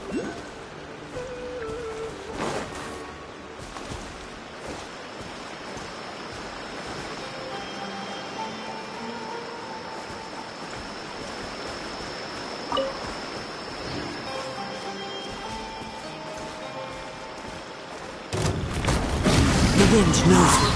The wind knows me.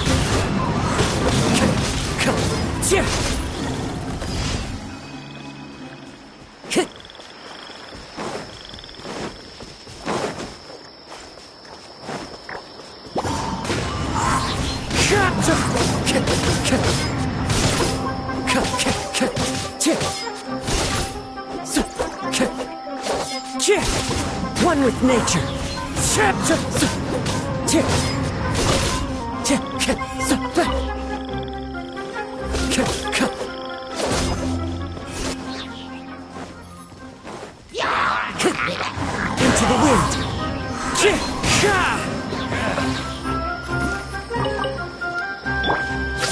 One with nature. Into the wind.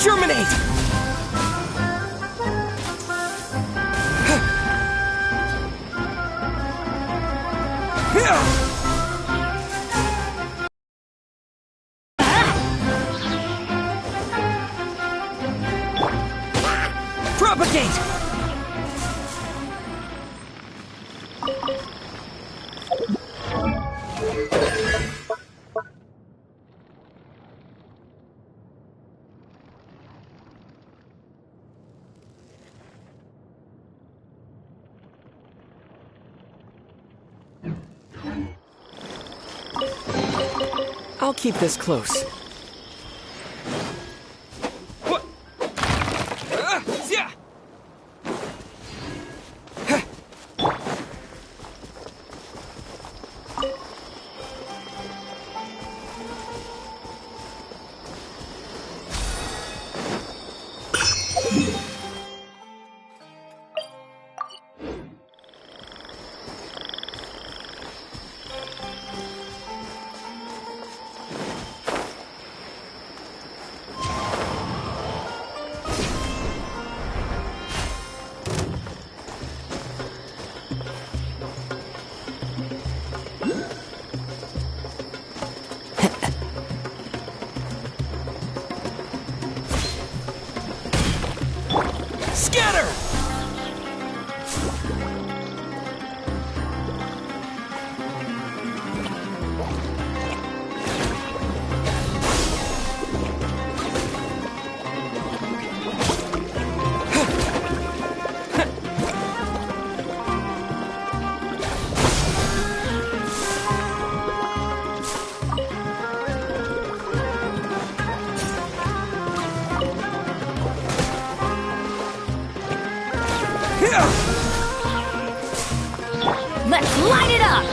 Germinate. Propagate! I'll keep this close. Scatter! Let's light it up!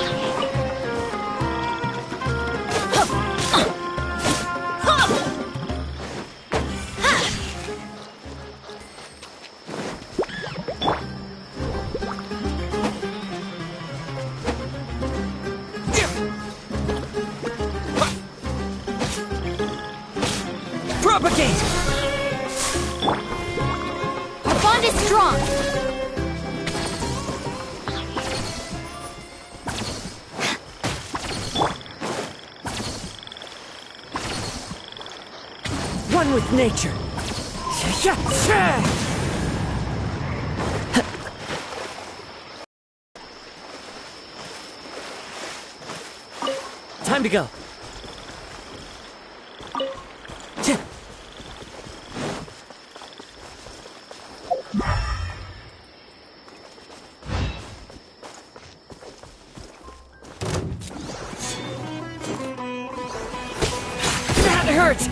Propagate! Our bond is strong! One with nature. Time to go. That hurts!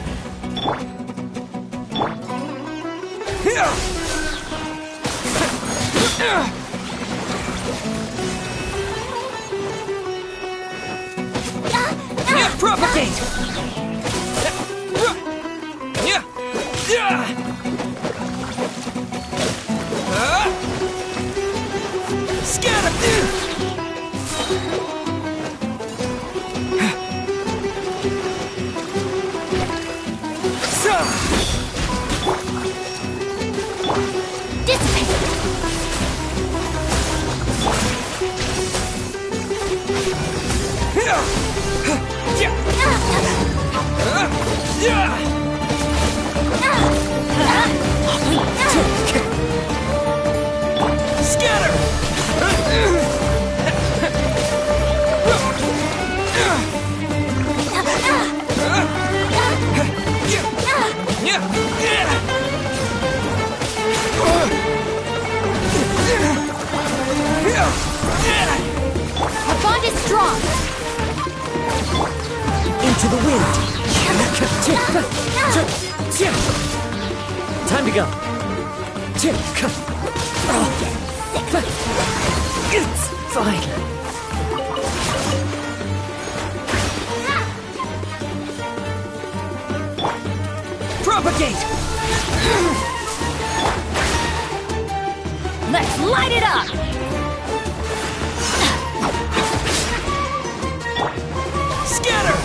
Propagate! Scatter! Our bond is strong. Into the wind. Time to go. It's fine. Propagate! Let's light it up. Scatter!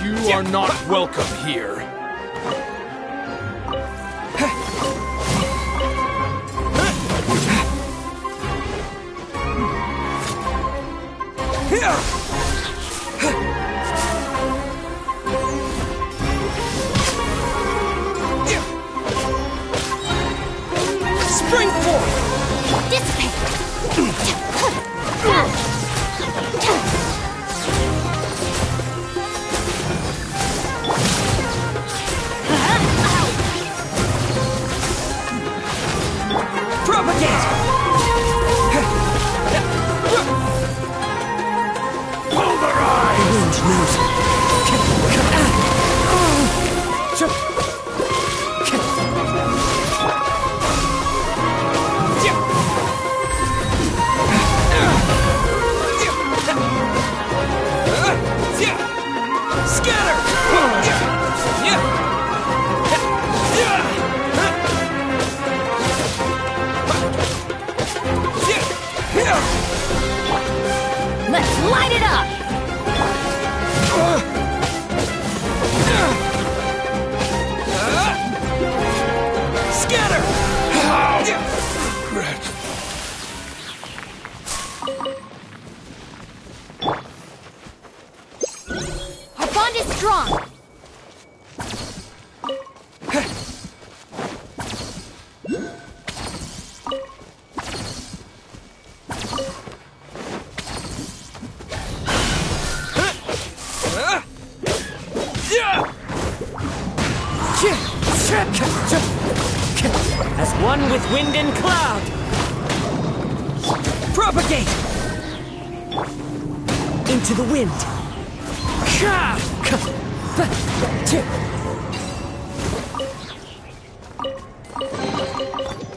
You are not welcome here. Spring forth! Dissipate. Propagate! Pulverize! The wind knows it. Let's light it up. Scatter! Regret. Our bond is strong. As one with wind and cloud! Propagate! Into the wind!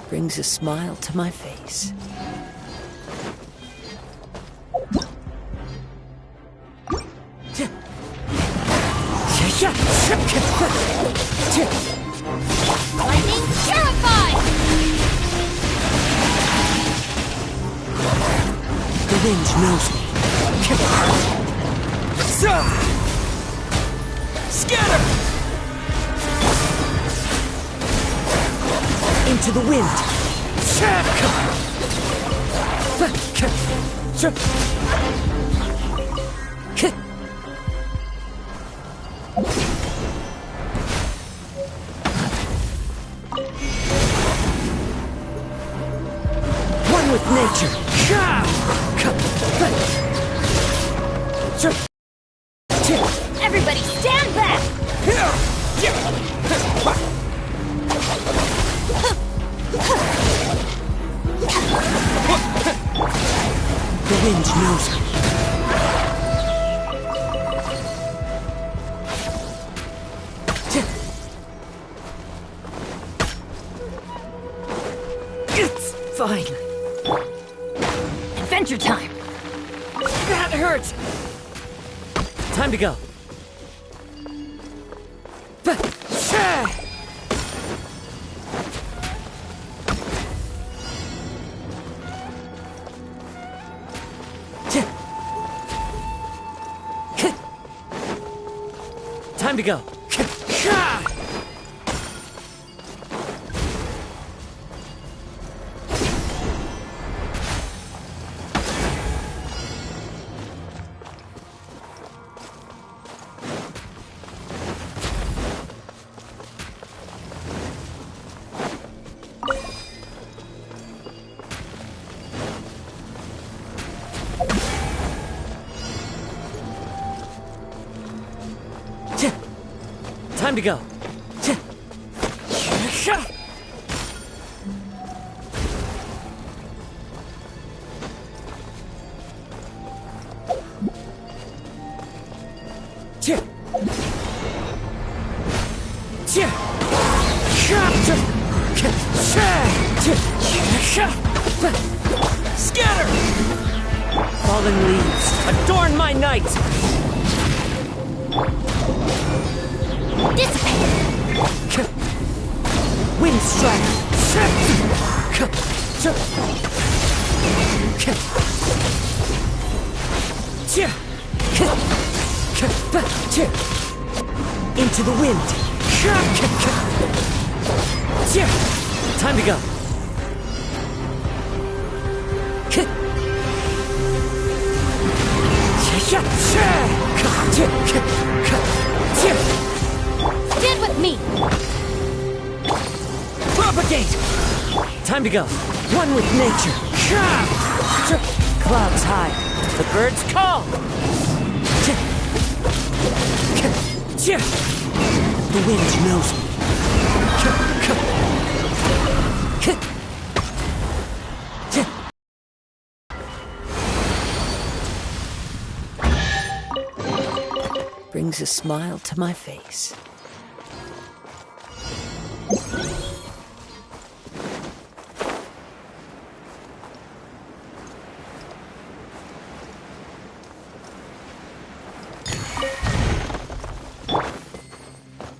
Brings a smile to my face. Lightning terrified. The wind knows me. Scatter! Into the wind. One with nature. Everybody stand back. The wind knows me. It's Fine. Adventure time! That hurts! Time to go. Time to go. Time to go. Scatter! Fallen leaves, adorn my night! Dissipate! Wind strike! Into the wind! Time to go! Stand with me! Propagate! Time to go. One with nature. Clouds high. The birds call. The wind knows me. Brings a smile to my face.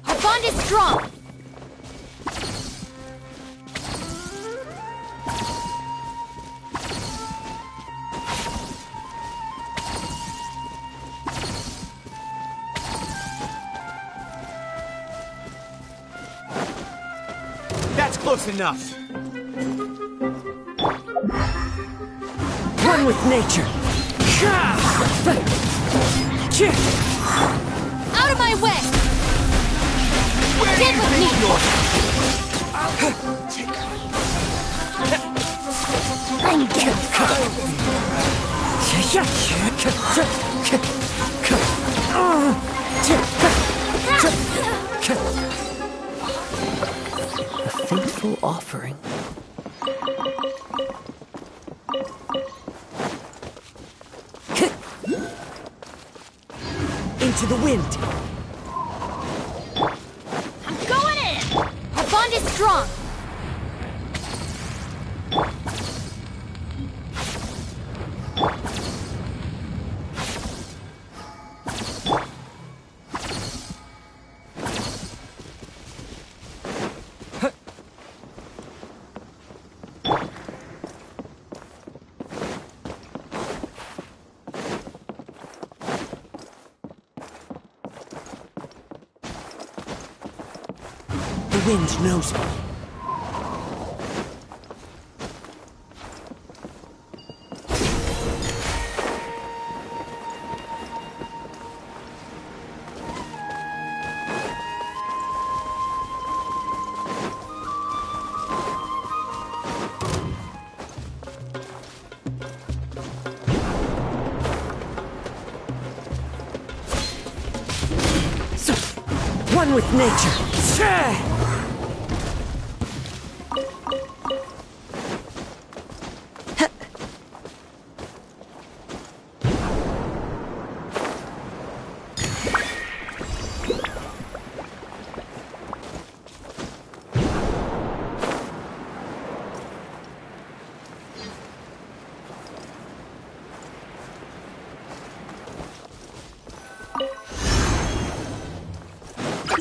Our bond is strong! That's close enough. One with nature. Out of my way! Where do Stand you with think me! I'm A faithful offering. Into the wind. I'm going in! Our bond is strong! The wind knows me. One with nature.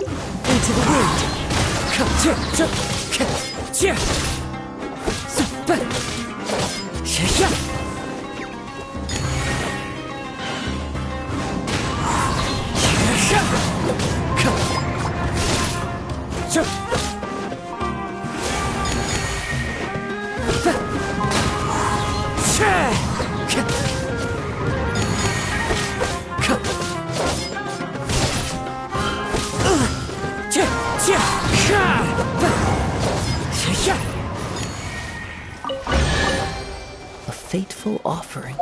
Into the wind. A fateful offering.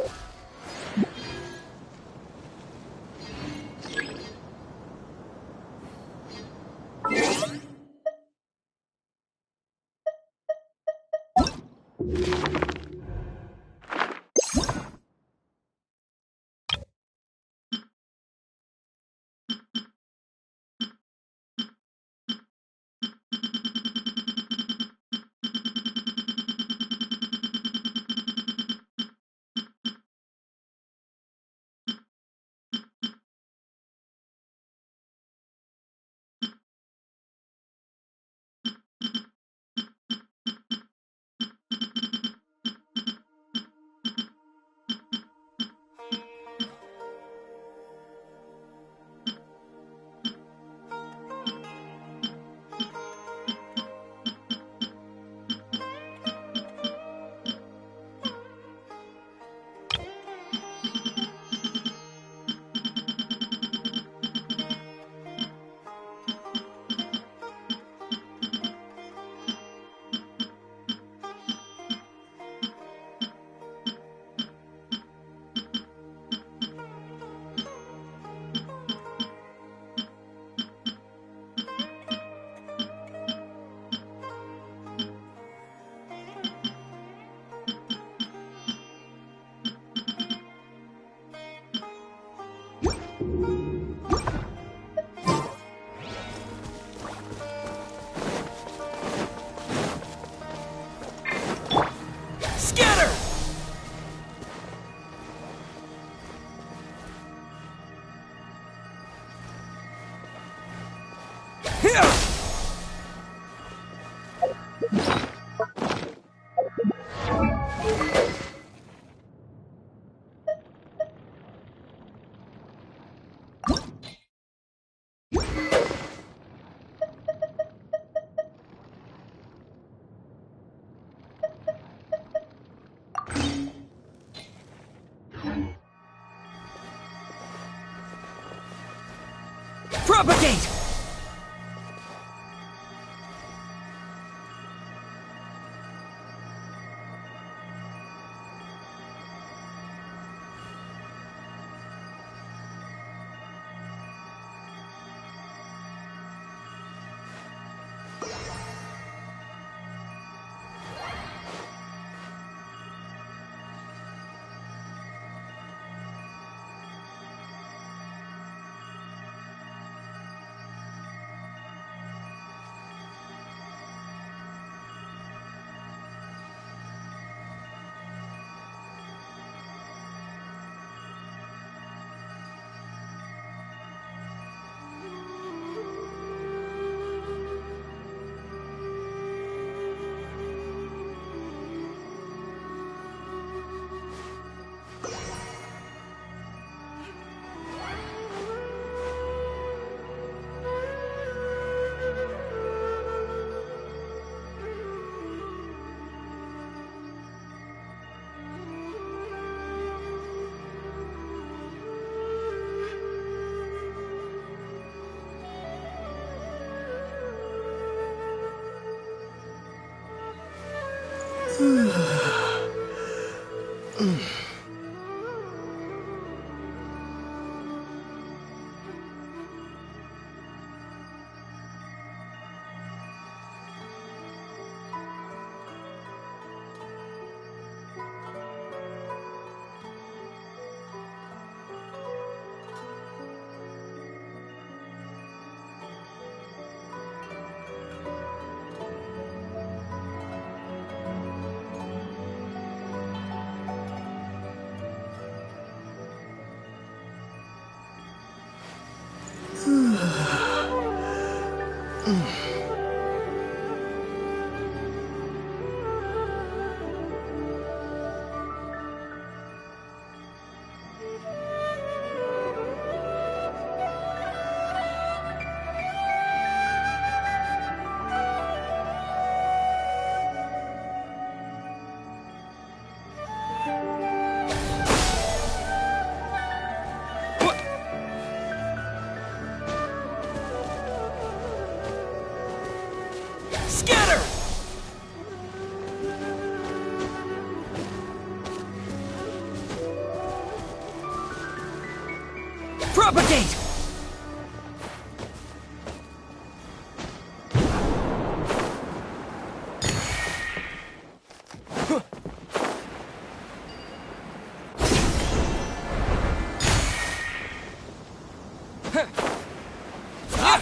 Scatter! Here! Propagate! Scatter! Propagate!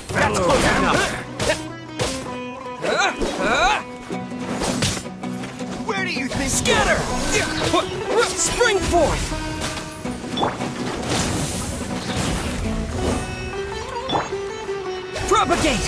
That's close enough. Where do you think? Scatter! Spring forth! Propagate!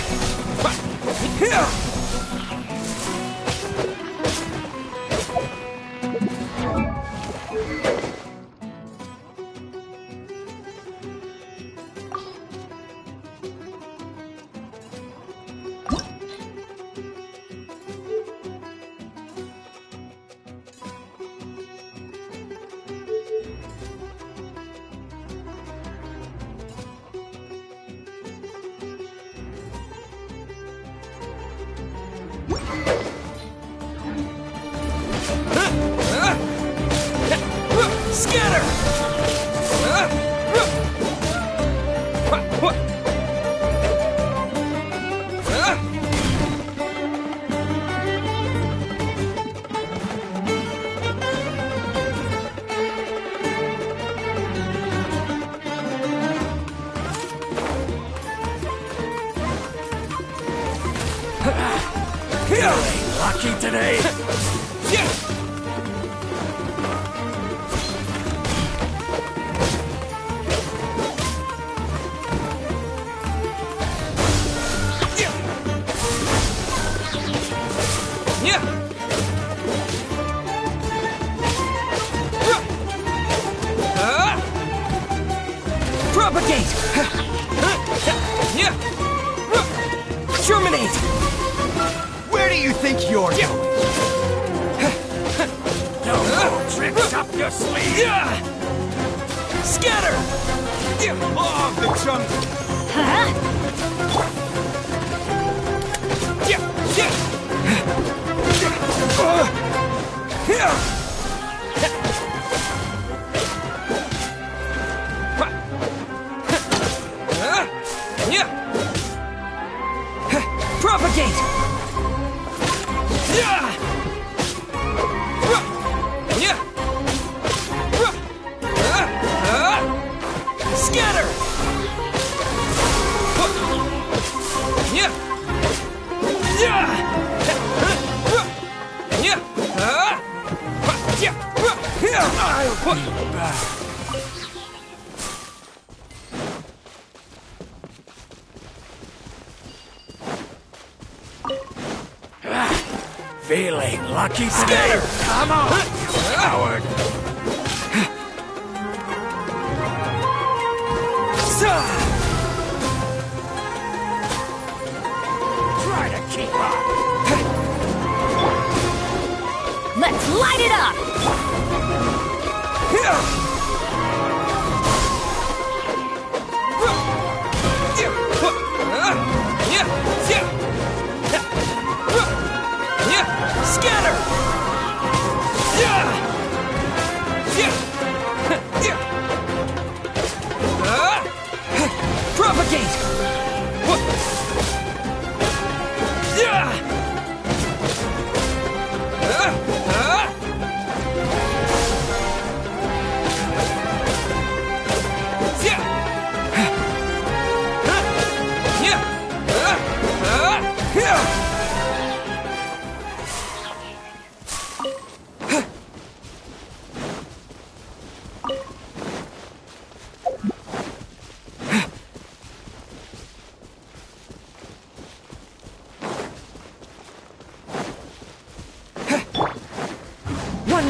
Scatter! Lucky today. Propagate! Germinate! Where do you think you're going? No tricks up your sleeve. Scatter! Law of the jungle! Huh? Propagate! Scatter! I'll be back. Feeling lucky today? Scatter! Come on, you coward! Try to keep up. Let's light it up! Scatter! Propagate!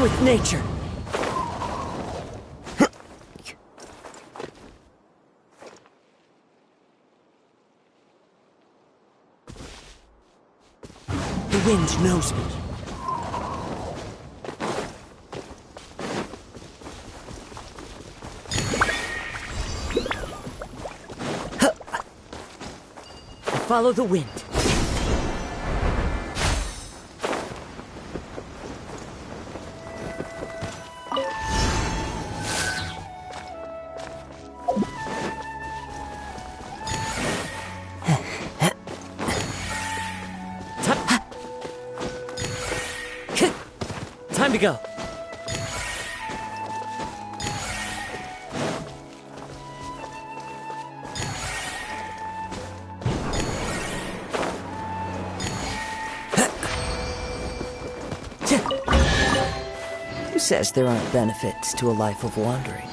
One with nature. The wind knows me. Follow the wind. Time to go. Who says there aren't benefits to a life of wandering?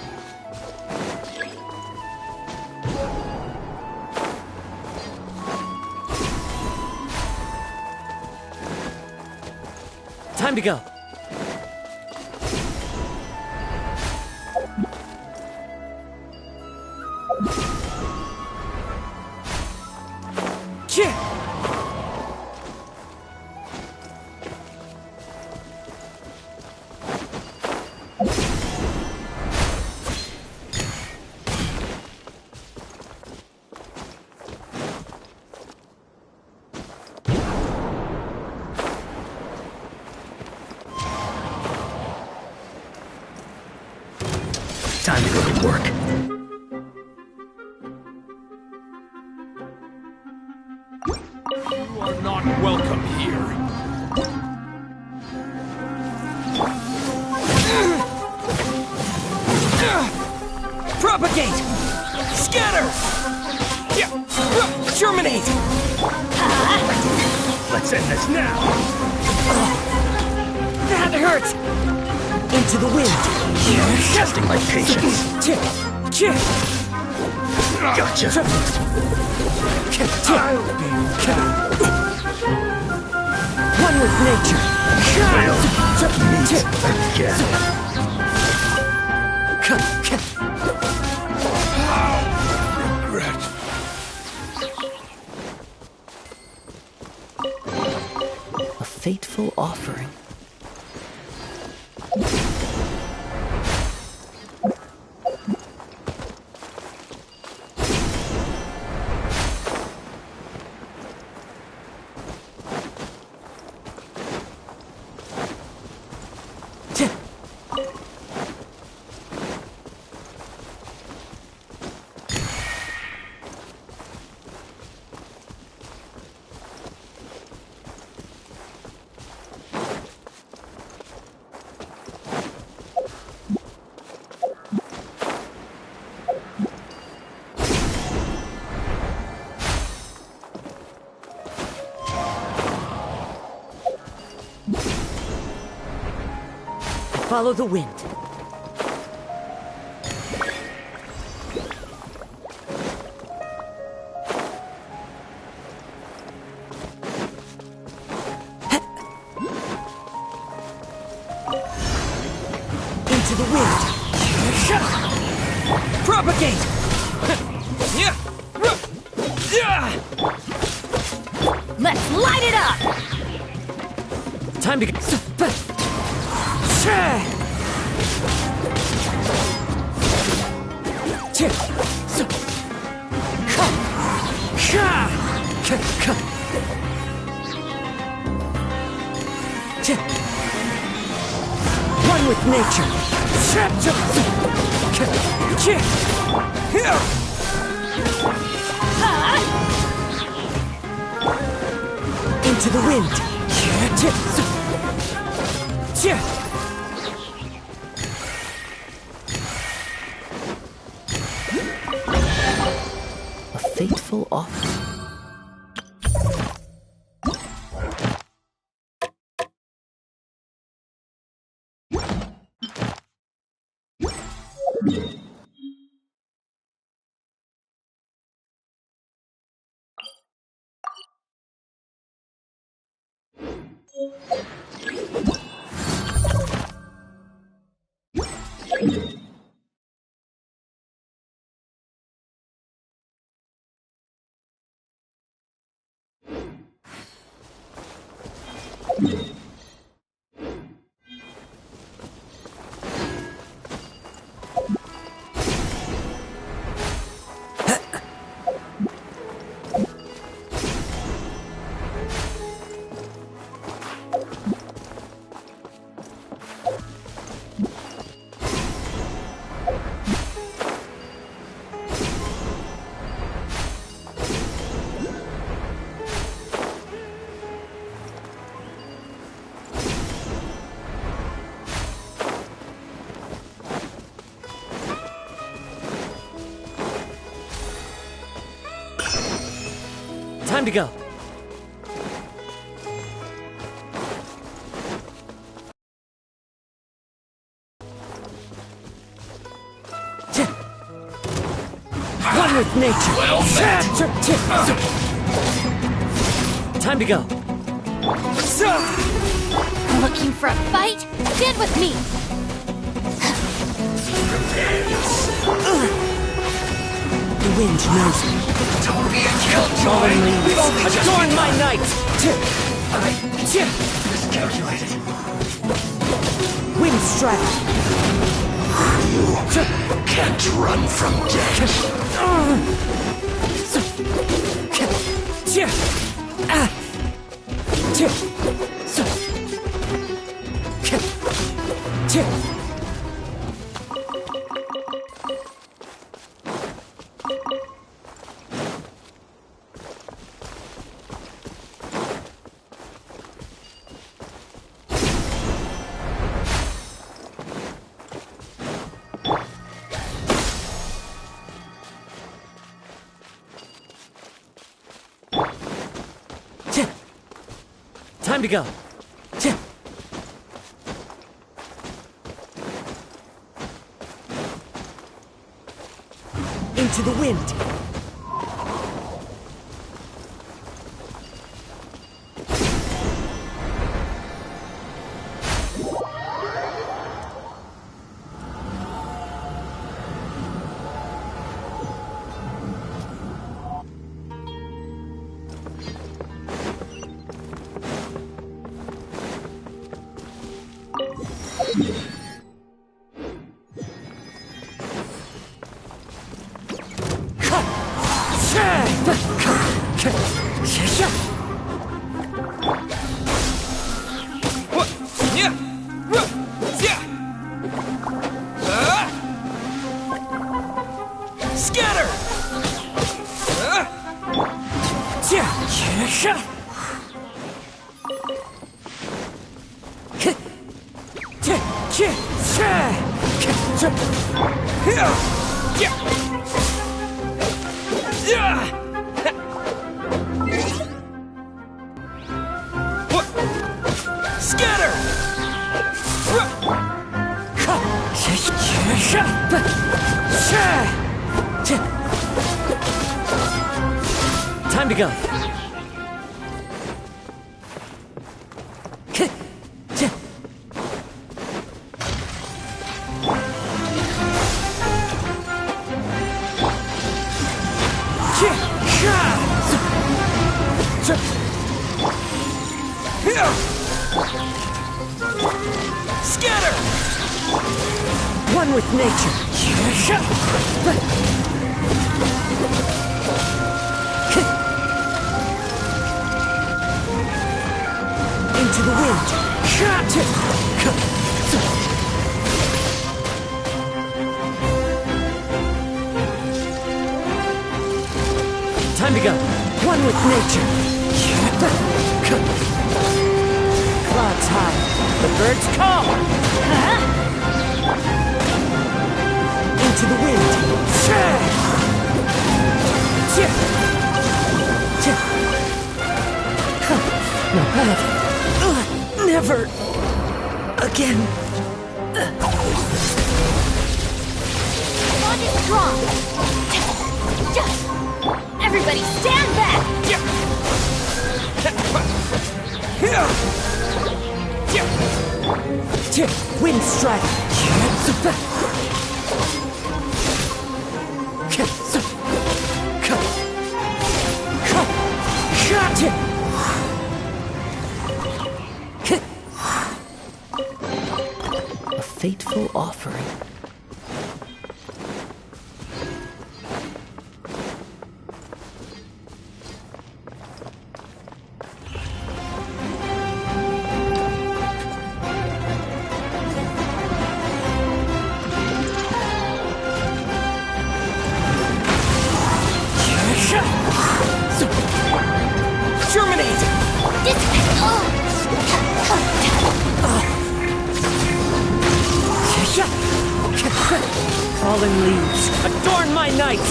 Time to go. Time to go to work. You are not welcome here. Propagate! Scatter! Germinate! Let's end this now. That hurts! Into the wind! Testing my patience. Gotcha. One with nature! Meet again. Regret. A fateful offering. Follow the wind. Into the wind. Propagate! Let's light it up! Time to go. One with nature. Into the wind. A fateful offering. Time to go. One with nature. Well met. Time to go. Looking for a fight? Stand with me! The wind knows me. Don't be a killjoy. Fallen We've only leaves. just Adorn my begun. night. Miscalculated. Wind strike. You can't run from death. Time to go. Into the wind. Scatter! Scatter! Time to go. Scatter! One with nature. Into the wind. Time to go. One with nature. Clouds high. The birds call. Into the wind. Not bad. Never again. Bond is strong! Everybody stand back! Wind strike. A fateful offering. Germinate! Fallen leaves, adorn my night!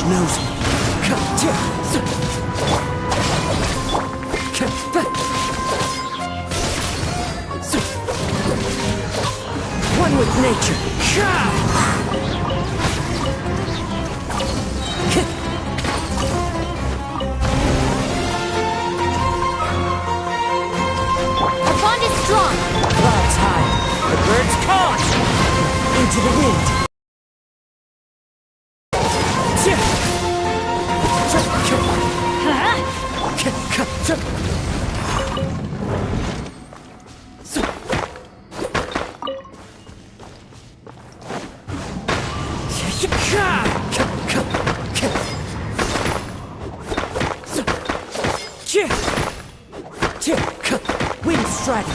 knows me. One with nature. Our bond is strong. Clouds high. The birds call. Into the wind. Wind strike.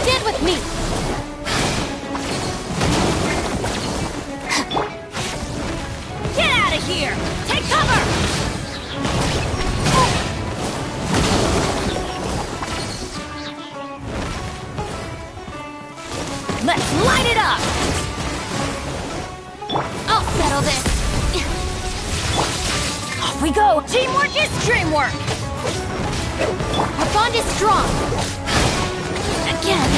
Stand with me. Get out of here! Take cover! Let's light it up! I'll settle this. Off we go! Teamwork is dreamwork! Our bond is strong. Again.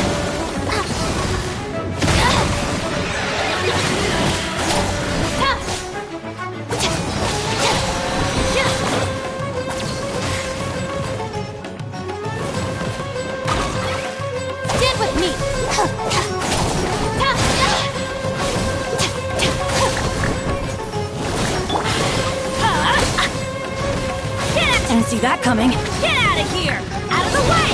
Stand with me. Didn't see that coming. Get out of here! Out of the way!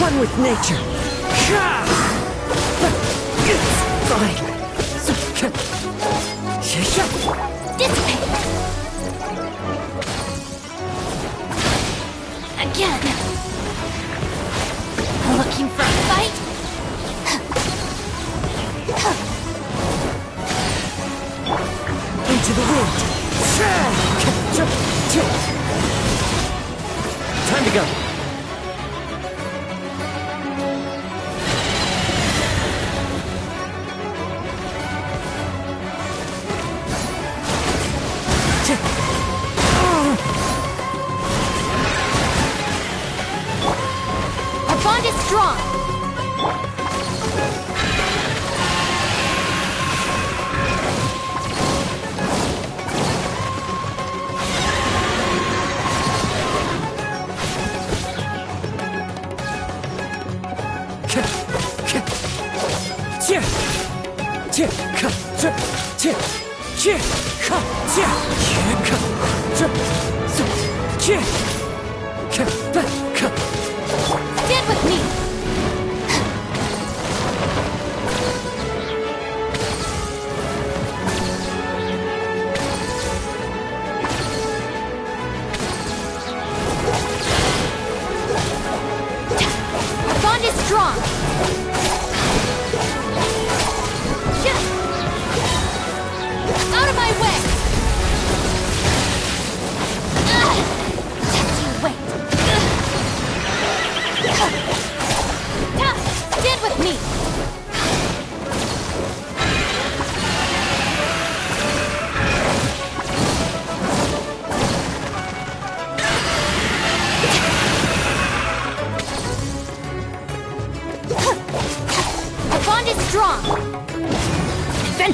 One with nature. Dissipate! Again! Looking for a fight? Into the wind. Time to go. Our bond is strong! Stand with me! Our bond is strong! Out of my way! Just you wait! Stand with me!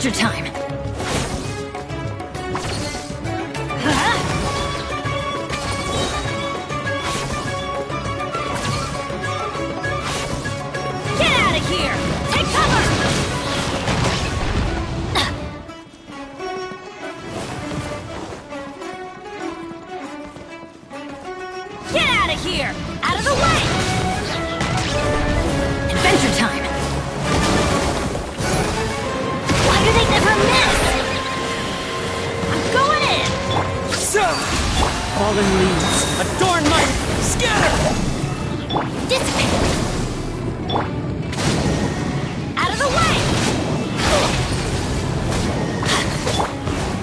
Adventure time! Get out of here! Take cover! Get out of here! Out of the way! Adventure time! Why do they never miss? I'm going in! Fallen leaves, adorn my... Scatter! Dissipate! Out of the way!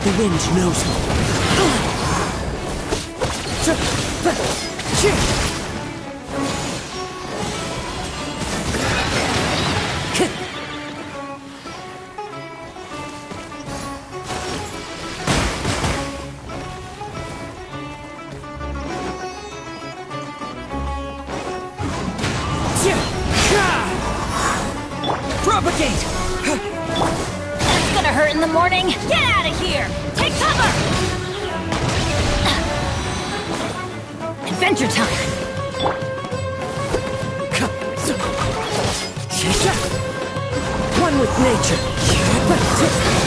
The wind knows me. Propagate! That's gonna hurt in the morning! Get out of here! Take cover! Adventure time! One with nature.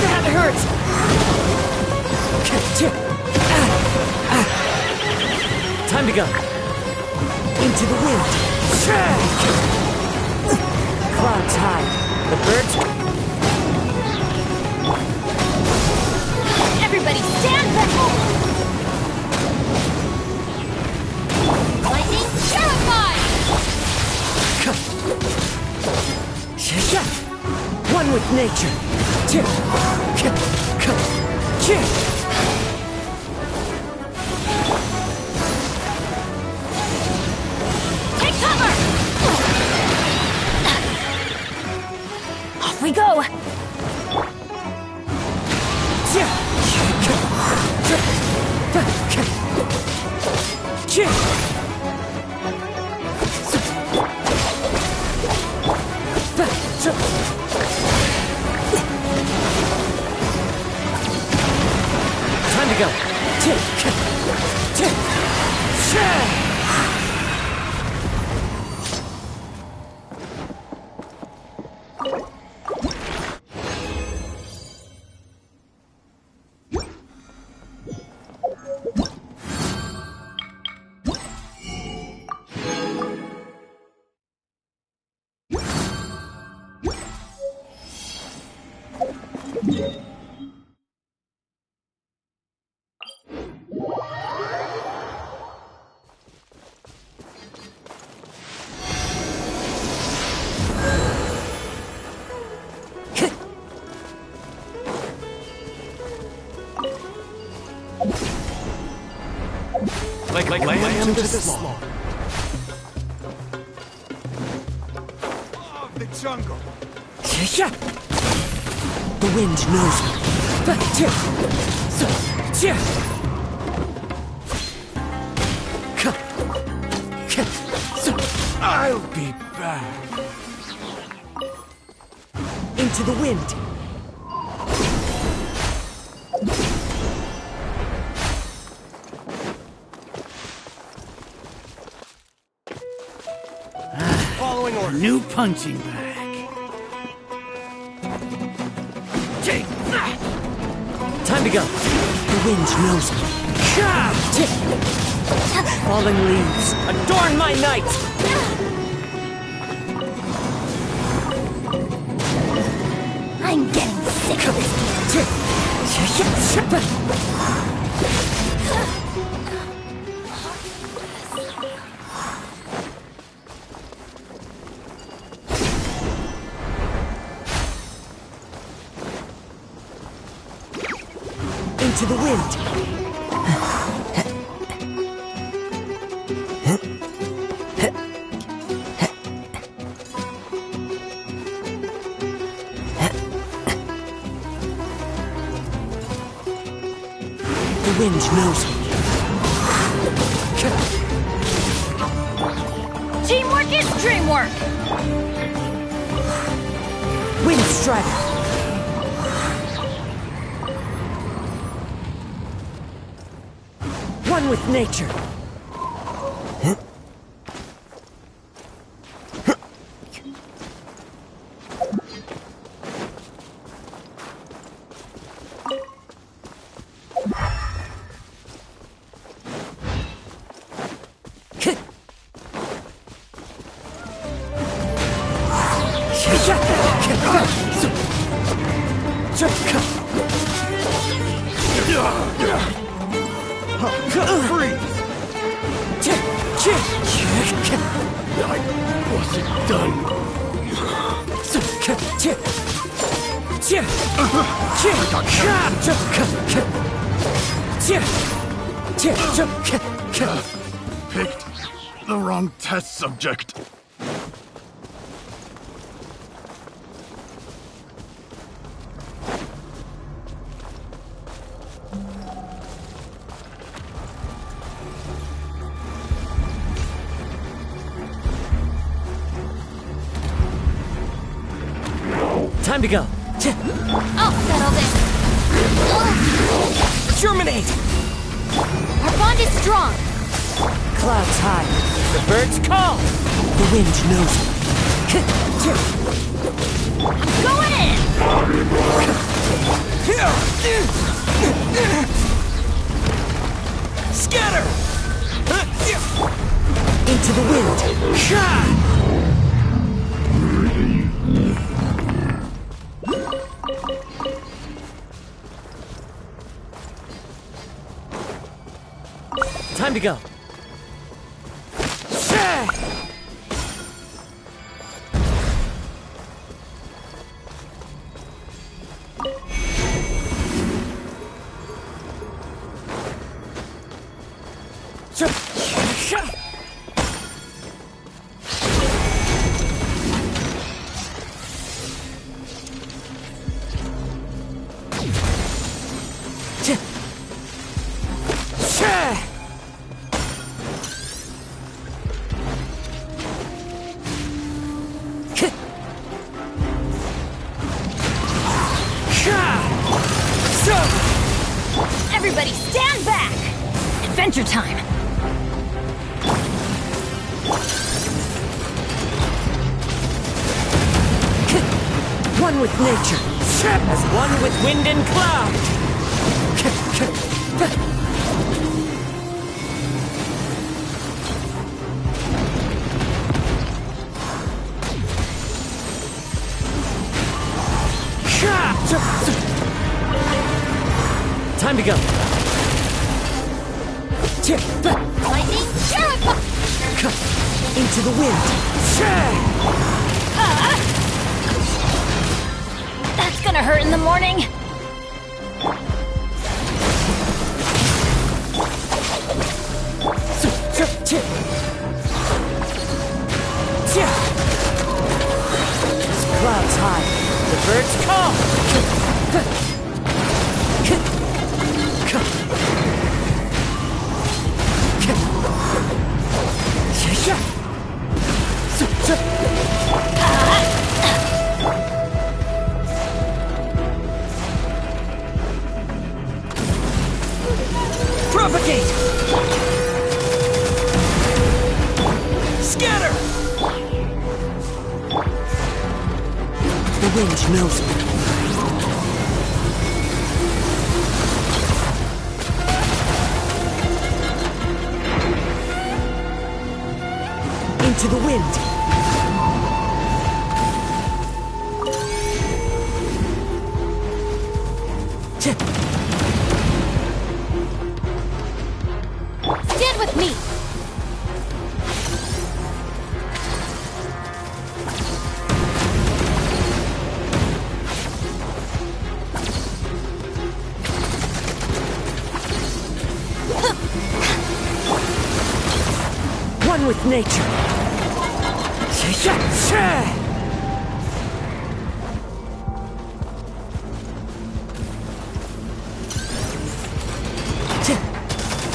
That hurts. Time to go. Into the wind. Clouds high. The birds. Everybody stand back! Lightning terrified! One with nature. Take cover! Off we go! Time to go. Like lamb to the slaughter. Of the jungle. The wind knows me. I'll be back. Into the wind. Following order. New punching bag. Take that! Time to go. The wind knows me. Falling leaves, adorn my night! I'm getting sick of this. Into the wind. The wind knows me. Teamwork is dreamwork! Wind Strider. One with nature. Picked the wrong test subject. Time to go. I'll settle this. Germinate! Our bond is strong. Clouds high. The birds call. The wind knows it. I'm going in. Scatter! Into the wind. Time to go. Everybody stand back. Adventure time. One with nature, as one with wind and cloud. Time to go. Lightning Jericho. Into the wind. That's gonna hurt in the morning. Clouds high. The birds call. Propagate! Scatter! The wind knows it. Into the wind. Stand with me. One with nature.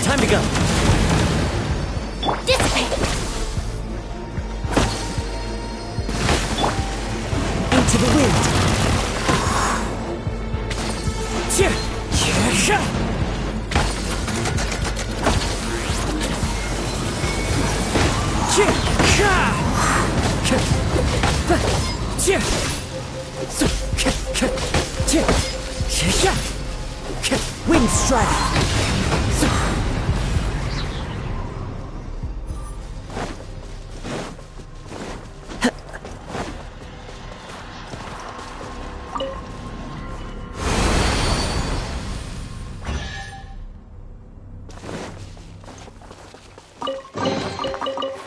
Time to go. Dissipate. Into the wind. Wind strike.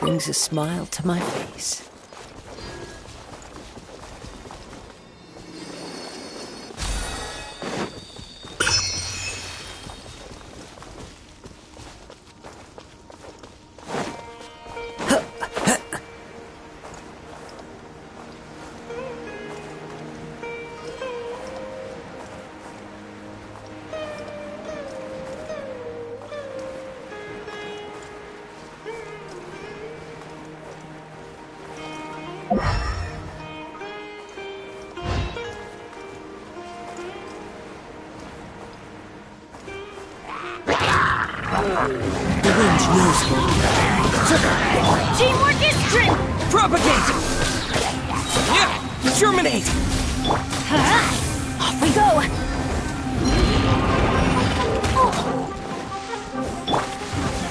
Brings a smile to my face. The wind knows me. Teamwork is strength! Propagate! Yeah! Germinate! Off we go!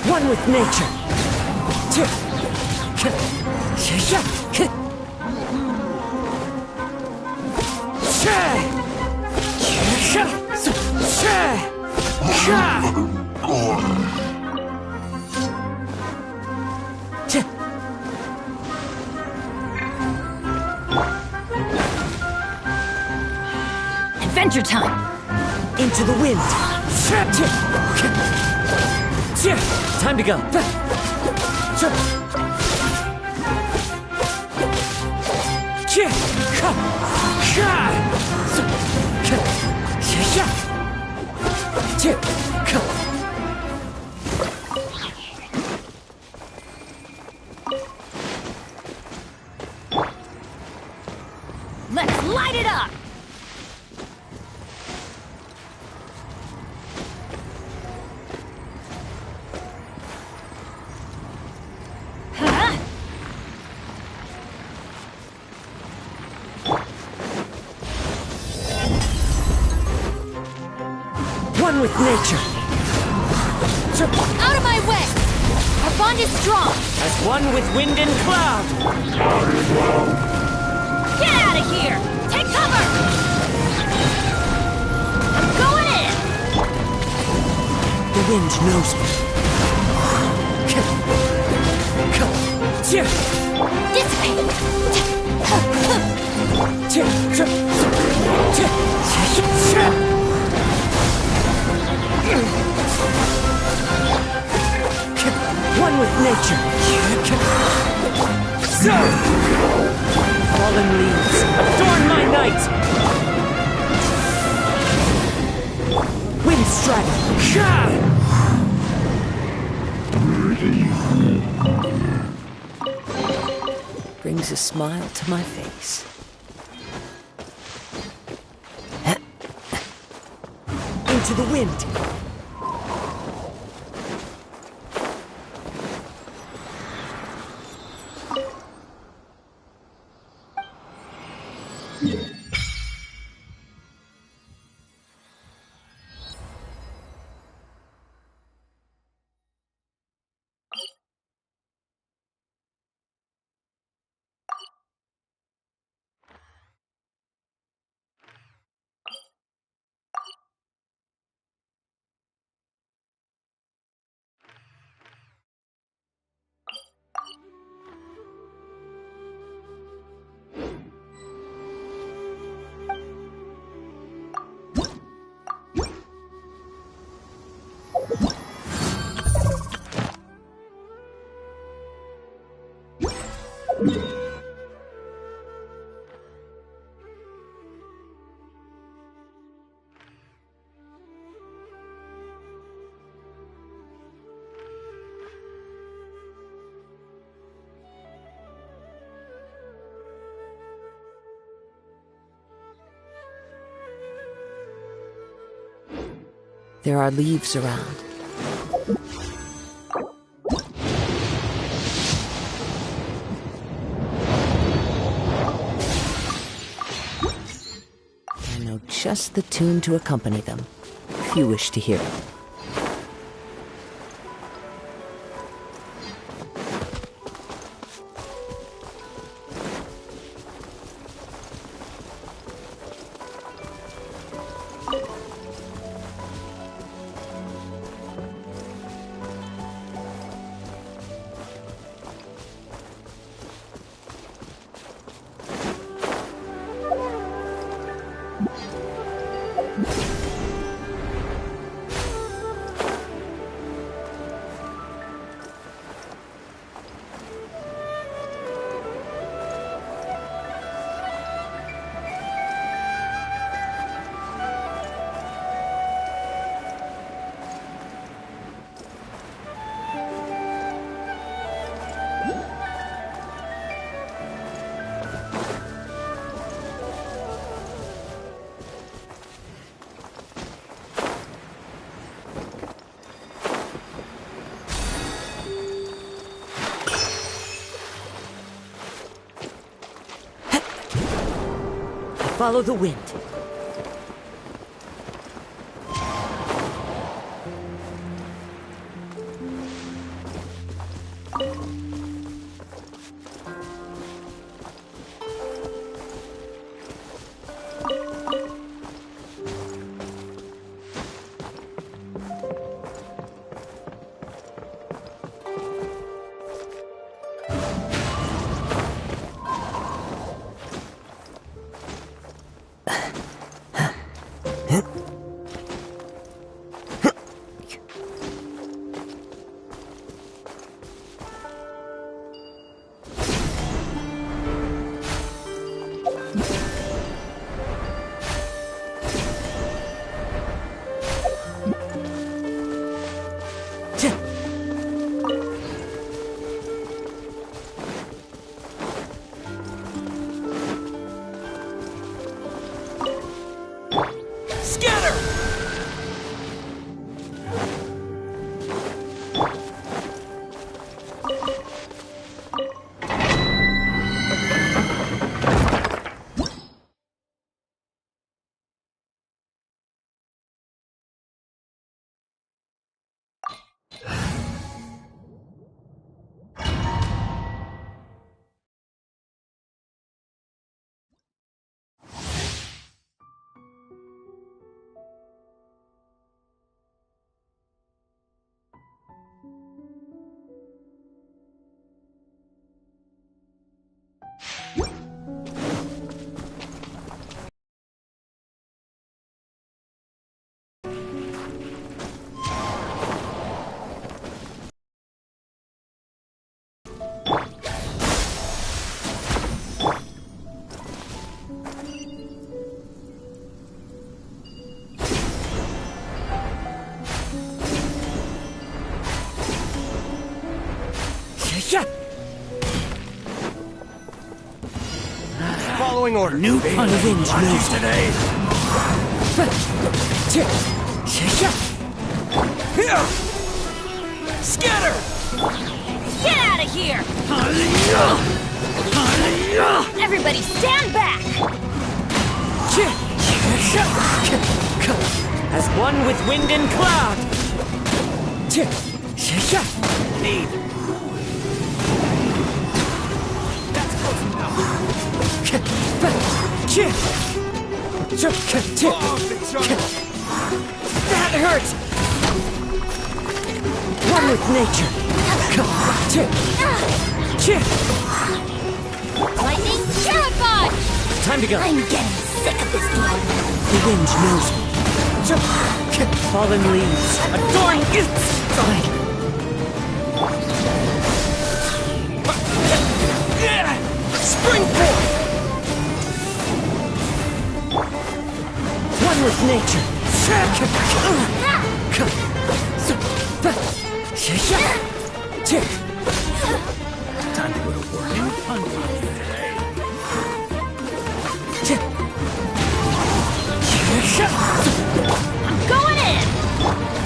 One with nature. Adventure time! Into the wind. Time to go. Let's light it up! One with nature. Out of my way! Our bond is strong! As one with wind and cloud. Get out of here! Take cover! I'm going in! The wind knows me. One with nature. So, fallen leaves, adorn my night. Wind strike. Brings a smile to my face. Into the wind. There are leaves around. just the tune to accompany them, if you wish to hear it. Follow the wind. Following order. New unhinged moves today. Scatter! Get out of here! Everybody stand back! As one with wind and cloud. Need. That hurts! One with nature. Lightning terrified! Time to go. I'm getting sick of this one. The wind knows me. Fallen leaves, adorn its fine. Springboard! One with nature. Time to go to work. I'm going in!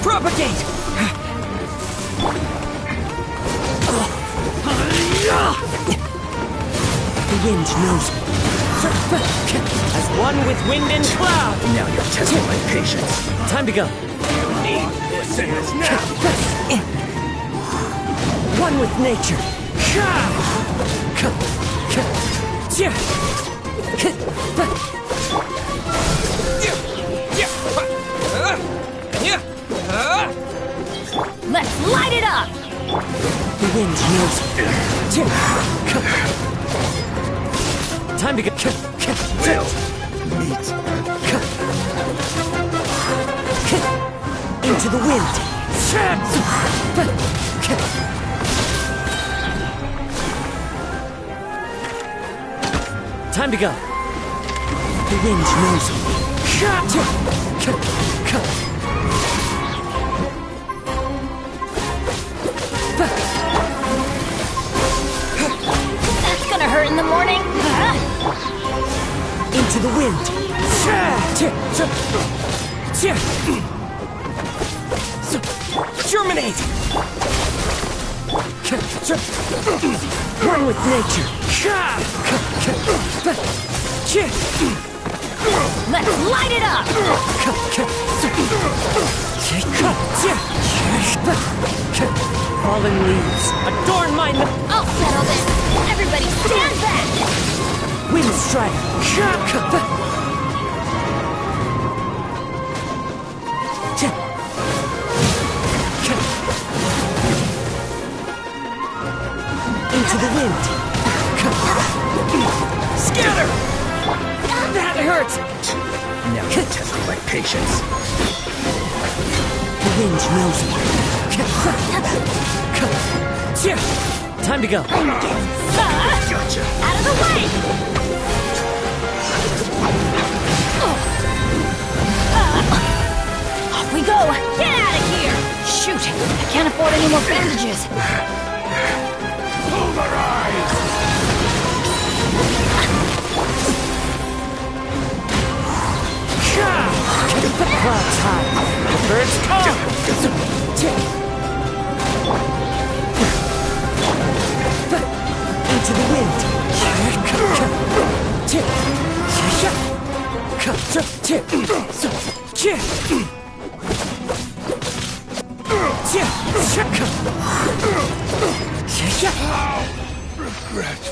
Propagate! The wind knows me. As one with wind and cloud. Now you're testing my patience. Time to go. Need this and this now. One with nature. Let's light it up! The wind knows. Time to go. Will. Meet. Into the wind. Time to go. The wind knows. That's gonna hurt in the morning. Into the wind. Germinate! One with nature. Let's light it up! Fallen leaves. Adorn my... I'll settle this. Everybody stand back! Wind strike. Into the wind. Scatter! That hurts. Now you're testing my patience. The wind knows me. Time to go. Gotcha. Out of the way! Off we go! Get out of here! Shoot! I can't afford any more bandages. Pulverize! Clouds high. The birds call. Into the wind. Regret.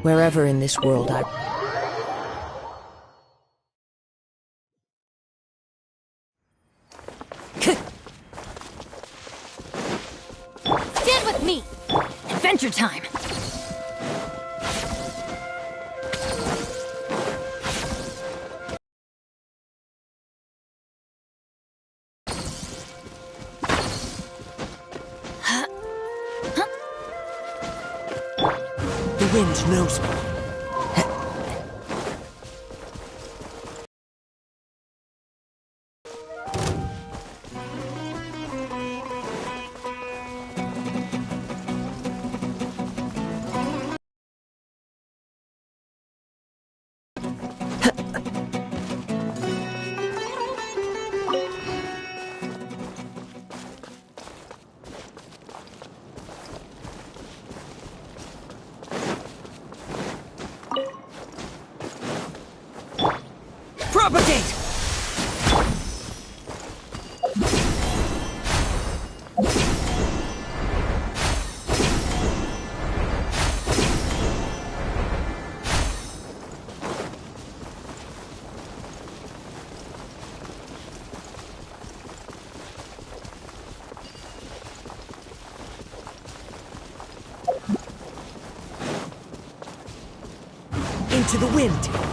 Wherever in this world I... Stand with me! Adventure time! The wind knows me. Propagate! Into the wind.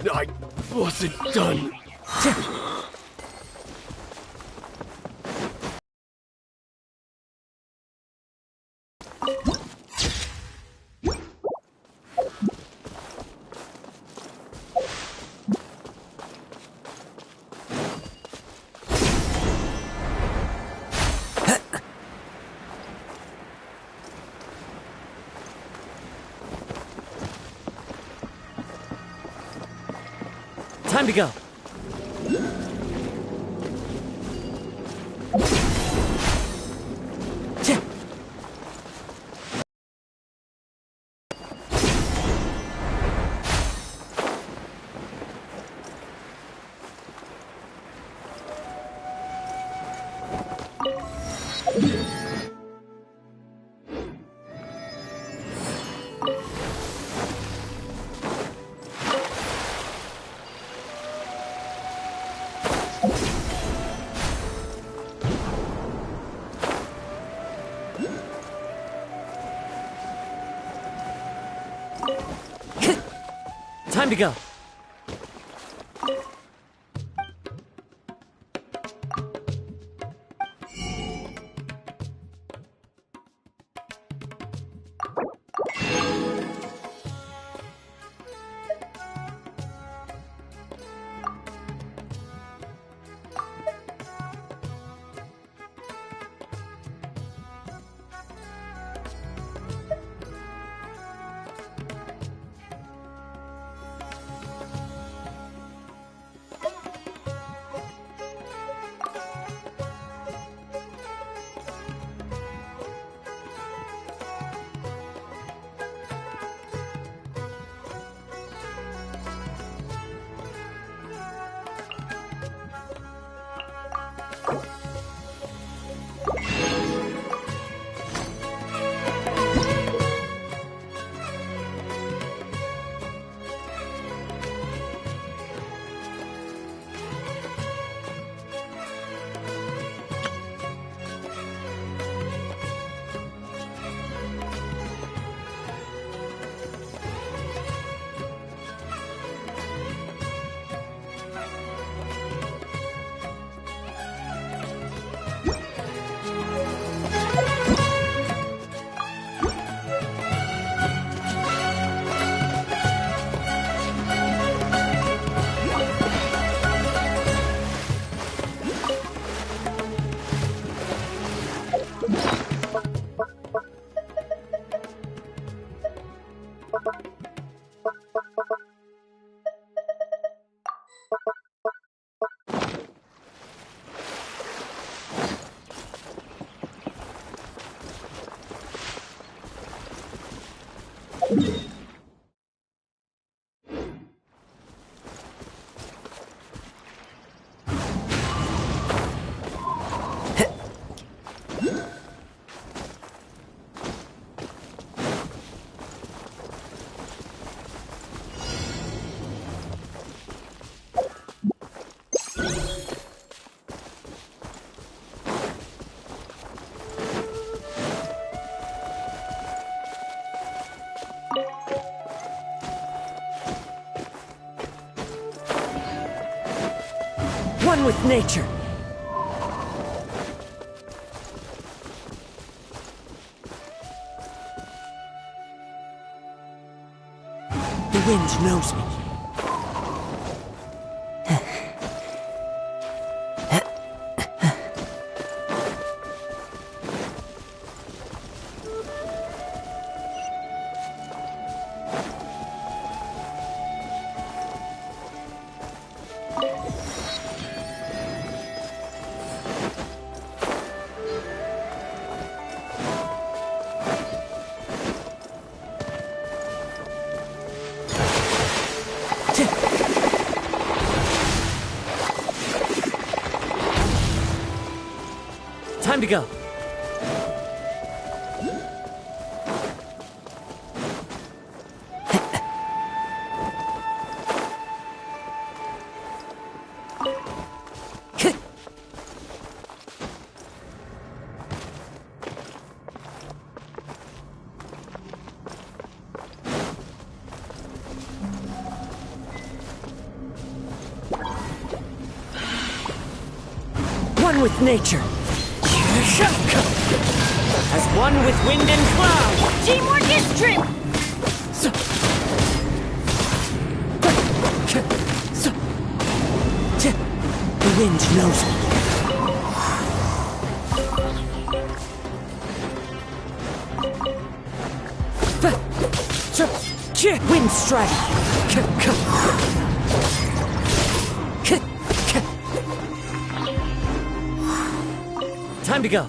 I wasn't done. Time to go. Time to go. One with nature. The wind knows me. Time to go. One with nature. As one with wind and cloud. Teamwork is dream. The wind knows me. Wind strike. Time to go.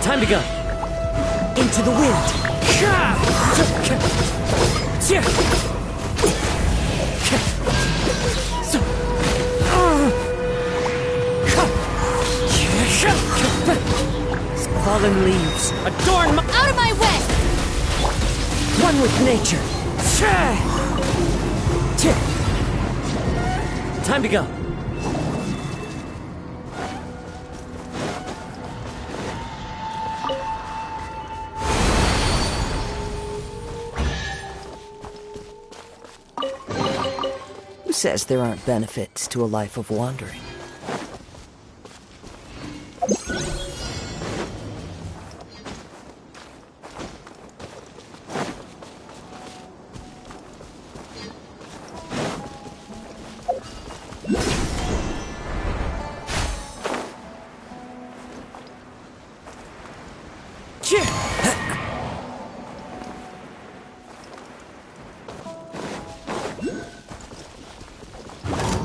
Time to go. Into the wind. Fallen leaves. Adorn my... Out of my way! One with nature. Time to go. Who says there aren't benefits to a life of wandering?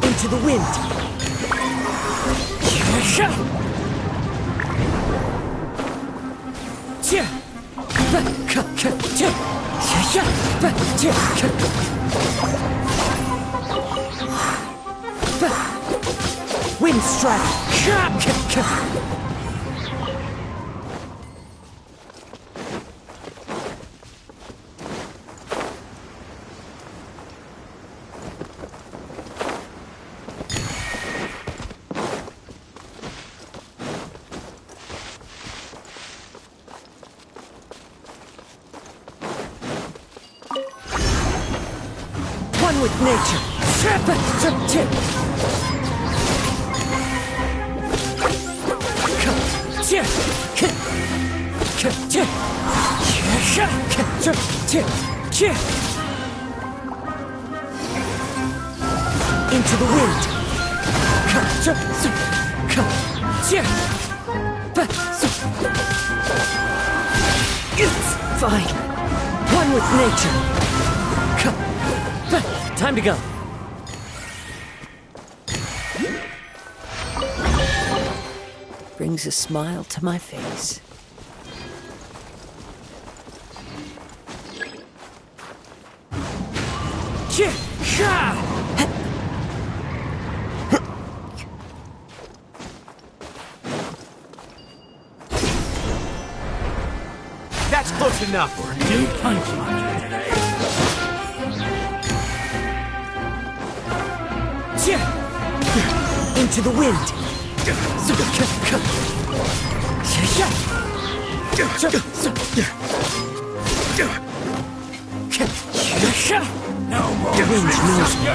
Into the wind. Wind strike. One with nature. Into the wind. It's fine. One with nature. Time to go. brings a smile to my face. That's close enough. New punchline today. Into the wind. No more The wind knows me.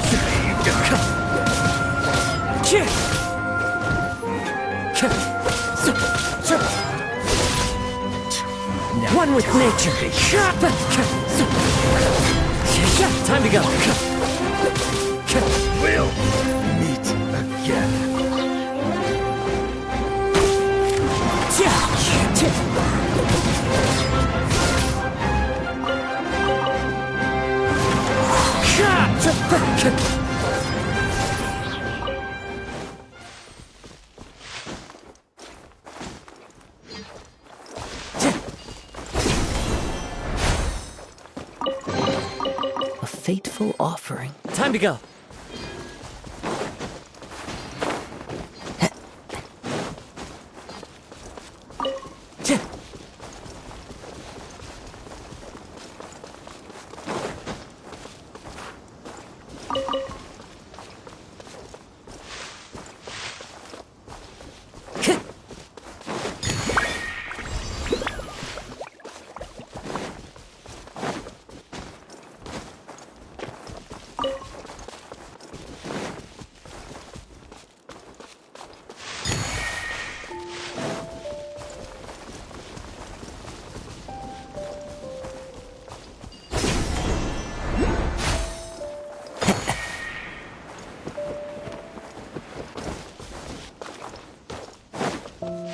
One with nature. Time to go. We'll meet again. A fateful offering. Time to go.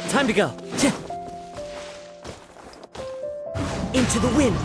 Time to go. Into the wind.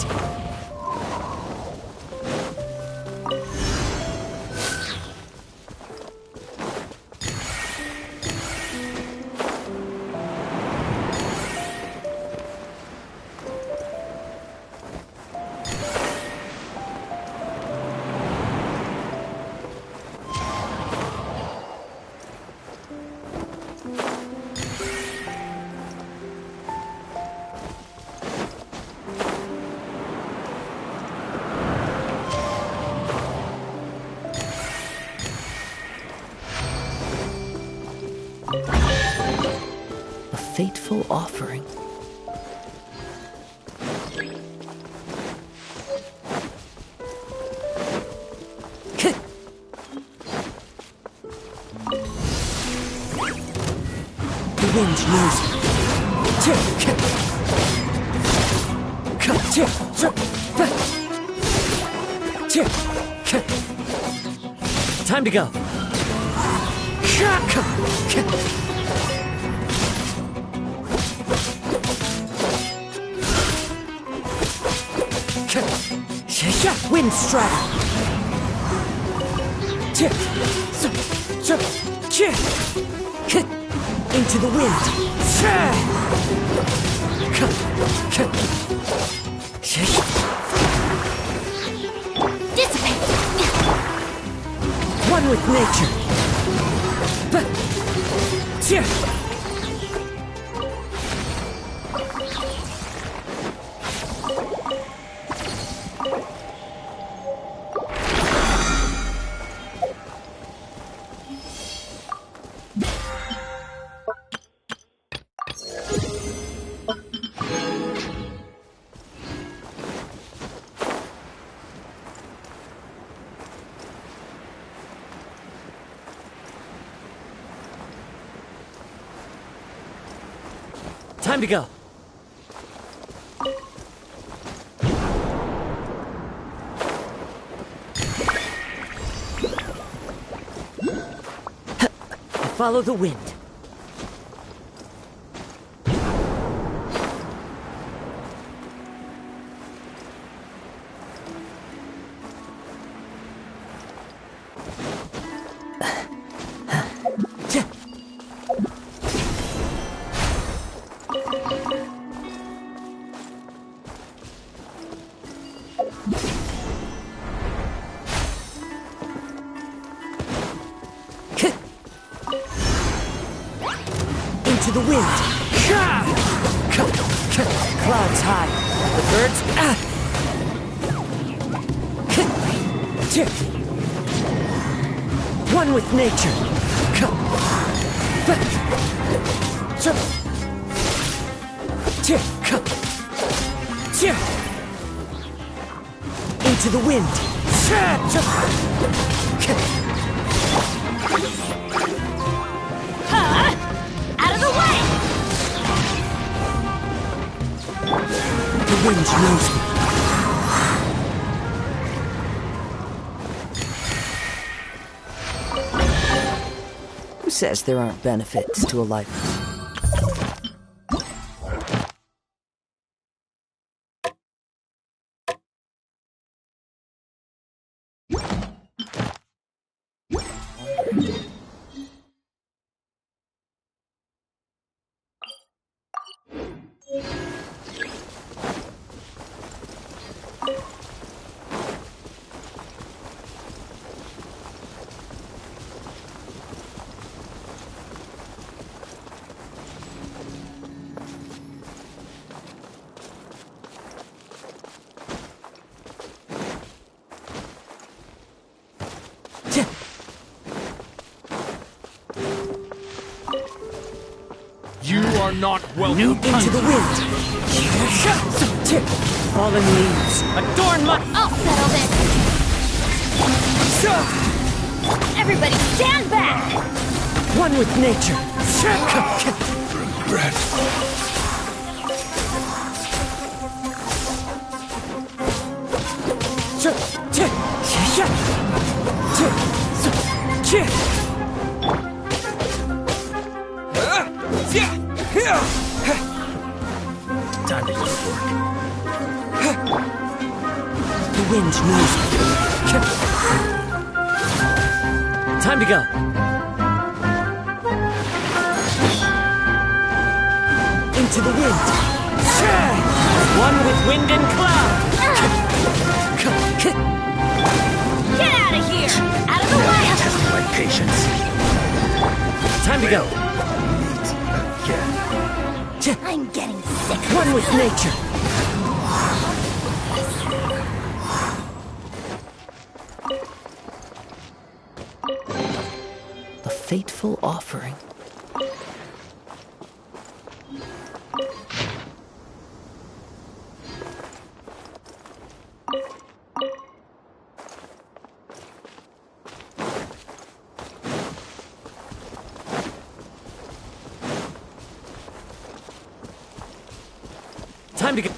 A fateful offering. The wind knows me. Time to go. Wind strike. Into the wind. Dissipate! One with nature. Time to go. Follow the wind. Into the wind. Clouds high. The birds. One with nature. Into the wind. Out of the way! The wind knows me. Who says there aren't benefits to a life? You are not welcome. Into the wind. Fallen leaves. Adorn my... I'll settle this! Everybody stand back! One with nature. Regret. Time to go to work. The wind knows me. Time to go. Into the wind. One with wind and cloud. Get out of here! Out of the way! Test my patience. Time to go. Meet again. I'm getting sick. One with nature. A fateful offering. Time to go.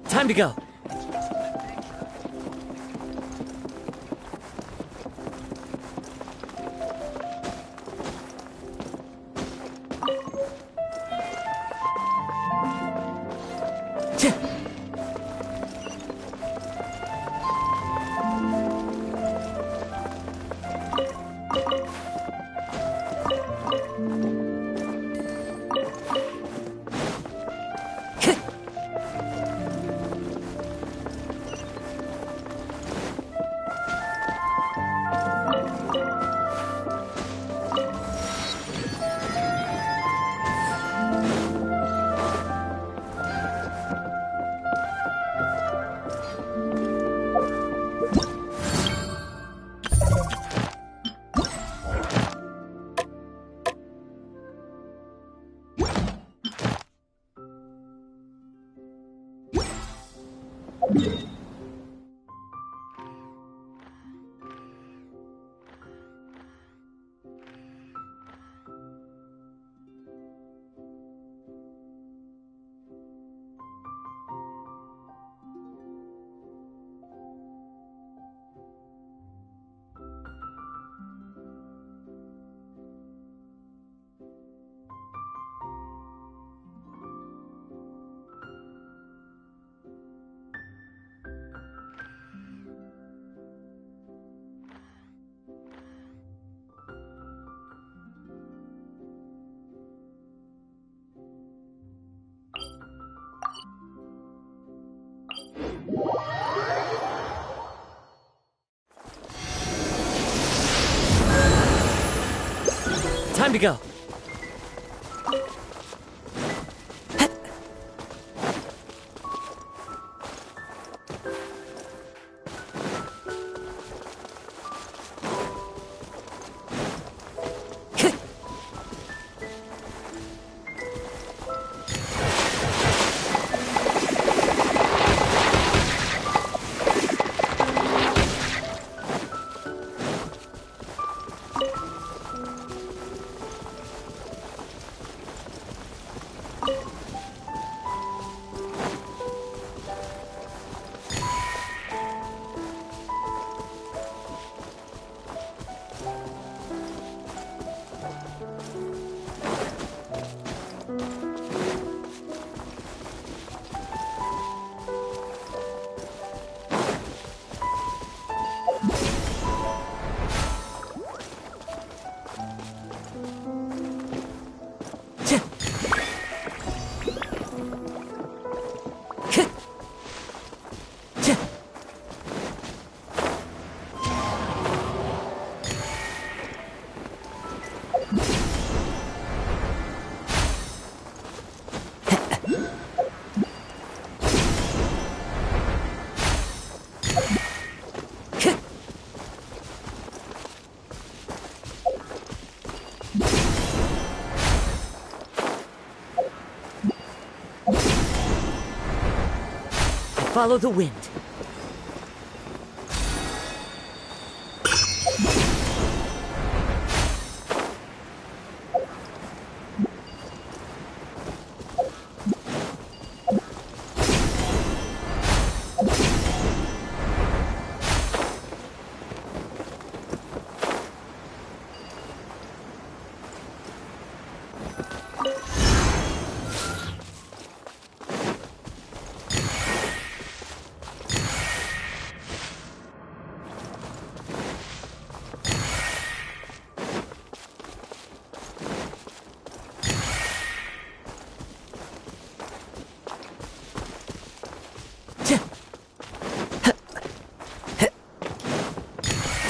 Time to go. Time to go. Follow the wind.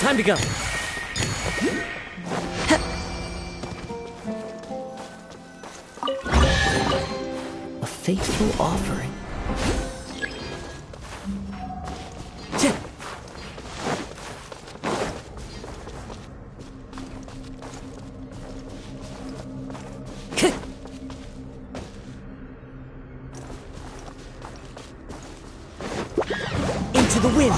Time to go. A faithful offering. Into the wind.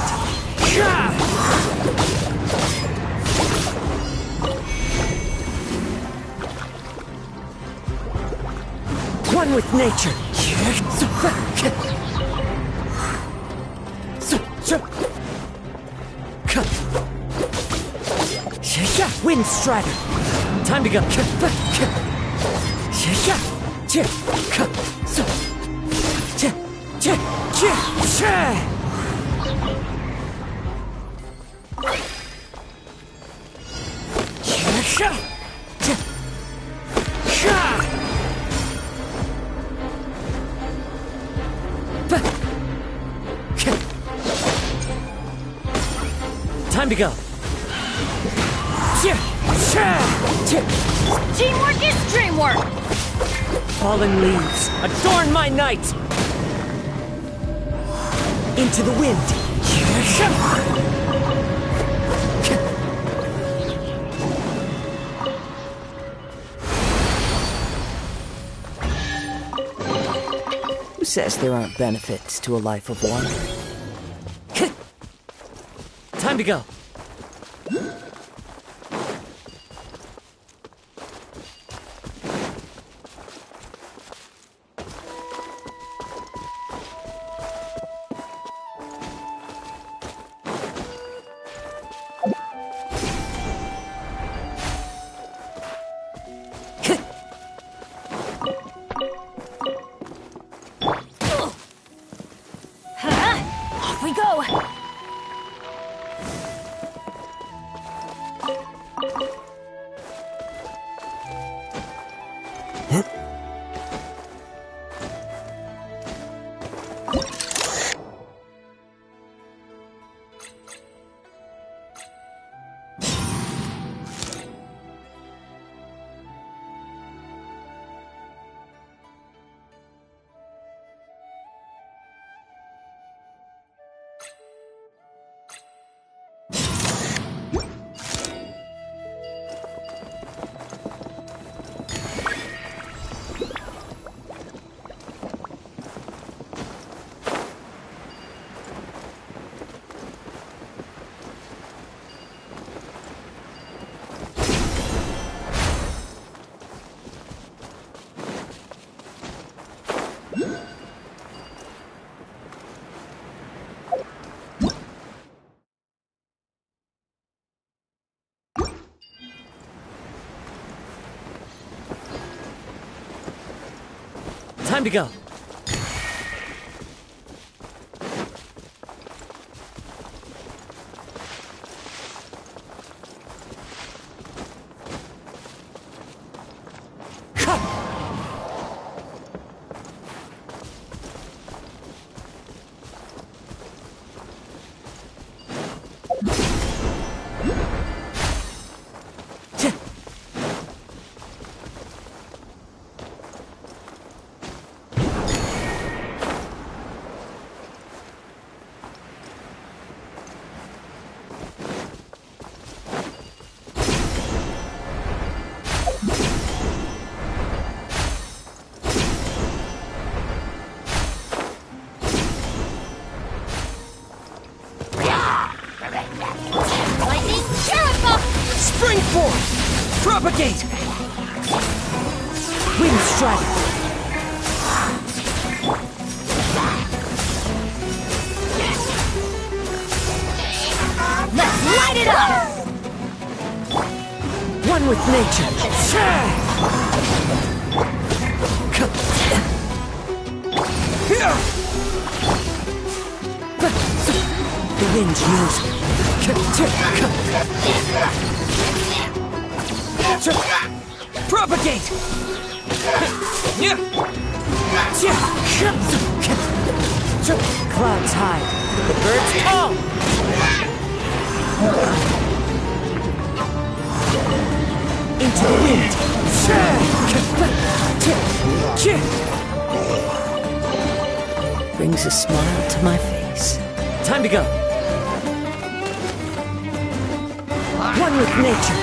One with nature. Wind strider. Time to go. Time to go. Teamwork is dreamwork! Fallen leaves, adorn my night! Into the wind. Who says there aren't benefits to a life of wandering? Time to go. Off we go! Time to go. Lightning Sheriff! Spring form! Propagate! Wind strike. Let's light it up! One with nature. The wind knows me. Propagate! Clouds hide. The birds call. Into the wind. Brings a smile to my face. Time to go. One with nature.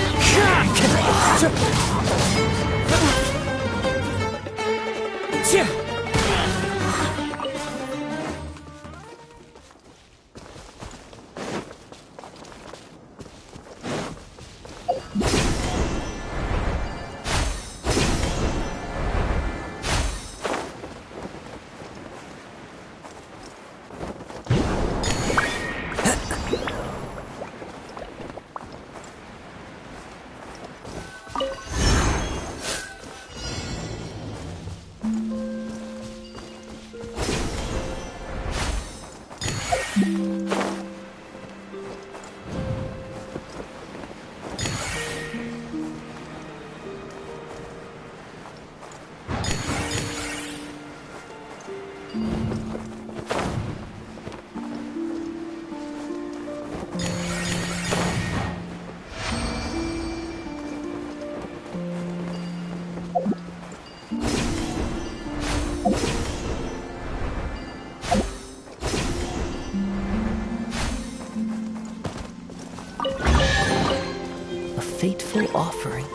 A fateful offering.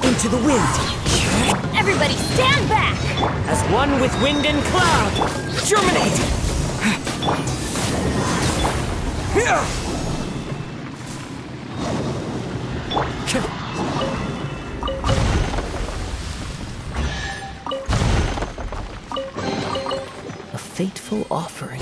Into the wind. Everybody stand back! As one with wind and cloud. Germinate! A fateful offering.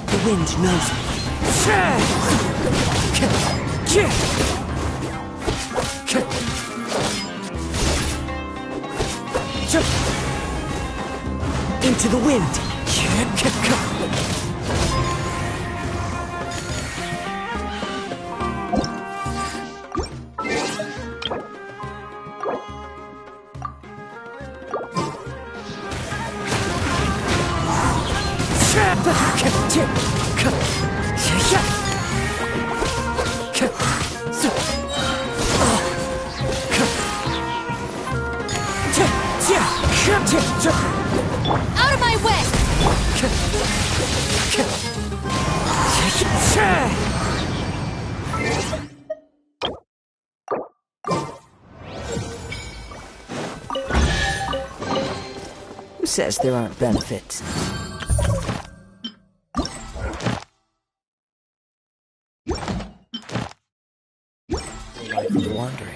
The wind knows me. Into the wind. Out of my way! Who says there aren't benefits? Life of wandering.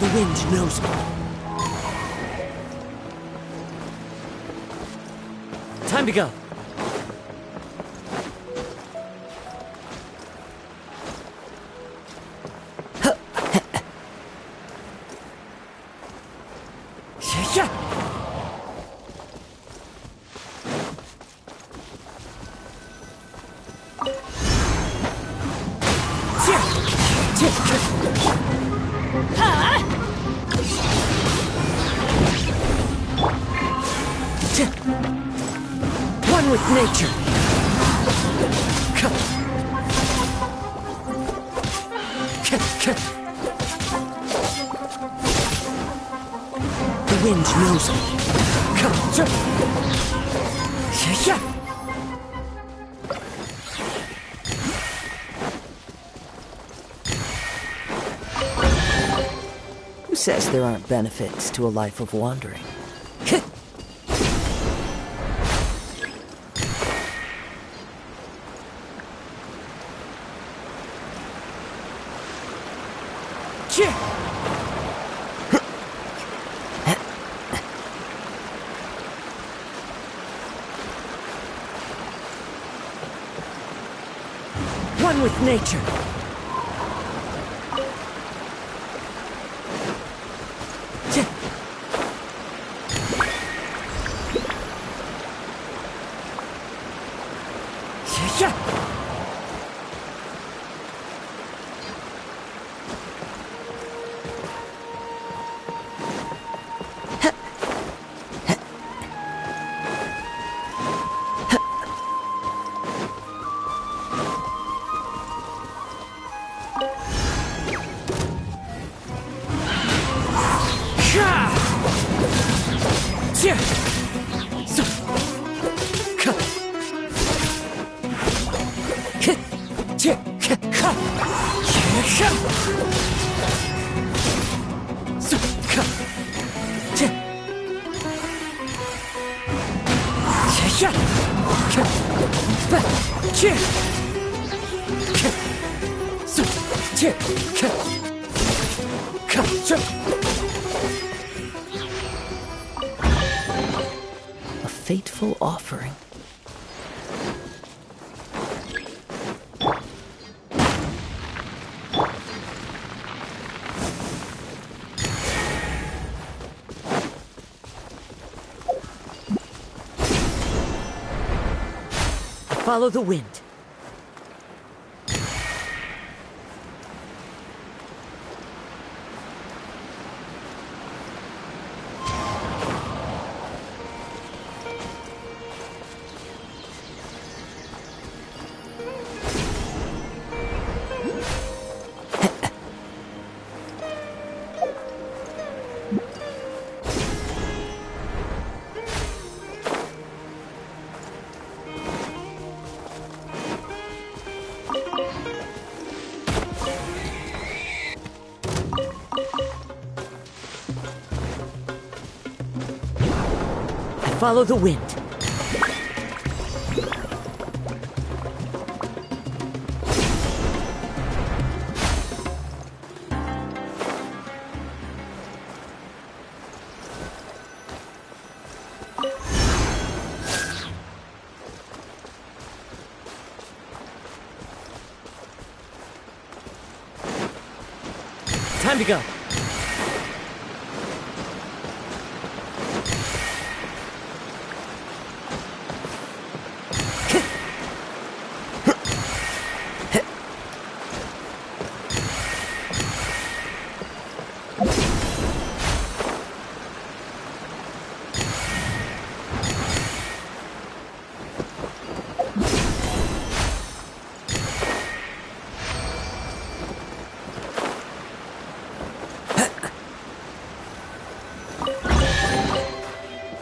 The wind knows me. Time to go. One with nature. The wind knows me. Who says there aren't benefits to a life of wandering? One with nature. A fateful offering. Follow the wind. Follow the wind. Time to go.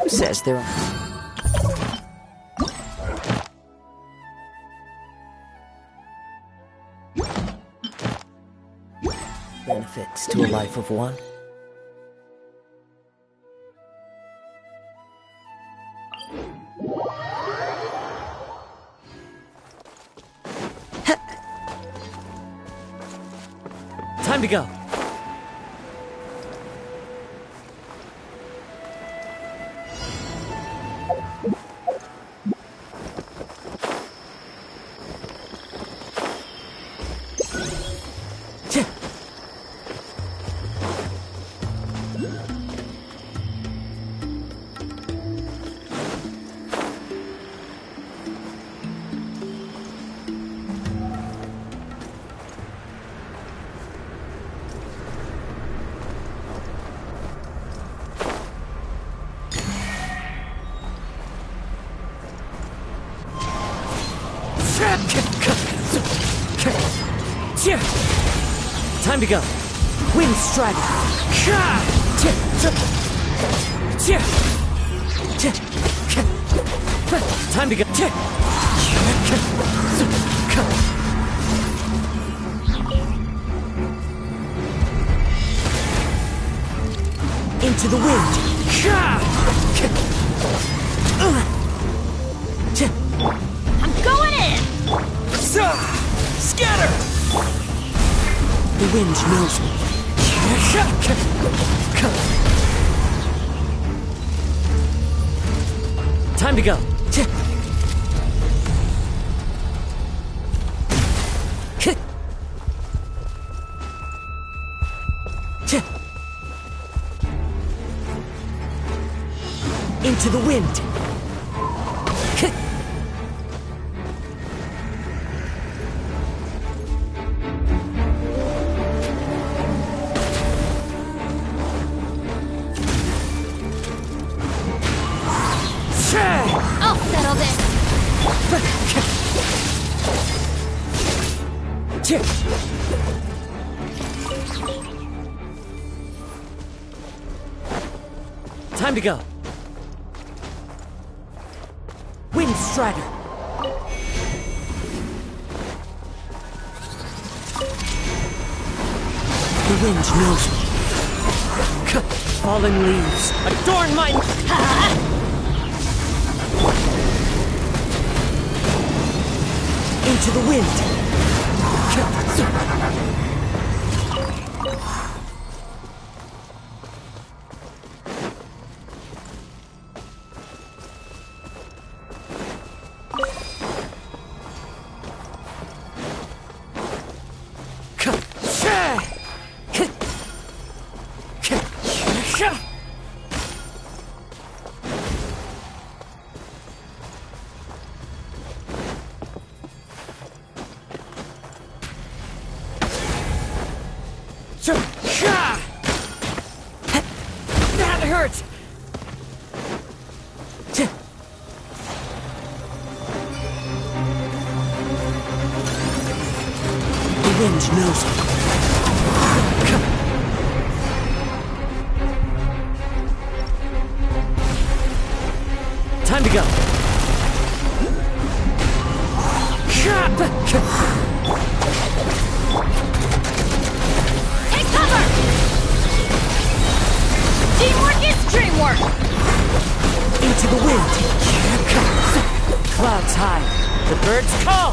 Who says there are benefits to a life of one? Time to go. Time to go. Wind Strider. Time to go. Into the wind. I'm going in! Scatter! The wind knows me. Time to go. Into the wind. I'll settle this! Time to go. Wind Strider. The wind knows me. Fallen leaves adorn my... Into the wind. hurt! The wind knows it. Time to go. Take cover! Teamwork is dreamwork! Into the wind. Clouds high. The birds call.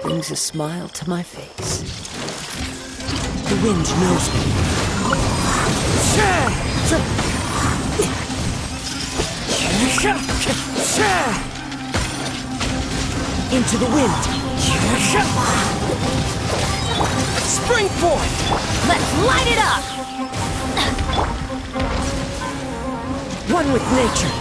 Brings a smile to my face. The wind knows me. Into the wind. Spring forth! Let's light it up! One with nature.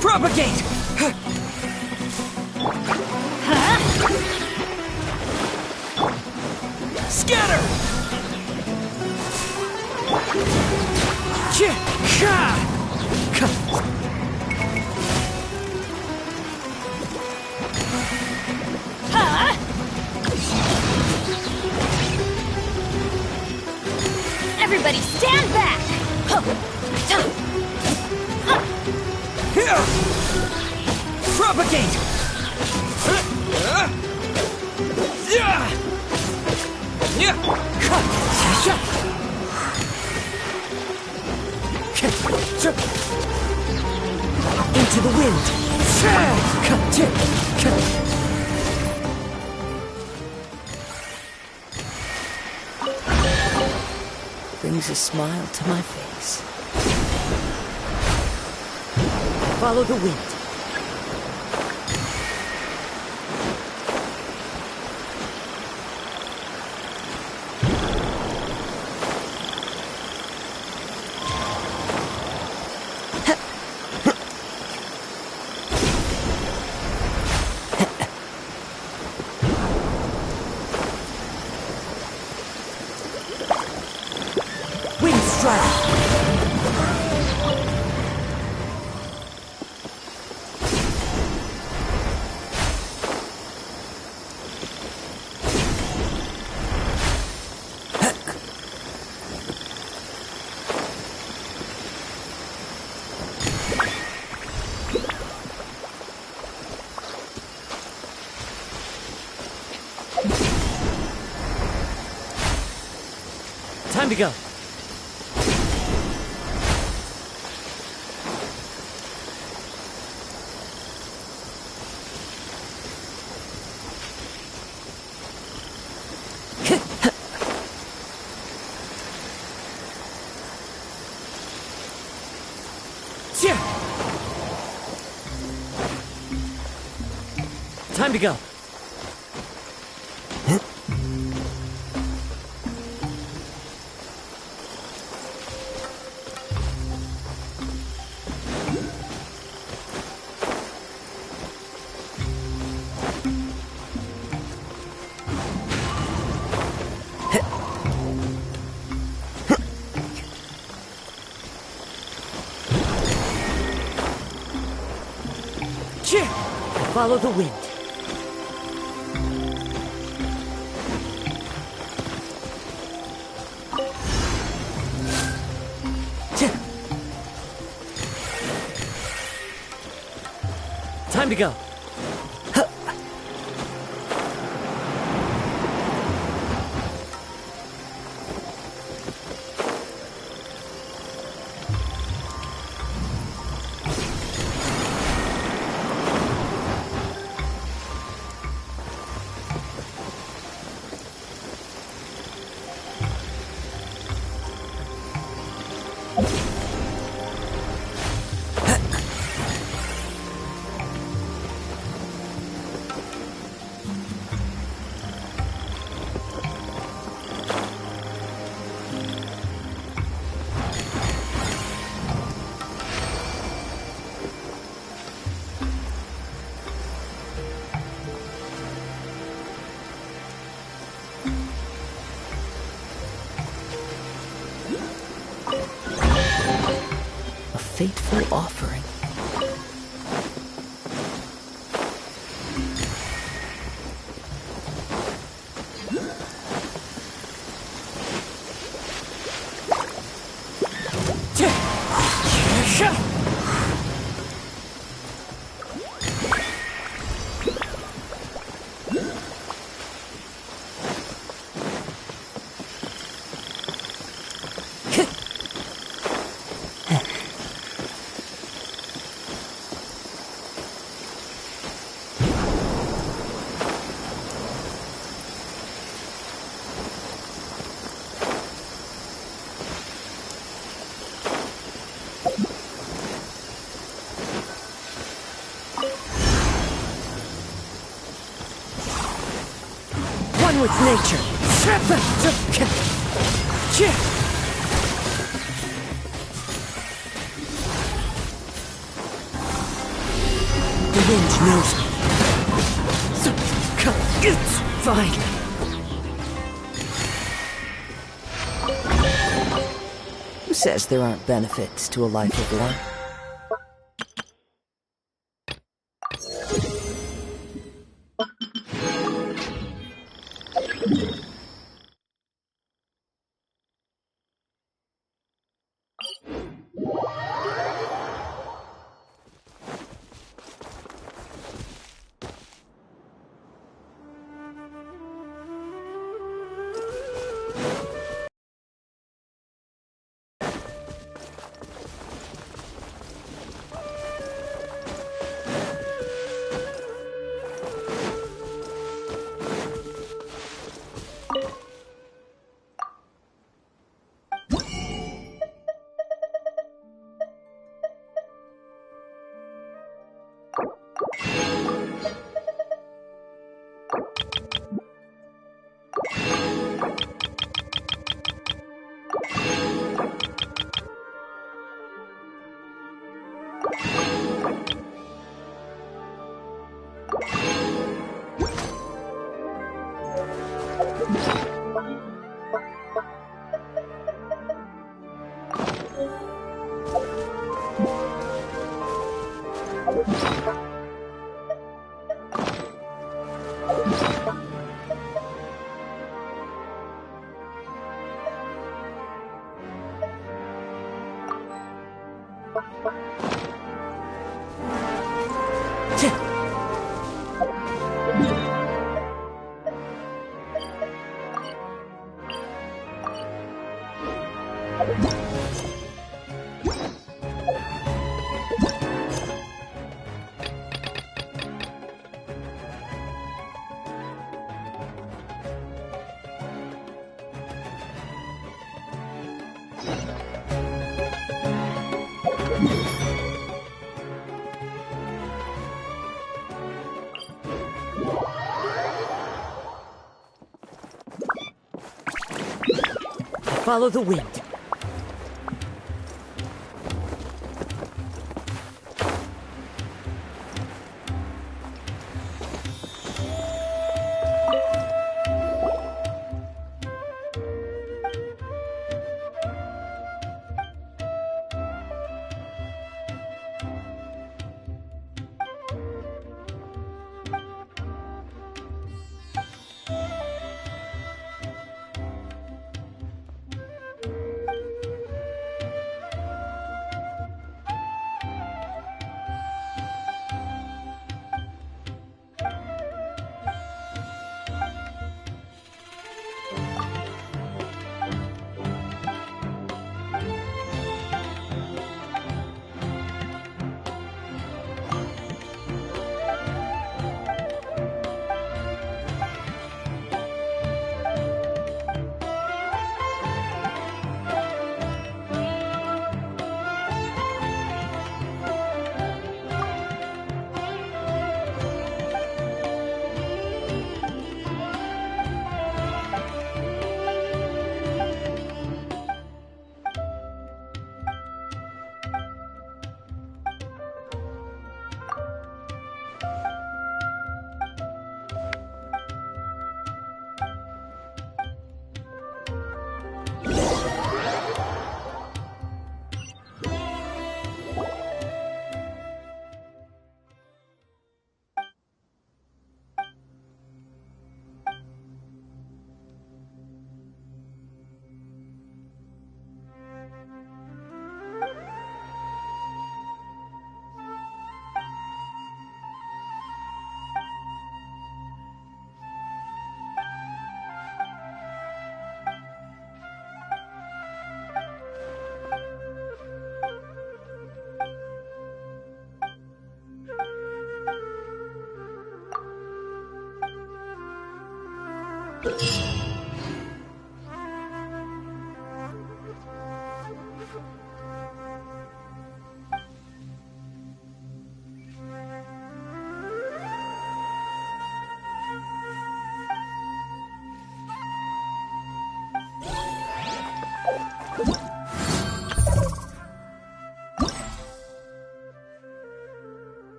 Propagate! Scatter! Everybody stand back! Propagate! Into the wind. Brings a smile to my face. Follow the wind. Wind strike. Time to go. Time to go. Follow the wind. Time to go. A fateful offering. One with nature. The wind knows me. It's fine. Who says there aren't benefits to a life of war? Follow the wind.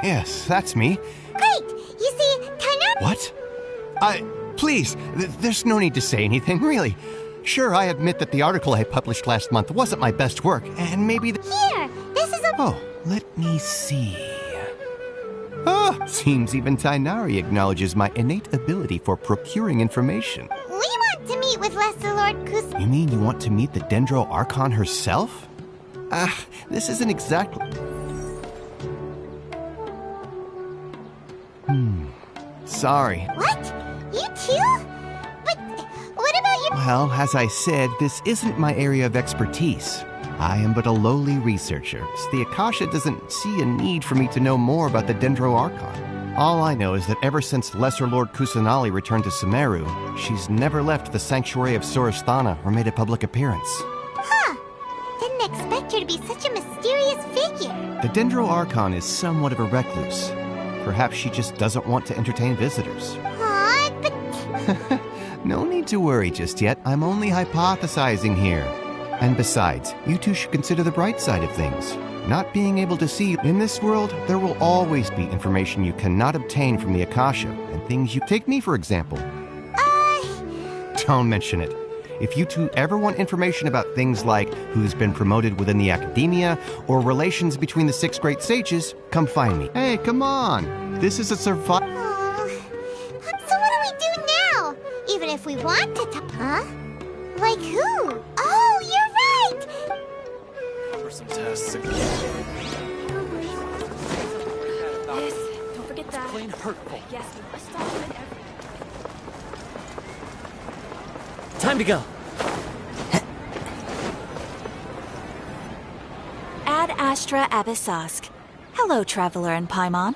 Yes, that's me. Great! You see, Tainer... What? Please, there's no need to say anything, really. Sure, I admit that the article I published last month wasn't my best work, and maybe Here! This is a... Oh, let me see. Ah, seems even Tainari acknowledges my innate ability for procuring information. We want to meet with Lesser Lord Kus... You mean you want to meet the Dendro Archon herself? This isn't exactly... Sorry. What? You too? But what about your... Well, as I said, this isn't my area of expertise. I am but a lowly researcher, so the Akasha doesn't see a need for me to know more about the Dendro Archon. All I know is that ever since Lesser Lord Kusanali returned to Sumeru, she's never left the Sanctuary of Sorasthana or made a public appearance. Huh. Didn't expect her to be such a mysterious figure. The Dendro Archon is somewhat of a recluse. Perhaps she just doesn't want to entertain visitors. Aw, but... No need to worry just yet. I'm only hypothesizing here. And besides, you two should consider the bright side of things. Not being able to see, in this world, there will always be information you cannot obtain from the Akasha, and things you... Take me, for example. Don't mention it. If you two ever want information about things like who's been promoted within the academia or relations between the 6 great sages, come find me. Hey, come on. This is a survival. So what do we do now? Even if we want to Huh? Like who? Oh, you're right! For some tests again. Yes, don't forget that. Plain hurtful. Yes, we must stop it everything. Time to go. Ad Astra Abyssosk. Hello, Traveler in Paimon.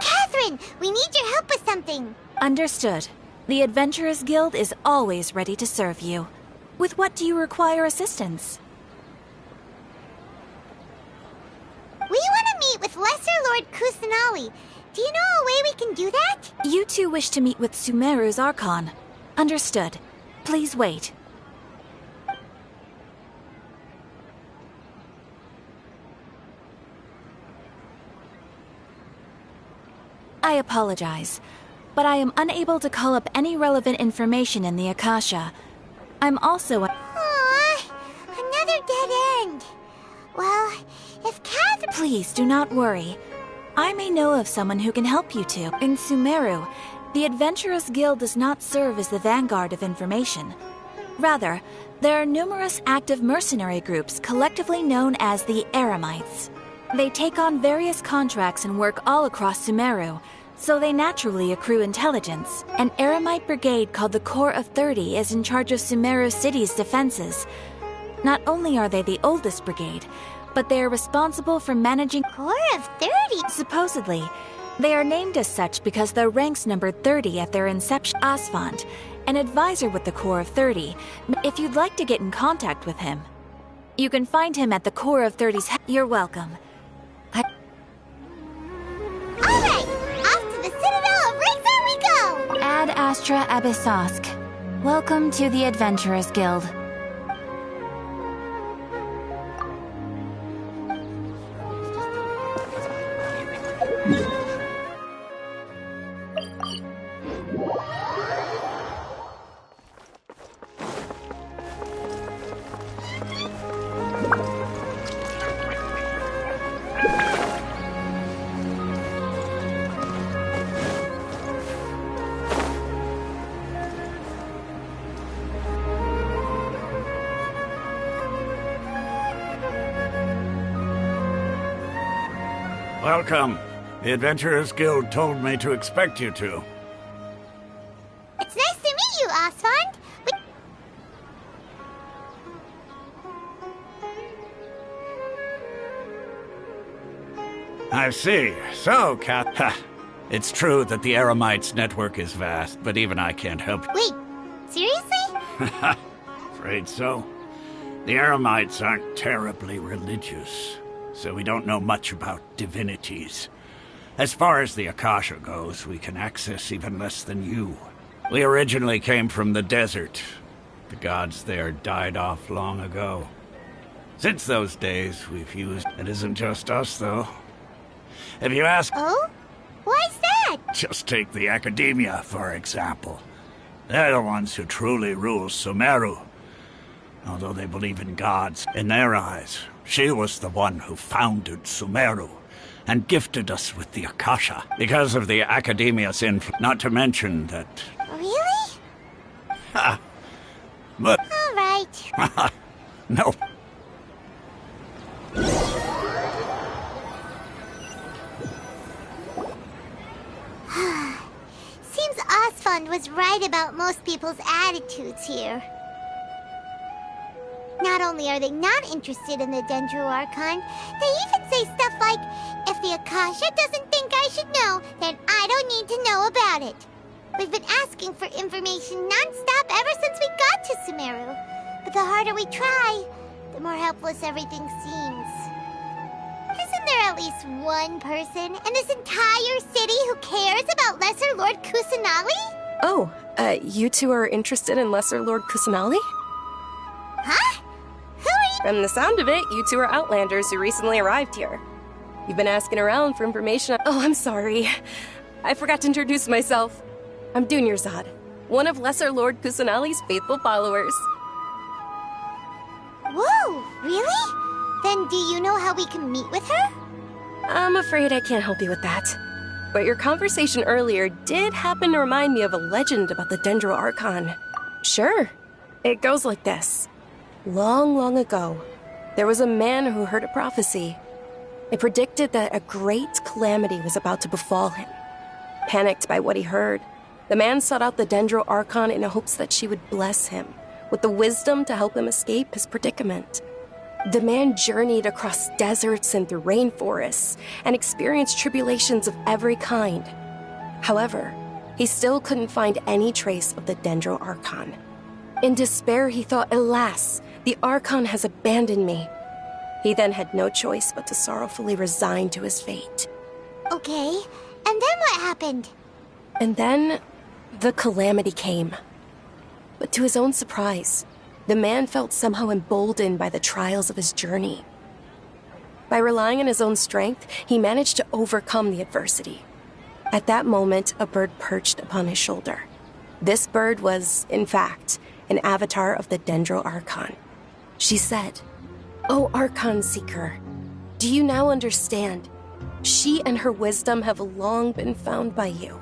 Catherine, we need your help with something. Understood. The Adventurers Guild is always ready to serve you. With what do you require assistance? We want to meet with Lesser Lord Kusanali. Do you know a way we can do that? You two wish to meet with Sumeru's Archon. Understood. Please wait. I apologize, but I am unable to call up any relevant information in the Akasha. I'm also... Aww, another dead end. Well, if Catherine... Please do not worry. I may know of someone who can help you two. In Sumeru, the Adventurers Guild does not serve as the vanguard of information. Rather, there are numerous active mercenary groups collectively known as the Eremites. They take on various contracts and work all across Sumeru, so they naturally accrue intelligence. An Eremite brigade called the Corps of 30 is in charge of Sumeru City's defenses. Not only are they the oldest brigade, but they are responsible for managing... Corps of 30? Supposedly. They are named as such because their ranks numbered 30 at their inception. Asfant, an advisor with the Corps of 30, if you'd like to get in contact with him. You can find him at the Corps of 30's... You're welcome. Alright, off to the Citadel of Razor we go! Ad Astra Abyssosk. Welcome to the Adventurers Guild. Welcome. The Adventurers Guild told me to expect you two. It's nice to meet you, Osfond. I see. So, Cat... It's true that the Eremites' network is vast, but even I can't help you. Wait, seriously? Afraid so. The Eremites aren't terribly religious, so we don't know much about divinities. As far as the Akasha goes, we can access even less than you. We originally came from the desert. The gods there died off long ago. Since those days, we've used... It isn't just us, though. If you ask... Oh? Why's that? Just take the Academia, for example. They're the ones who truly rule Sumeru. Although they believe in gods, in their eyes, she was the one who founded Sumeru and gifted us with the Akasha. Because of the Academia's influence, not to mention that... Really? Ha! But... All right. No. Seems Osfond was right about most people's attitudes here. Not only are they not interested in the Dendro Archon, they even say stuff like, if the Akasha doesn't think I should know, then I don't need to know about it. We've been asking for information non-stop ever since we got to Sumeru. But the harder we try, the more helpless everything seems. Isn't there at least one person in this entire city who cares about Lesser Lord Kusanali? Oh, you two are interested in Lesser Lord Kusanali? Huh? Who are you? From the sound of it, you two are Outlanders who recently arrived here. You've been asking around for information. Oh, I'm sorry. I forgot to introduce myself. I'm Dunyarzad, one of Lesser Lord Kusanali's faithful followers. Whoa, really? Then do you know how we can meet with her? I'm afraid I can't help you with that. But your conversation earlier did happen to remind me of a legend about the Dendro Archon. Sure. It goes like this. Long, long ago, there was a man who heard a prophecy. It predicted that a great calamity was about to befall him. Panicked by what he heard, the man sought out the Dendro Archon in hopes that she would bless him with the wisdom to help him escape his predicament. The man journeyed across deserts and through rainforests and experienced tribulations of every kind. However, he still couldn't find any trace of the Dendro Archon. In despair, he thought, alas, the Archon has abandoned me. He then had no choice but to sorrowfully resign to his fate. Okay, and then what happened? And then, the calamity came. But to his own surprise, the man felt somehow emboldened by the trials of his journey. By relying on his own strength, he managed to overcome the adversity. At that moment, a bird perched upon his shoulder. This bird was, in fact, an avatar of the Dendro Archon. She said, "O Archon Seeker, do you now understand? She and her wisdom have long been found by you.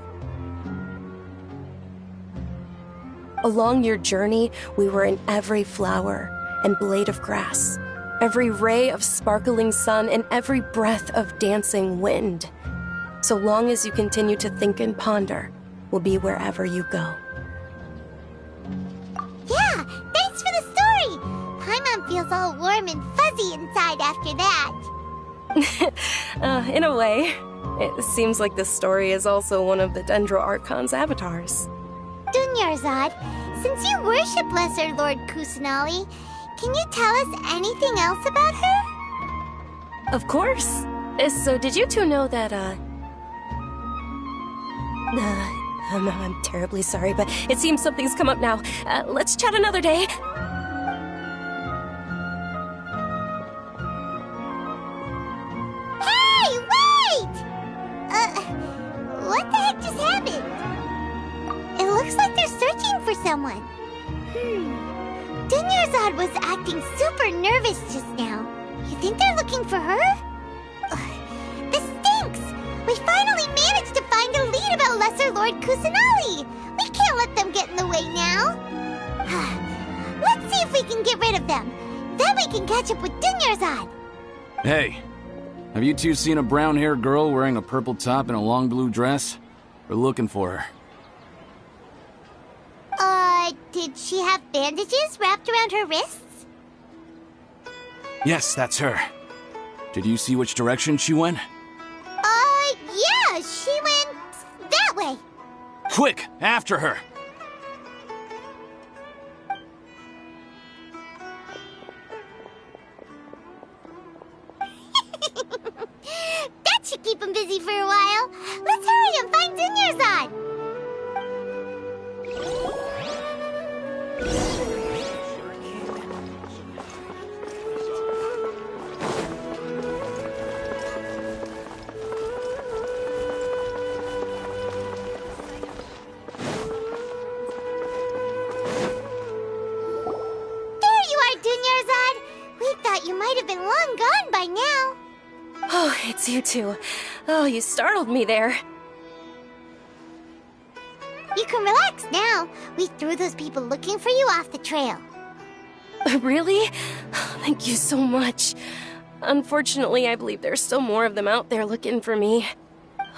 Along your journey, we were in every flower and blade of grass, every ray of sparkling sun, and every breath of dancing wind. So long as you continue to think and ponder, we'll be wherever you go." Yeah, thanks for the story! Paimon feels all warm and fuzzy inside after that. In a way. It seems like this story is also one of the Dendro Archon's avatars. Dunyarzad, since you worship Lesser Lord Kusanali, can you tell us anything else about her? Of course. So did you two know that, I'm terribly sorry, but it seems something's come up now. Let's chat another day. Hey, wait! someone. Dunyarzad was acting super nervous just now. You think they're looking for her? Ugh, this stinks! We finally managed to find a lead about Lesser Lord Kusanali! We can't let them get in the way now! Let's see if we can get rid of them. Then we can catch up with Dunyarzad! Hey, have you two seen a brown-haired girl wearing a purple top and a long blue dress? We're looking for her. Did she have bandages wrapped around her wrists? Yes, that's her. Did you see which direction she went? Yeah, she went that way. Quick, after her! That should keep him busy for a while. Let's hurry and find Dunyarzad. You might have been long gone by now. Oh, it's you two. Oh, you startled me there. You can relax now. We threw those people looking for you off the trail. Really? Thank you so much. Unfortunately, I believe there's still more of them out there looking for me.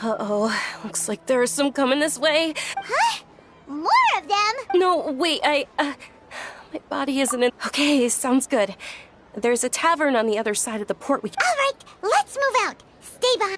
Uh-oh, looks like there are some coming this way. Huh? More of them? No, wait, my body isn't in... Okay, sounds good. There's a tavern on the other side of the port we... All right, let's move out. Stay behind.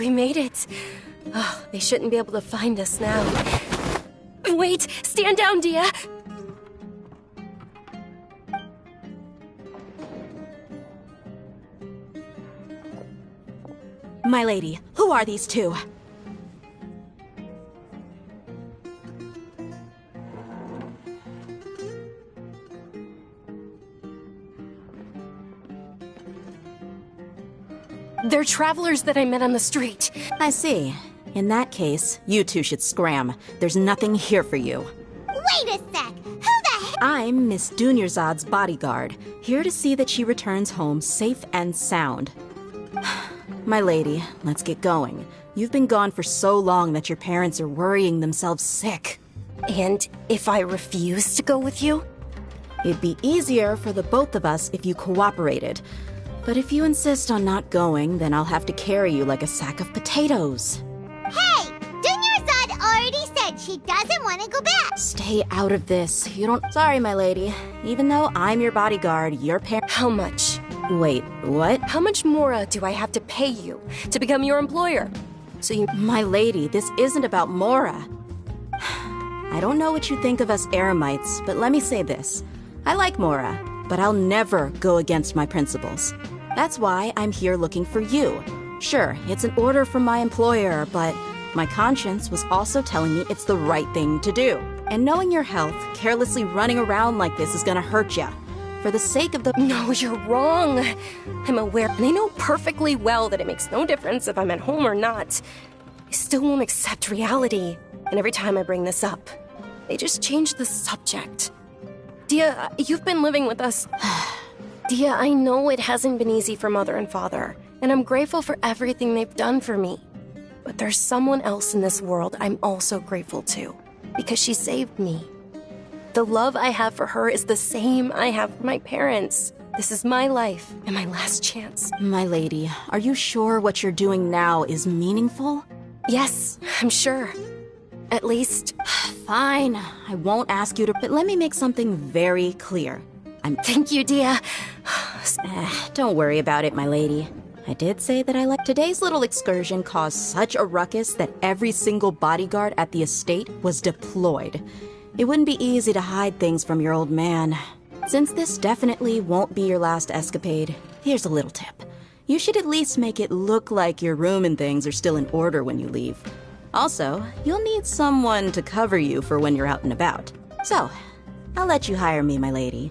We made it. Oh, they shouldn't be able to find us now. Wait! Stand down, Dia! My lady, who are these two? They're travelers that I met on the street. I see. In that case, you two should scram. There's nothing here for you. Wait a sec! Who the heck? I'm Miss Dunyarzad's bodyguard, here to see that she returns home safe and sound. My lady, let's get going. You've been gone for so long that your parents are worrying themselves sick. And if I refuse to go with you? It'd be easier for the both of us if you cooperated. But if you insist on not going, then I'll have to carry you like a sack of potatoes. Hey! Dunyarzad already said she doesn't want to go back! Stay out of this. You don't... Sorry, my lady. Even though I'm your bodyguard, your How much? Wait, what? How much more do I have to pay you to become your employer? So you... My lady, this isn't about Mora. I don't know what you think of us Eremites, but let me say this. I like Mora, but I'll never go against my principles. That's why I'm here looking for you. Sure, it's an order from my employer, but my conscience was also telling me it's the right thing to do. And knowing your health, carelessly running around like this is gonna hurt ya. For the sake of the... No, you're wrong. I'm aware, and I know perfectly well that it makes no difference if I'm at home or not. I still won't accept reality. And every time I bring this up, they just change the subject. Dia, you've been living with us. Dia, I know it hasn't been easy for Mother and Father, and I'm grateful for everything they've done for me. But there's someone else in this world I'm also grateful to, because she saved me. The love I have for her is the same I have for my parents. This is my life and my last chance. My lady, are you sure what you're doing now is meaningful? Yes, I'm sure. At least... Fine, I won't ask you to... But let me make something very clear. Thank you, Dia. Don't worry about it, my lady. I did say that I like today's little excursion caused such a ruckus that every single bodyguard at the estate was deployed. It wouldn't be easy to hide things from your old man. Since this definitely won't be your last escapade, here's a little tip. You should at least make it look like your room and things are still in order when you leave. Also, you'll need someone to cover you for when you're out and about. So, I'll let you hire me, my lady.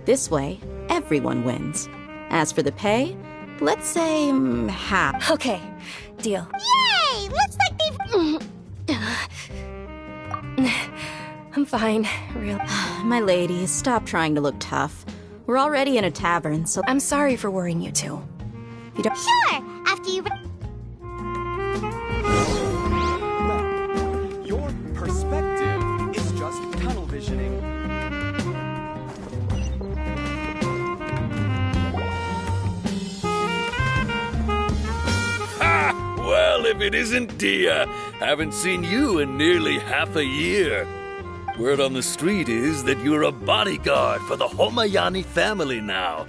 This way, everyone wins. As for the pay, let's say half. Okay, deal. Yay! Looks like they've... I'm fine, real. My lady, stop trying to look tough. We're already in a tavern, so... I'm sorry for worrying you too. You don't... Sure! After you... Your perspective is just tunnel visioning. Ha! Well, if it isn't Dia. Haven't seen you in nearly half a year. Word on the street is that you're a bodyguard for the Homayani family now.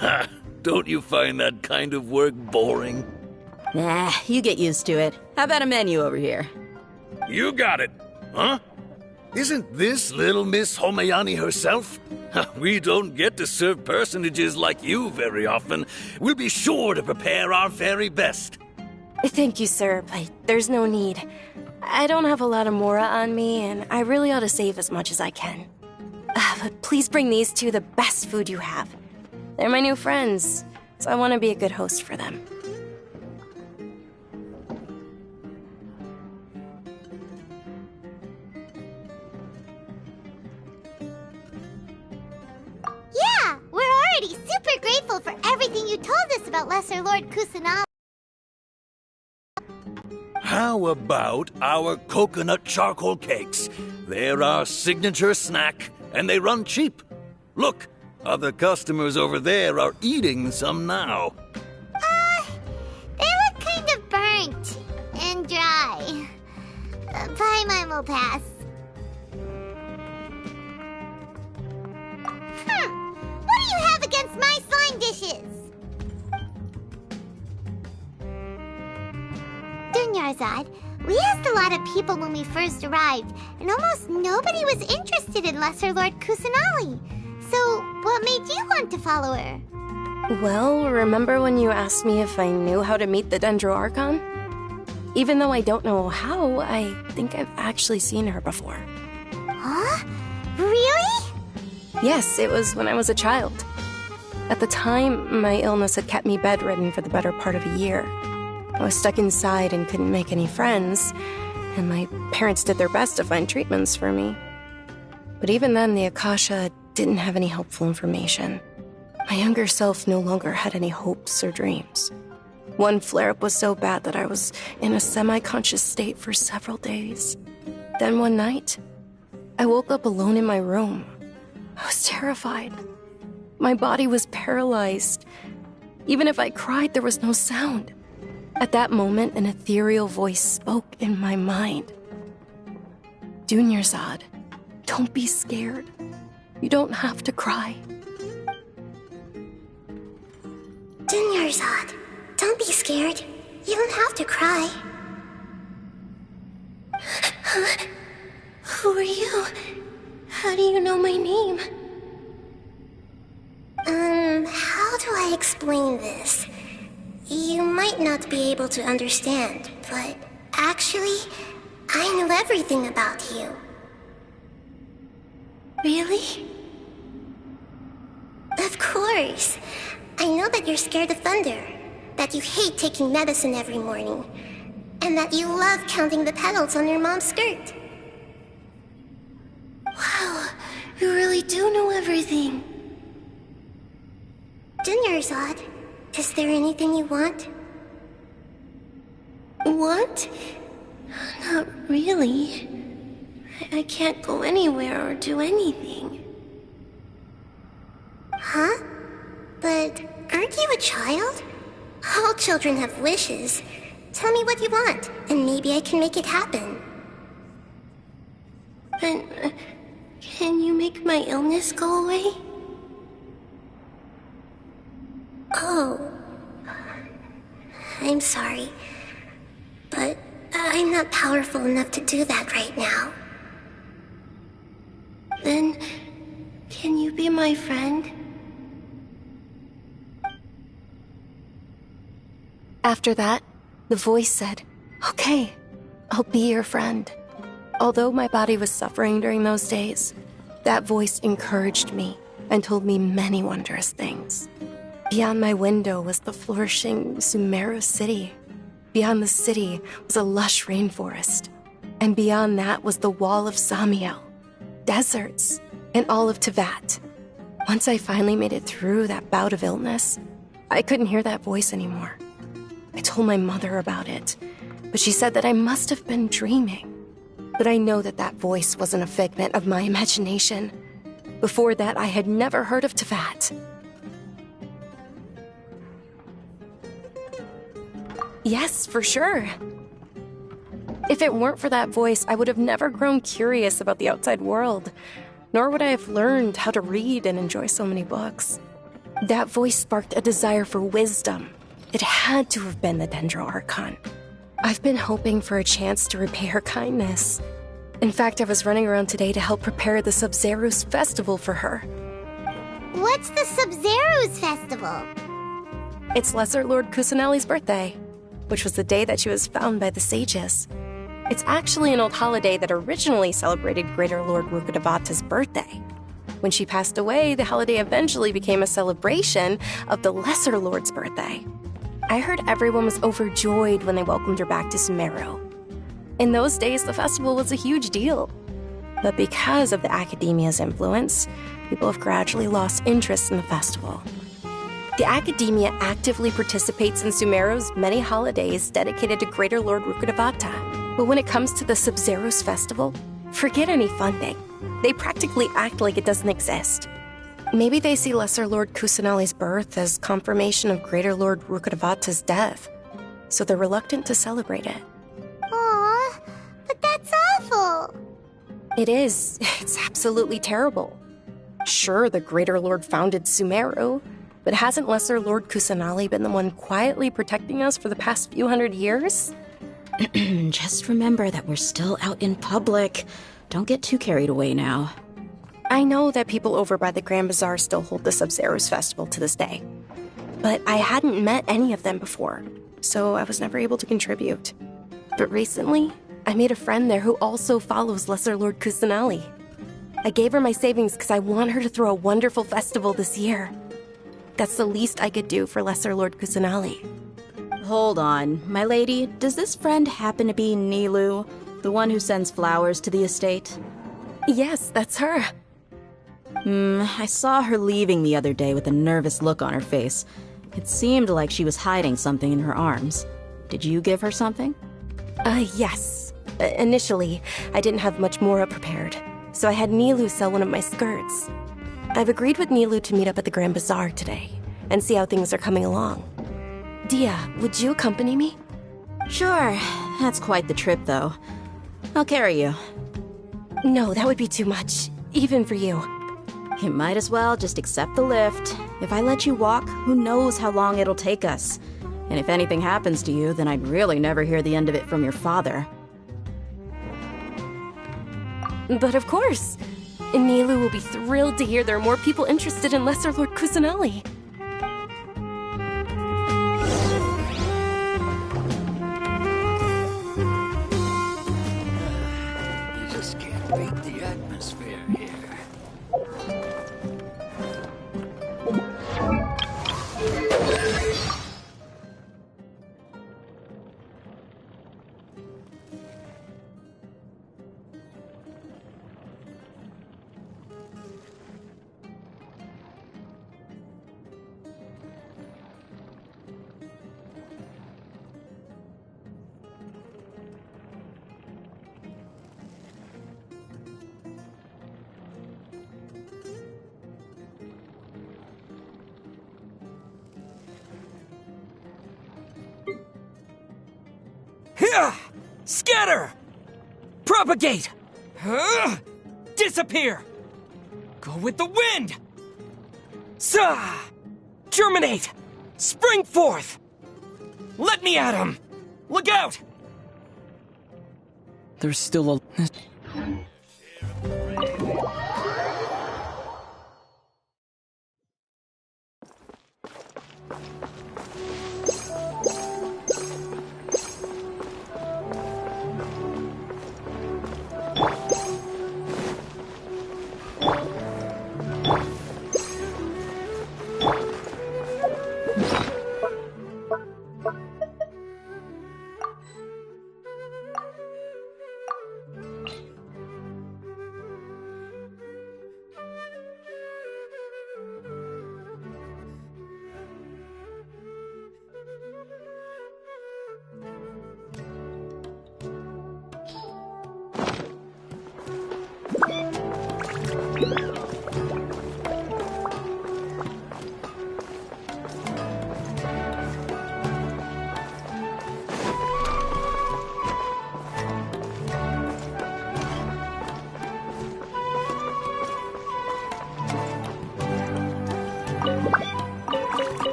Ha! Don't you find that kind of work boring? Nah, you get used to it. How about a menu over here? You got it. Huh? Isn't this little Miss Homayani herself? We don't get to serve personages like you very often. We'll be sure to prepare our very best. Thank you, sir, but there's no need. I don't have a lot of Mora on me, and I really ought to save as much as I can. But please bring these two the best food you have. They're my new friends, so I want to be a good host for them. Yeah! We're already super grateful for everything you told us about Lesser Lord Kusanagi. How about our coconut charcoal cakes? They're our signature snack, and they run cheap. Look, other customers over there are eating some now. They look kind of burnt and dry. Bye, mine will pass. What do you have against my slime dishes? Dunyarzad, we asked a lot of people when we first arrived, and almost nobody was interested in Lesser Lord Kusanali. So, what made you want to follow her? Well, remember when you asked me if I knew how to meet the Dendro Archon? Even though I don't know how, I think I've actually seen her before. Huh? Really? Yes, it was when I was a child. At the time, my illness had kept me bedridden for the better part of a year. I was stuck inside and couldn't make any friends, and my parents did their best to find treatments for me. But even then, the Akasha didn't have any helpful information. My younger self no longer had any hopes or dreams. One flare-up was so bad that I was in a semi-conscious state for several days. Then one night, I woke up alone in my room. I was terrified. My body was paralyzed. Even if I cried, there was no sound. At that moment, an ethereal voice spoke in my mind. Dunyarzad, don't be scared. You don't have to cry. Dunyarzad, don't be scared. You don't have to cry. Who are you? How do you know my name? How do I explain this? You might not be able to understand, but actually, I know everything about you. Really? Of course. I know that you're scared of thunder, that you hate taking medicine every morning, and that you love counting the petals on your mom's skirt. Wow, you really do know everything. Dunyarzad, is there anything you want? Want? Not really. I can't go anywhere or do anything. Huh? But aren't you a child? All children have wishes. Tell me what you want, and maybe I can make it happen. But can you make my illness go away? Oh. I'm sorry. But I'm not powerful enough to do that right now. Then, can you be my friend? After that, the voice said, "Okay, I'll be your friend." Although my body was suffering during those days, that voice encouraged me and told me many wondrous things. Beyond my window was the flourishing Sumeru city. Beyond the city was a lush rainforest. And beyond that was the wall of Samiel, deserts, and all of Tevat. Once I finally made it through that bout of illness, I couldn't hear that voice anymore. I told my mother about it, but she said that I must have been dreaming. But I know that that voice wasn't a figment of my imagination. Before that, I had never heard of Tevat. Yes, for sure. If it weren't for that voice, I would have never grown curious about the outside world, nor would I have learned how to read and enjoy so many books. That voice sparked a desire for wisdom. It had to have been the Dendro Archon. I've been hoping for a chance to repay her kindness. In fact, I was running around today to help prepare the Sub-Zerus festival for her. What's the Sub-Zerus festival? It's Lesser Lord Kusanali's birthday, which was the day that she was found by the sages. It's actually an old holiday that originally celebrated Greater Lord Rukkhadevata's birthday. When she passed away, the holiday eventually became a celebration of the Lesser Lord's birthday. I heard everyone was overjoyed when they welcomed her back to Sumeru. In those days, the festival was a huge deal. But because of the Academia's influence, people have gradually lost interest in the festival. The Academia actively participates in Sumeru's many holidays dedicated to Greater Lord Rukkhadevata. But when it comes to the Sub-Zerus festival, forget any funding. They practically act like it doesn't exist. Maybe they see Lesser Lord Kusanali's birth as confirmation of Greater Lord Rukkhadevata's death, so they're reluctant to celebrate it. Aw, but that's awful. It is. It's absolutely terrible. Sure, the Greater Lord founded Sumeru, but hasn't Lesser Lord Kusanali been the one quietly protecting us for the past few hundred years? Just remember that we're still out in public. Don't get too carried away now. I know that people over by the Grand Bazaar still hold the Sub-Zerus festival to this day, but I hadn't met any of them before, so I was never able to contribute. But recently, I made a friend there who also follows Lesser Lord Kusanali. I gave her my savings because I want her to throw a wonderful festival this year. That's the least I could do for Lesser Lord Kusanali. Hold on, my lady. Does this friend happen to be Nilu, the one who sends flowers to the estate? Yes, that's her. I saw her leaving the other day with a nervous look on her face. It seemed like she was hiding something in her arms. Did you give her something? Yes. Initially, I didn't have much more prepared, so I had Nilu sell one of my skirts. I've agreed with Nilu to meet up at the Grand Bazaar today and see how things are coming along. Dia, would you accompany me? Sure. That's quite the trip, though. I'll carry you. No, that would be too much, even for you. You might as well just accept the lift. If I let you walk, who knows how long it'll take us. And if anything happens to you, then I'd really never hear the end of it from your father. But of course. Nilu will be thrilled to hear there are more people interested in Lesser Lord Kusanali. You just can't beat the atmosphere here. Scatter! Propagate! Disappear! Go with the wind! Germinate! Spring forth! Let me at him! Look out! There's still a...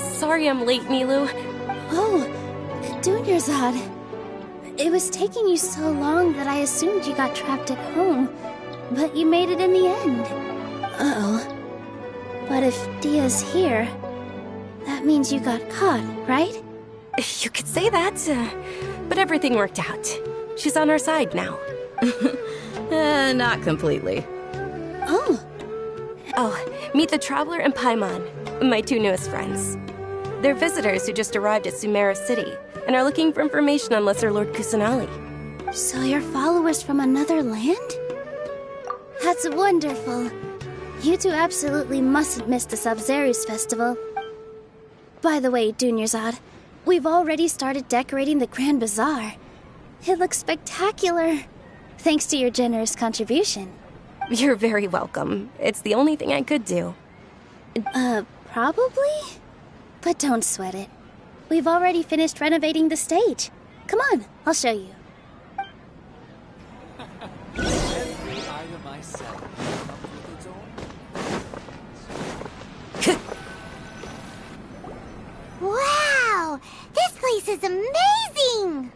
Sorry I'm late, Milu. Oh, Dunyarzad. It was taking you so long that I assumed you got trapped at home, but you made it in the end. Uh-oh. But if Dia's here, that means you got caught, right? You could say that, but everything worked out. She's on our side now. Not completely. Oh. Oh, meet the Traveler and Paimon, my two newest friends. They're visitors who just arrived at Sumeru City and are looking for information on Lesser Lord Kusanali. So you're followers from another land? That's wonderful. You two absolutely mustn't miss the Sub-Zerus festival. By the way, Dunyarzad, we've already started decorating the Grand Bazaar. It looks spectacular, thanks to your generous contribution. You're very welcome. It's the only thing I could do. Probably? But don't sweat it. We've already finished renovating the stage. Come on, I'll show you. Every item I sell comes with its own. Wow! This place is amazing!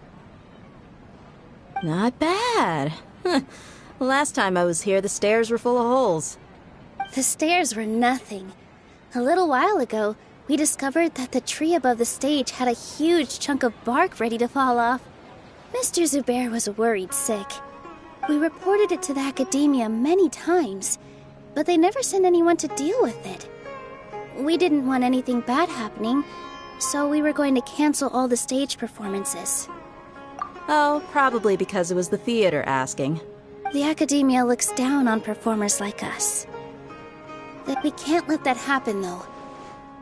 Not bad. Last time I was here, the stairs were full of holes. The stairs were nothing. A little while ago, we discovered that the tree above the stage had a huge chunk of bark ready to fall off. Mr. Zubair was worried sick. We reported it to the academia many times, but they never sent anyone to deal with it. We didn't want anything bad happening, so we were going to cancel all the stage performances. Oh, probably because it was the theater asking. The academia looks down on performers like us. That we can't let that happen, though.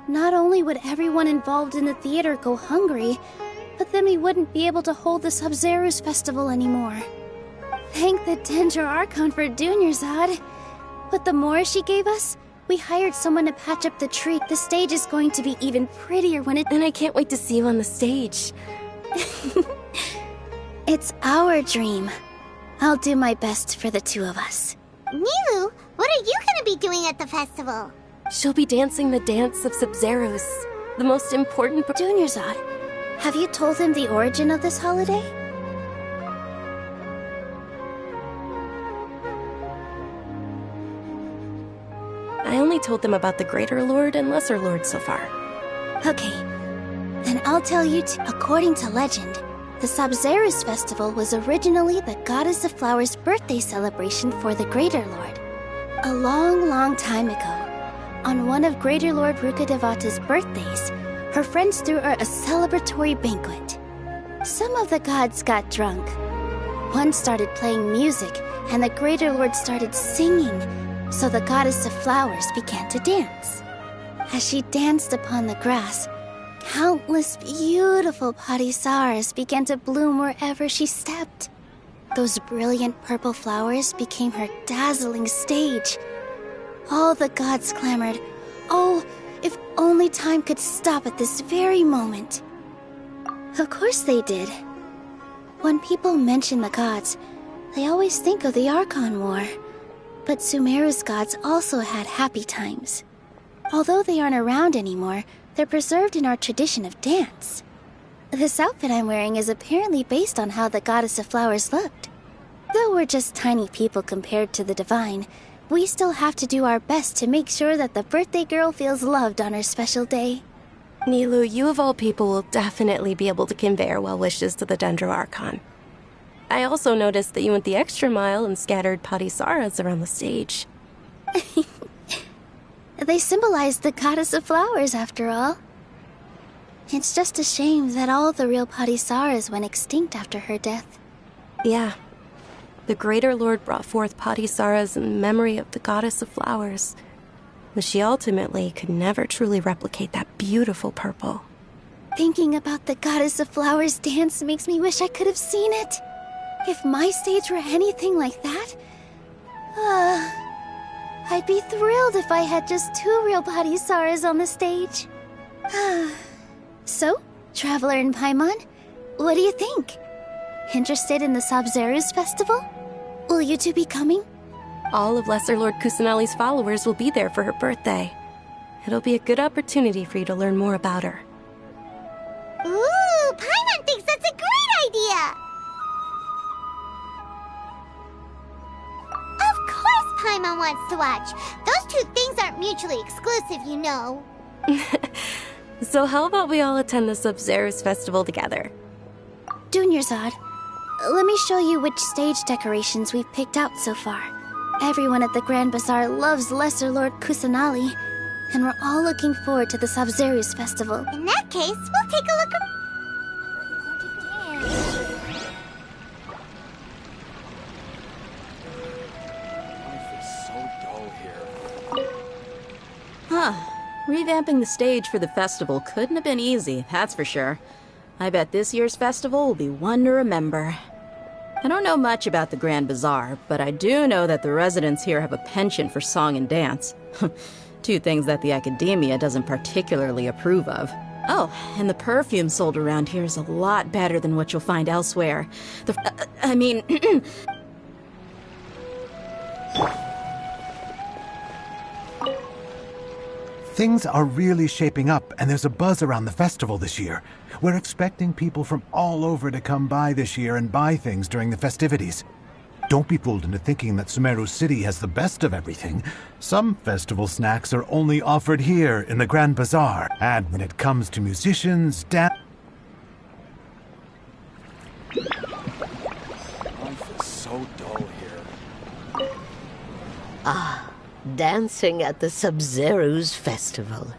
Not only would everyone involved in the theater go hungry, but then we wouldn't be able to hold the Sub-Zerus festival anymore. Thank the Dendro Archon for Dunyarzad. But the more she gave us, we hired someone to patch up the tree. The stage is going to be even prettier when it... And I can't wait to see you on the stage. It's our dream. I'll do my best for the two of us. Milu, what are you gonna be doing at the festival? She'll be dancing the dance of Sub-Zerus, the most important... Dunyarzad, have you told him the origin of this holiday? I only told them about the Greater Lord and Lesser Lord so far. Okay, then I'll tell you according to legend, the Sub-Zerus festival was originally the Goddess of Flowers' birthday celebration for the Greater Lord. A long, long time ago, on one of Greater Lord Rukkhadevata's birthdays, her friends threw her a celebratory banquet. Some of the gods got drunk. One started playing music, and the Greater Lord started singing, so the Goddess of Flowers began to dance. As she danced upon the grass, countless beautiful parisaras began to bloom wherever she stepped. Those brilliant purple flowers became her dazzling stage. All the gods clamored, "Oh, if only time could stop at this very moment." Of course they did, When people mention the gods, they always think of the Archon War. But Sumeru's gods also had happy times. Although they aren't around anymore, they're preserved in our tradition of dance. This outfit I'm wearing is apparently based on how the goddess of flowers looked. Though we're just tiny people compared to the divine, we still have to do our best to make sure that the birthday girl feels loved on her special day. Nilu, you of all people will definitely be able to convey our well wishes to the Dendro Archon. I also noticed that you went the extra mile and scattered Patisaras around the stage. They symbolize the goddess of flowers, after all. It's just a shame that all the real Patisaras went extinct after her death. Yeah. The Greater Lord brought forth Patisaras in memory of the goddess of flowers, but she ultimately could never truly replicate that beautiful purple. Thinking about the goddess of flowers dance makes me wish I could have seen it. If my stage were anything like that, I'd be thrilled if I had just 2 real Patisaras on the stage. So, Traveler and Paimon, what do you think? Interested in the Sabzeruz festival? Will you two be coming? All of Lesser Lord Kusanali's followers will be there for her birthday. It'll be a good opportunity for you to learn more about her. Ooh, Paimon thinks that's a great idea! Of course Paimon wants to watch. Those 2 things aren't mutually exclusive, you know. So how about we all attend the Sabzeruz festival together? Dunyarzad, let me show you which stage decorations we've picked out so far. Everyone at the Grand Bazaar loves Lesser Lord Kusanali, and we're all looking forward to the Sabzeruz festival. In that case, we'll take a look Revamping the stage for the festival couldn't have been easy, that's for sure. I bet this year's festival will be one to remember. I don't know much about the Grand Bazaar, but I do know that the residents here have a penchant for song and dance. 2 things that the academia doesn't particularly approve of. Oh, and the perfume sold around here is a lot better than what you'll find elsewhere. I mean... Things are really shaping up, and there's a buzz around the festival this year. We're expecting people from all over to come by this year and buy things during the festivities. Don't be fooled into thinking that Sumeru City has the best of everything. Some festival snacks are only offered here in the Grand Bazaar. And when it comes to musicians, Life is so dull here. Dancing at the Sabzeruz festival.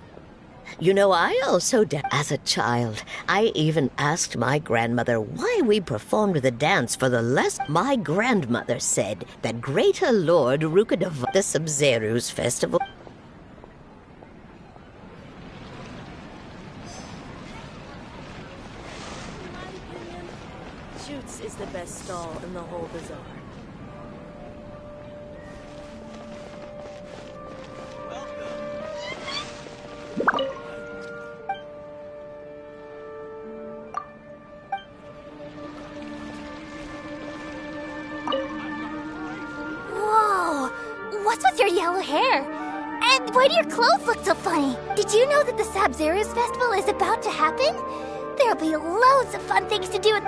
You know, I also as a child. I even asked my grandmother why we performed the dance for the My grandmother said that Greater Lord Rukadev the Sabzeruz festival. Shoots is the best stall in the whole bazaar. Whoa! What's with your yellow hair? And why do your clothes look so funny? Did you know that the Sabzeruz festival is about to happen? There'll be loads of fun things to do with...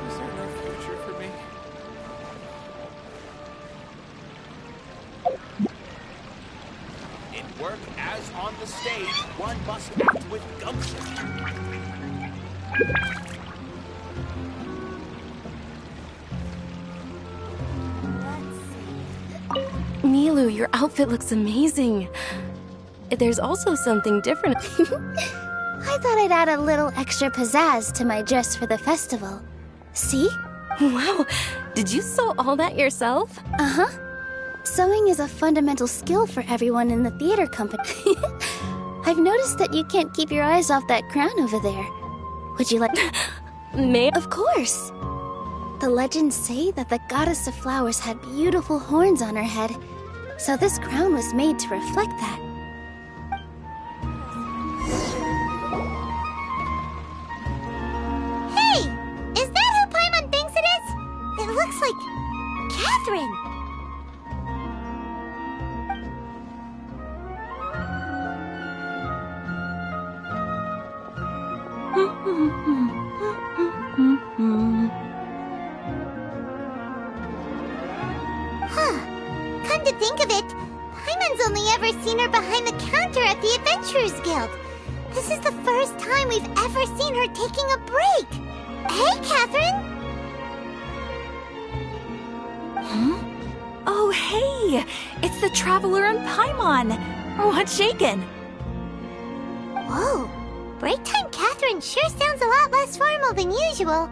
Is there no future for me? In work as on the stage, one must act with gumption. Nilu, your outfit looks amazing. There's also something different. I thought I'd add a little extra pizzazz to my dress for the festival. See? Wow, did you sew all that yourself? Uh-huh. Sewing is a fundamental skill for everyone in the theater company. I've noticed that you can't keep your eyes off that crown over there. Would you like... May? Of course! The legends say that the goddess of flowers had beautiful horns on her head, So this crown was made to reflect that. Hey! Is that who Paimon thinks it is? It looks like Catherine. Huh. Come to think of it, Paimon's only ever seen her behind the counter at the Adventurers Guild. This is the first time we've ever seen her taking a break. Hey, Catherine! Oh, hey! It's the Traveler and Paimon! What's shaken? Whoa. Break time Catherine sure sounds a lot less formal than usual.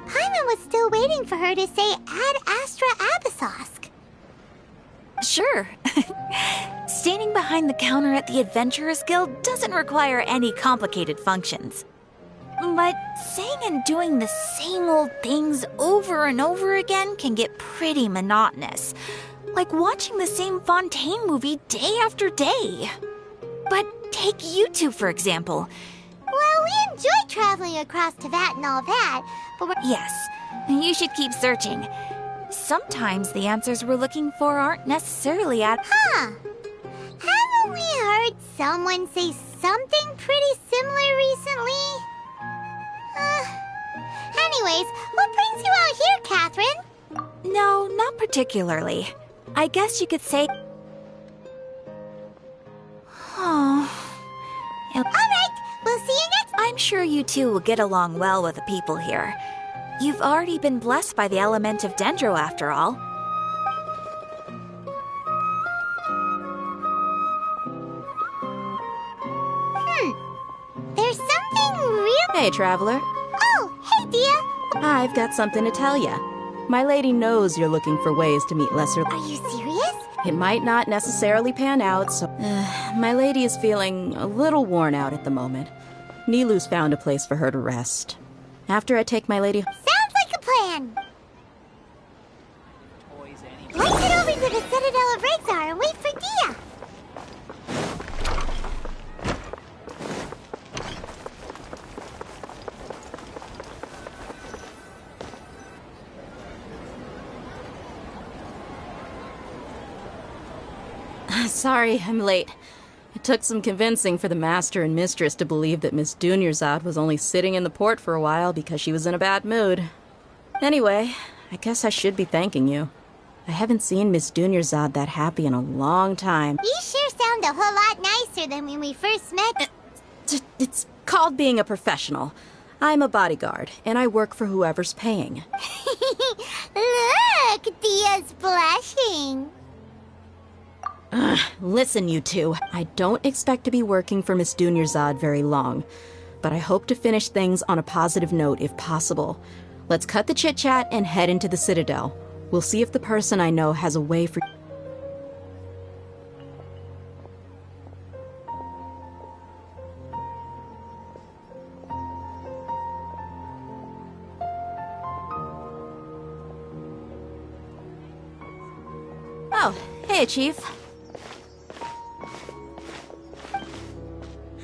Paimon was still waiting for her to say Ad Astra Abyssosque. Sure. Standing behind the counter at the Adventurers Guild doesn't require any complicated functions. But saying and doing the same old things over and over again can get pretty monotonous. Like watching the same Fontaine movie day after day. But take you two, for example. Well, we enjoy traveling across Teyvat and all that, but we're... Yes, you should keep searching. Sometimes the answers we're looking for aren't necessarily at... Huh. Haven't we heard someone say something pretty similar recently? Anyways, what brings you out here, Catherine? No, not particularly. I guess you could say... Oh... Alright, we'll see you next... I'm sure you two will get along well with the people here. You've already been blessed by the element of Dendro, after all. There's something real... Hey, Traveler. Oh, hey, Dia. I've got something to tell ya. My lady knows you're looking for ways to meet lesser... Are you serious? It might not necessarily pan out, so... my lady is feeling a little worn out at the moment. Nilu's found a place for her to rest. After I take my lady... Sounds like a plan. Let's head over to the Citadel of Rexar and wait for Dia. Sorry, I'm late. It took some convincing for the master and mistress to believe that Miss Dunyarzad was only sitting in the port for a while because she was in a bad mood. Anyway, I guess I should be thanking you. I haven't seen Miss Dunyarzad that happy in a long time. You sure sound a whole lot nicer than when we first met. It's called being a professional. I'm a bodyguard, and I work for whoever's paying. Look, Dia's blushing. Listen, you two. I don't expect to be working for Miss Dunyarzad very long, but I hope to finish things on a positive note if possible. Let's cut the chit-chat and head into the Citadel. We'll see if the person I know has a way for... Oh, hey, Chief.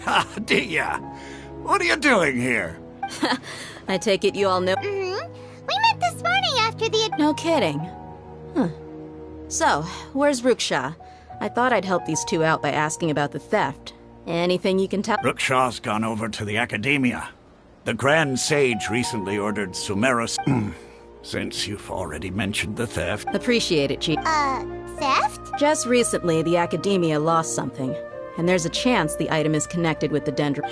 Ha, Dia! What are you doing here? I take it you all know... We met this morning after the... No kidding. Huh. So, where's Ruksha? I thought I'd help these two out by asking about the theft. Anything you can tell? Ruksha's gone over to the Academia. The Grand Sage recently ordered Sumeru... Since you've already mentioned the theft... Appreciate it, Chief. Theft? Just recently, the Academia lost something. And there's a chance the item is connected with the Dendro...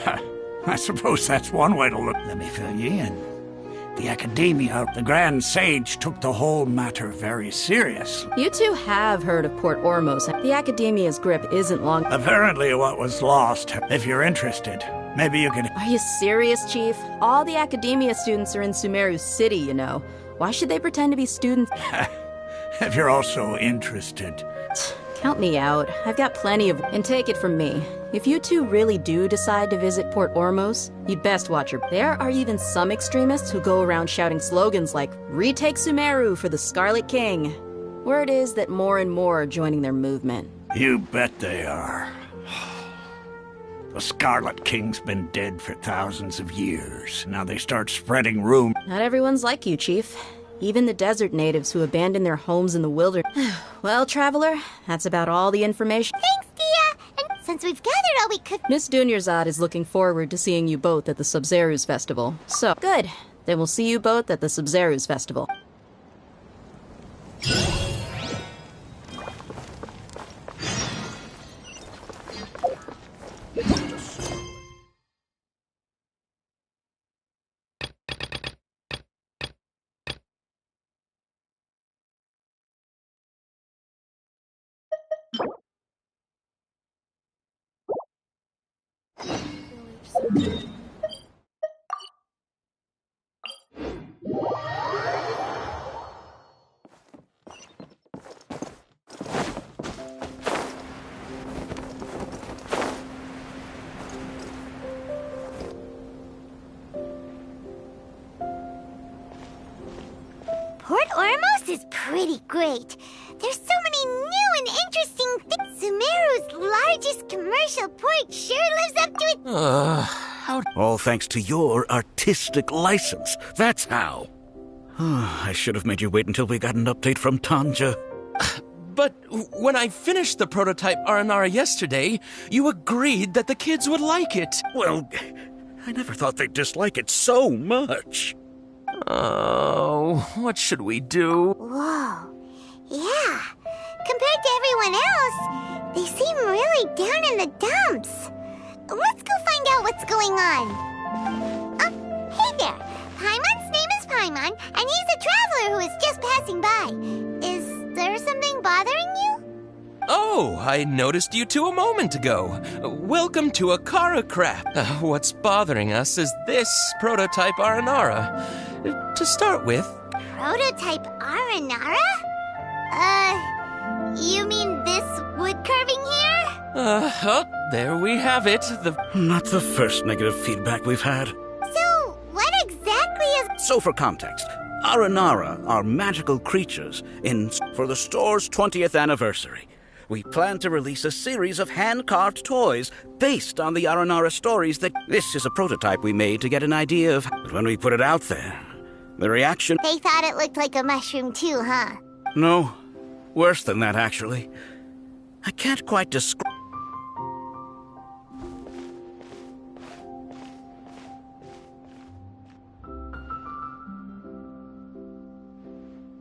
I suppose that's one way to look. Let me fill you in. The Academia, the Grand Sage, took the whole matter very serious. You two have heard of Port Ormos. The Academia's grip isn't long... Apparently what was lost. If you're interested, maybe you can... Are you serious, Chief? All the Academia students are in Sumeru City, you know. Why should they pretend to be students? If you're also interested... Count me out. I've got plenty of... And take it from me. If you two really do decide to visit Port Ormos, you'd best watch your... There are even some extremists who go around shouting slogans like, "Retake Sumeru for the Scarlet King." Word is that more and more are joining their movement. You bet they are. The Scarlet King's been dead for thousands of years. Now they start spreading rumors. Not everyone's like you, Chief. Even the desert natives who abandoned their homes in the wilderness. Well, Traveler, that's about all the information. Thanks, Dia! And since we've gathered all we could... Miss Dunyarzad is looking forward to seeing you both at the Sub-Zeru's Festival. So, good. Then we'll see you both at the Sub-Zeru's Festival. Port Ormos is pretty great. There's so many new and interesting things. Sumeru's largest commercial port sure lives up to it. All thanks to your artistic license. That's how. I should have made you wait until we got an update from Tanja. But when I finished the prototype Aranara yesterday, you agreed that the kids would like it. Well, I never thought they'd dislike it so much. Oh, what should we do? Whoa. Yeah. Compared to everyone else, they seem really down in the dumps. Let's go find out what's going on. Oh, hey there. Paimon's name is Paimon, and he's a traveler who is just passing by. Is there something bothering you? Oh, I noticed you two a moment ago. Welcome to Akara Crap. What's bothering us is this prototype Aranara. To start with... Prototype Aranara? You mean this wood carving here? Oh, there we have it. Not the first negative feedback we've had. So, what exactly is... So for context, Aranara are magical creatures for the store's 20th anniversary. We plan to release a series of hand-carved toys based on the Aranara stories that... This is a prototype we made to get an idea of... But when we put it out there, the reaction... They thought it looked like a mushroom too, huh? No. Worse than that, actually. I can't quite describe...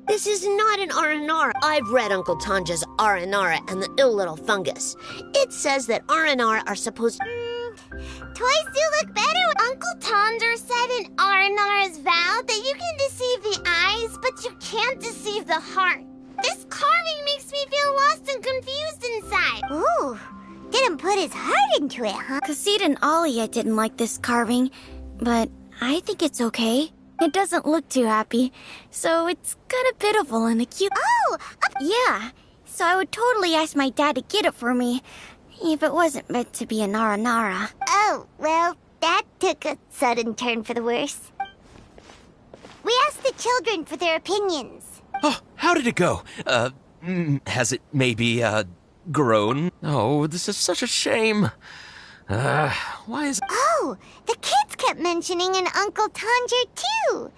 This is not an Aranara. I've read Uncle Tanja's Aranara and the Ill Little Fungus. It says that Aranara are supposed... Toys do look better. Uncle Tonder said in Aranara's vow that you can deceive the eyes, but you can't deceive the heart. This carving makes me feel lost and confused inside. Ooh, didn't put his heart into it, huh? Kassid and Alia didn't like this carving, but I think it's okay. It doesn't look too happy, so it's kind of pitiful and cute. Oh! Yeah, so I would totally ask my dad to get it for me, if it wasn't meant to be an Aranara. Oh, well, that took a sudden turn for the worse. We asked the children for their opinions. Oh, how did it go? Has it maybe, grown? Oh, this is such a shame. Why is... Oh, the kids kept mentioning an Uncle Tanger, too.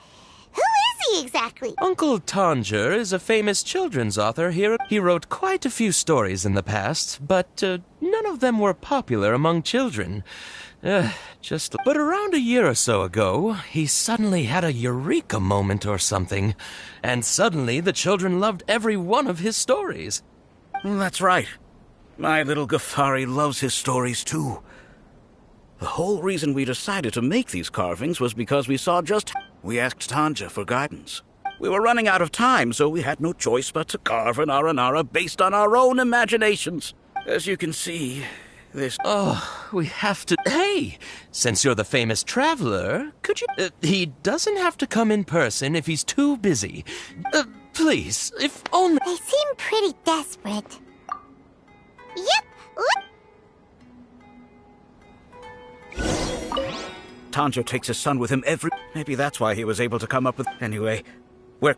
Who is he exactly? Uncle Tanger is a famous children's author here. He wrote quite a few stories in the past, but none of them were popular among children. But around a year or so ago, he suddenly had a eureka moment or something, and suddenly the children loved every one of his stories. Well, that's right. My little Ghaffari loves his stories, too. The whole reason we decided to make these carvings was because we saw just... We asked Tanja for guidance. We were running out of time, so we had no choice but to carve an Aranara based on our own imaginations. As you can see, this... Oh, we have to... Hey, since you're the famous traveler, could you... he doesn't have to come in person if he's too busy. Please, if only... They seem pretty desperate. Yep, look... Tanja takes his son with him every... Maybe that's why he was able to come up with... Anyway, we're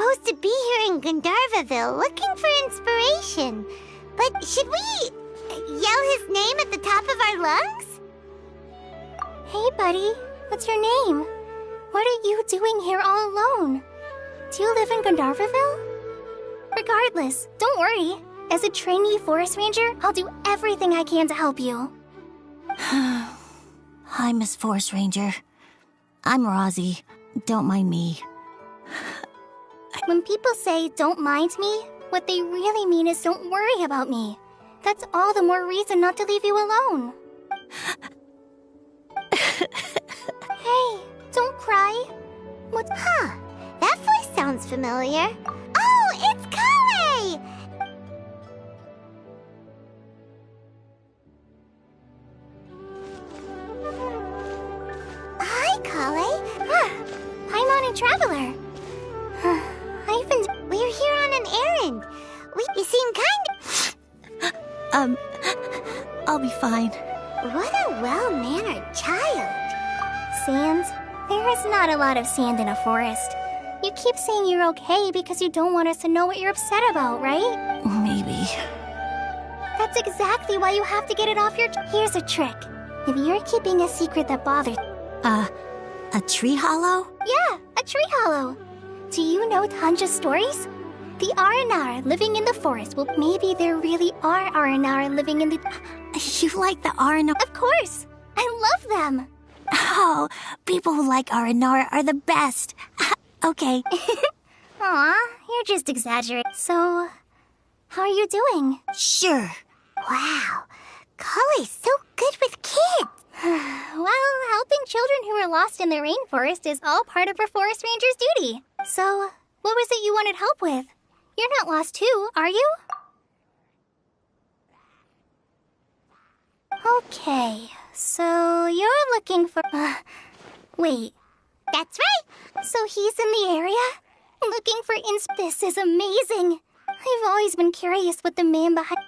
supposed to be here in Gandharvaville looking for inspiration. But should we yell his name at the top of our lungs? Hey, buddy. What's your name? What are you doing here all alone? Do you live in Gandharvaville? Regardless, don't worry. As a trainee forest ranger, I'll do everything I can to help you. Hi, Miss Forest Ranger. I'm Rozzy. Don't mind me. When people say don't mind me, what they really mean is don't worry about me. That's all the more reason not to leave you alone. Hey, don't cry. What's... Huh, that voice sounds familiar. Oh, it's Kale! Hi, Kale. Paimon and Traveler. I've been... We're here on an errand. You seem kind of... I'll be fine. What a well-mannered child. Sand? There is not a lot of sand in a forest. You keep saying you're okay because you don't want us to know what you're upset about, right? Maybe. That's exactly why you have to get it off your... Here's a trick. If you're keeping a secret that bothers... A tree hollow? Yeah, a tree hollow. Do you know Tanja's stories? The Aranar living in the forest. Well, maybe there really are Aranar living in the... You like the Aranar? Of course! I love them! Oh, people who like Aranar are the best. Okay. Aw, you're just exaggerating. So, how are you doing? Sure. Wow, Kale's so good with kids. Well, helping children who are lost in the rainforest is all part of a forest ranger's duty. So, what was it you wanted help with? You're not lost too, are you? Okay, so you're looking for... wait. That's right. So he's in the area? Looking for This is amazing. I've always been curious what the man behind...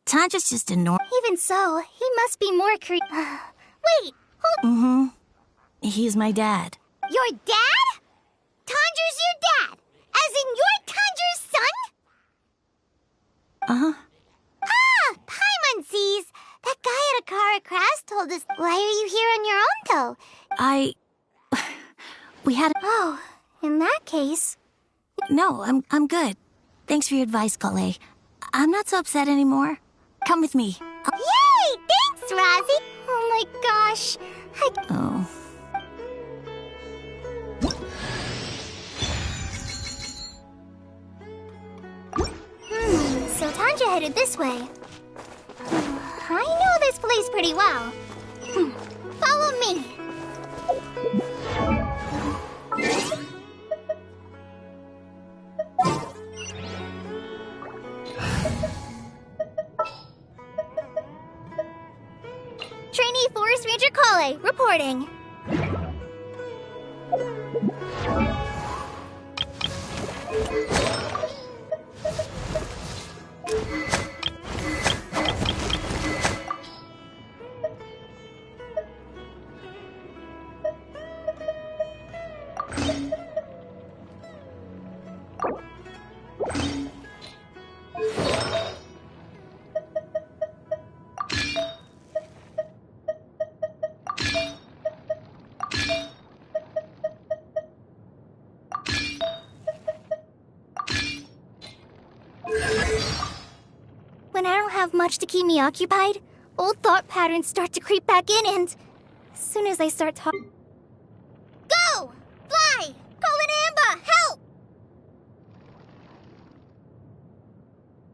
Tanja's just a Even so, he must be more Wait, hold... Mm-hmm. He's my dad. Your dad? Tanja's your dad? As in you're Tanja's son? Uh-huh. Ah, Paimon sees. That guy at Akara Crash told us. Why are you here on your own, though? We had... Oh, in that case... No, I'm good. Thanks for your advice, Kale. I'm not so upset anymore. Come with me. Yay! Thanks, Rozzy! Oh my gosh. Oh. So Tanja headed this way. I know this place pretty well. Follow me. Trainee Forest Ranger Kale, reporting. When I don't have much to keep me occupied, old thought patterns start to creep back in and... As soon as I start talking... Go! Fly! Call it Amba! Help!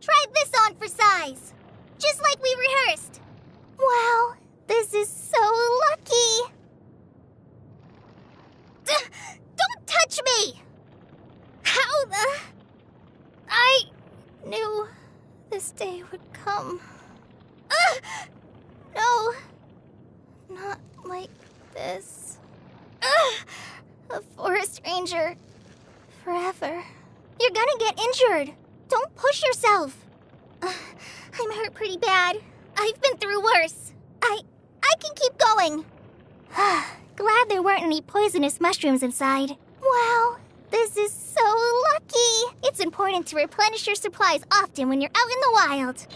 Try this on for size. Just like we rehearsed. Wow, this is so lucky. Don't touch me! How the... I knew this day would come. No. Not like this. A forest ranger. Forever. You're gonna get injured. Don't push yourself. I'm hurt pretty bad. I've been through worse. I can keep going. Glad there weren't any poisonous mushrooms inside. Wow, this is so lucky. It's important to replenish your supplies often when you're out in the wild.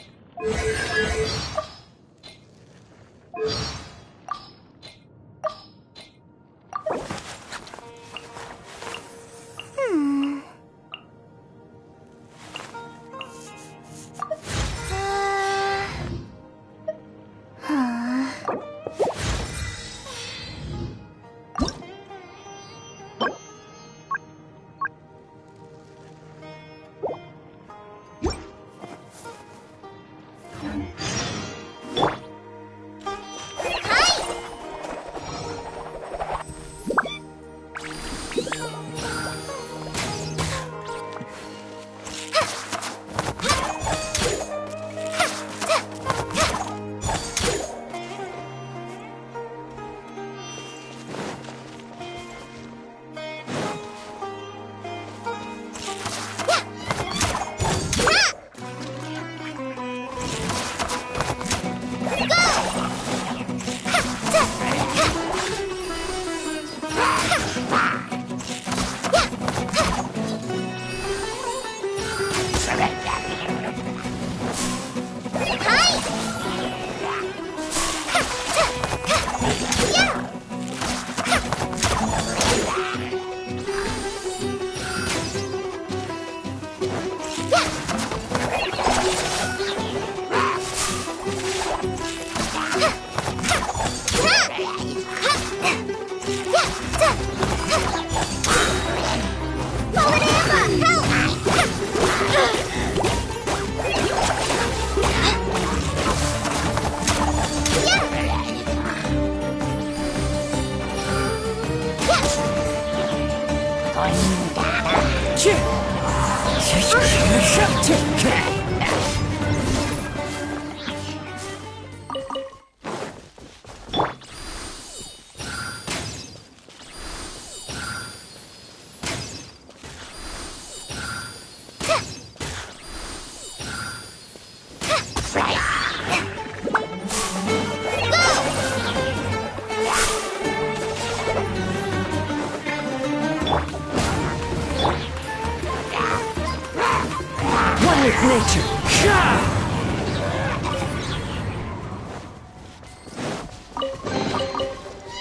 One with nature.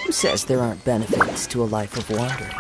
Who says there aren't benefits to a life of wandering?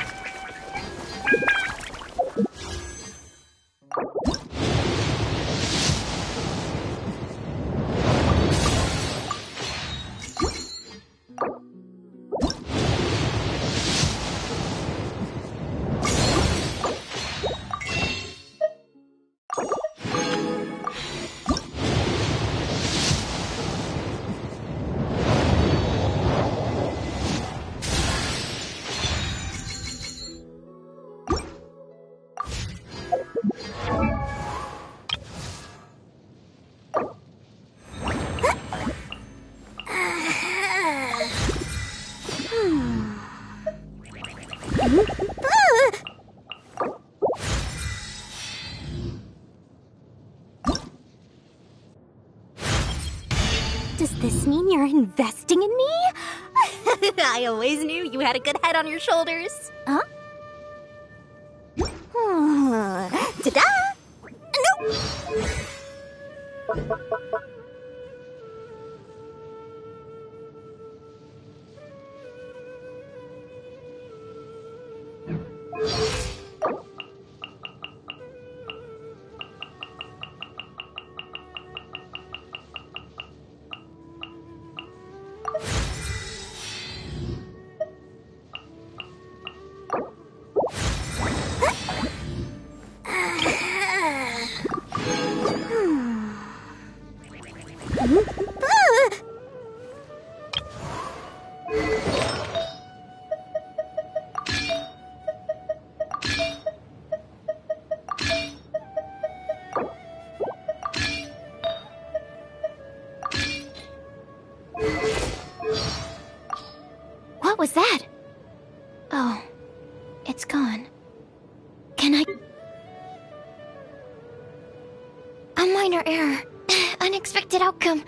Does this mean you're investing in me? I always knew you had a good head on your shoulders. Huh? Ta-da! Nope! What was that? Oh, it's gone. Can I... A minor error. Unexpected outcome.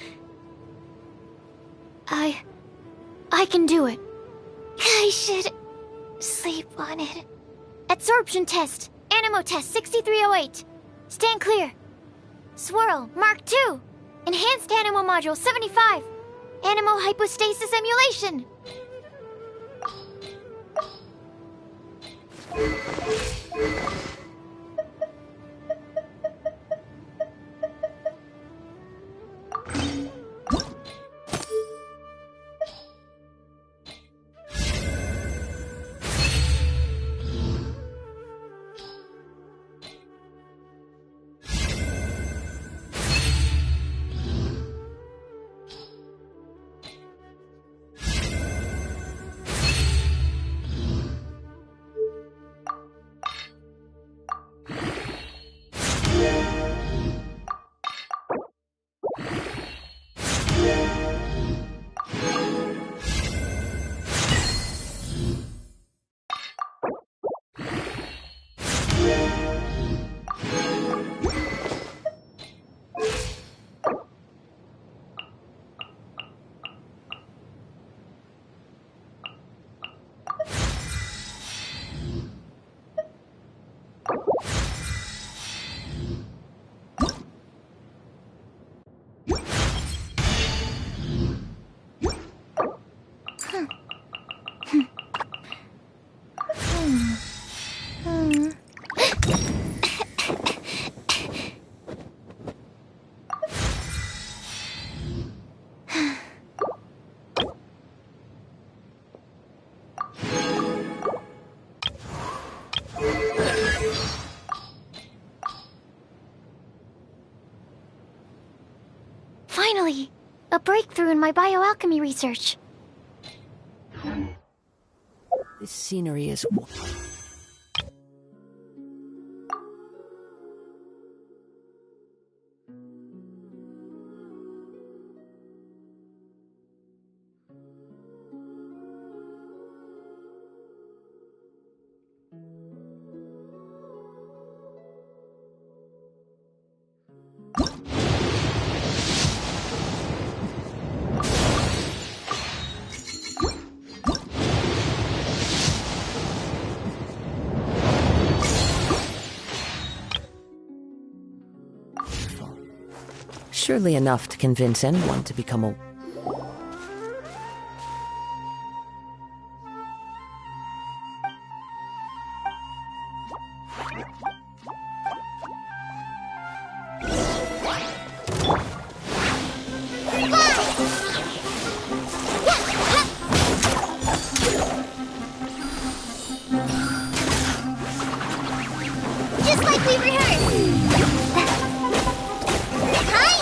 I can do it. I should sleep on it. Adsorption test. Animo test 6308. Stand clear. Swirl Mark 2. Enhanced Animo Module 75. Animo Hypostasis Emulation. Finally, a breakthrough in my bioalchemy research. This scenery is... Surely enough to convince anyone to become a... Just like we rehearsed! Hi!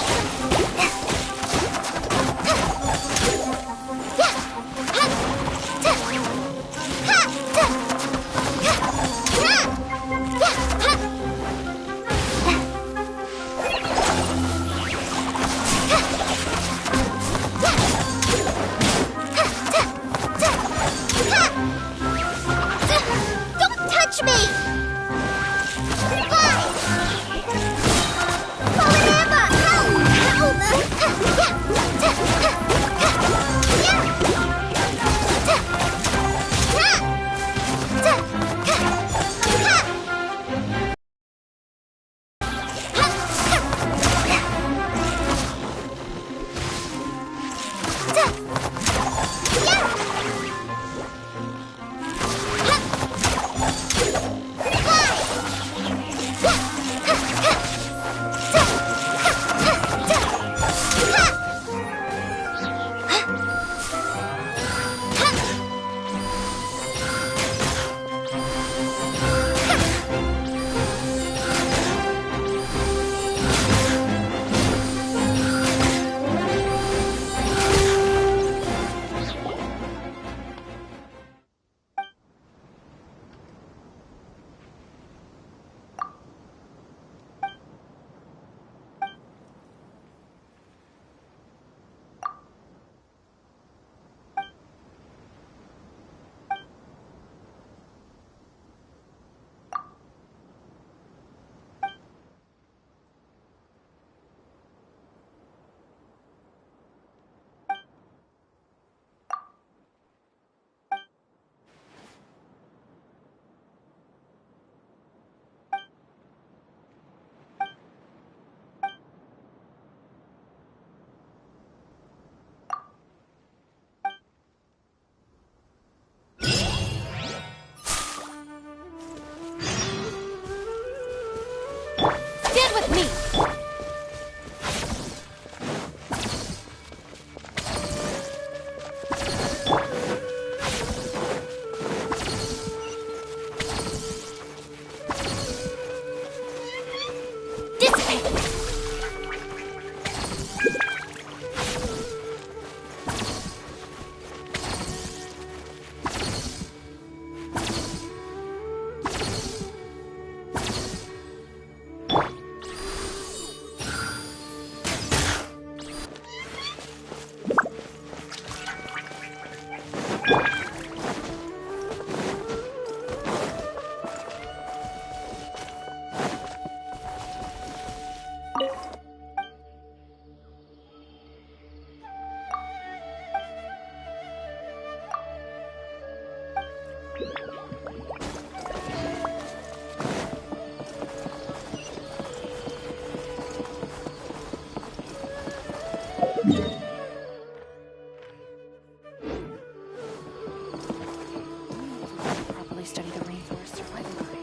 Properly study the rainforest survival guide.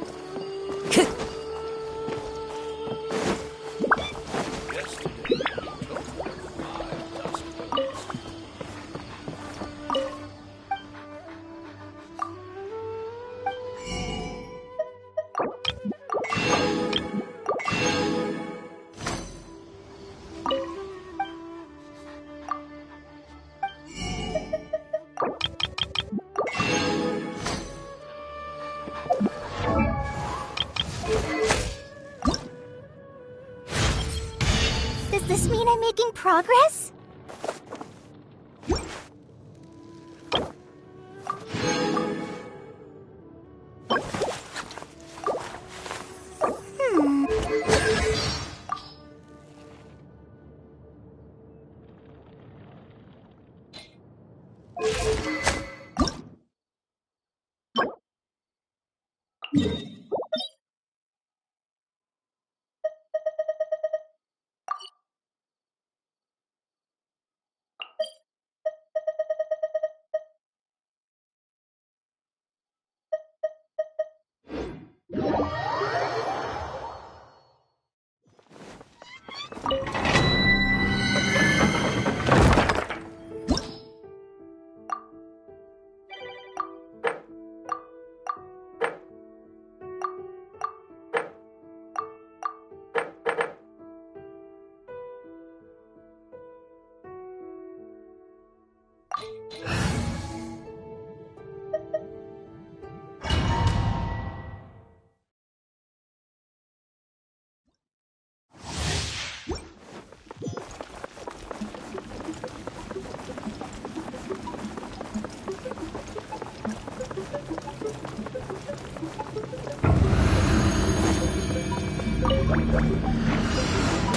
Does this mean I'm making progress?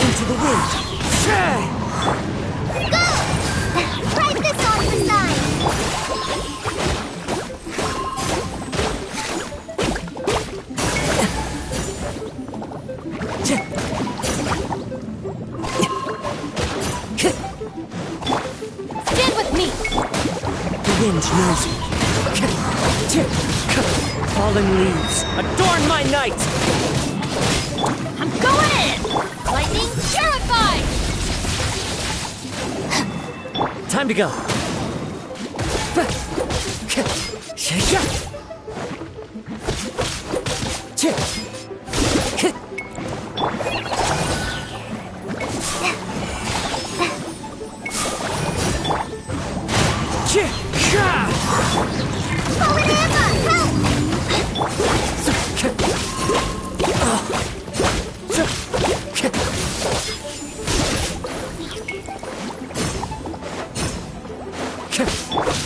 Into the wind! Go! Write this on the sign! Stand with me! The wind knows me. Falling leaves, adorn my night! I'm going in! Lightning terrified! Time to go.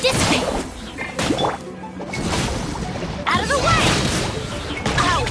Dissipate! Out of the way! Ow!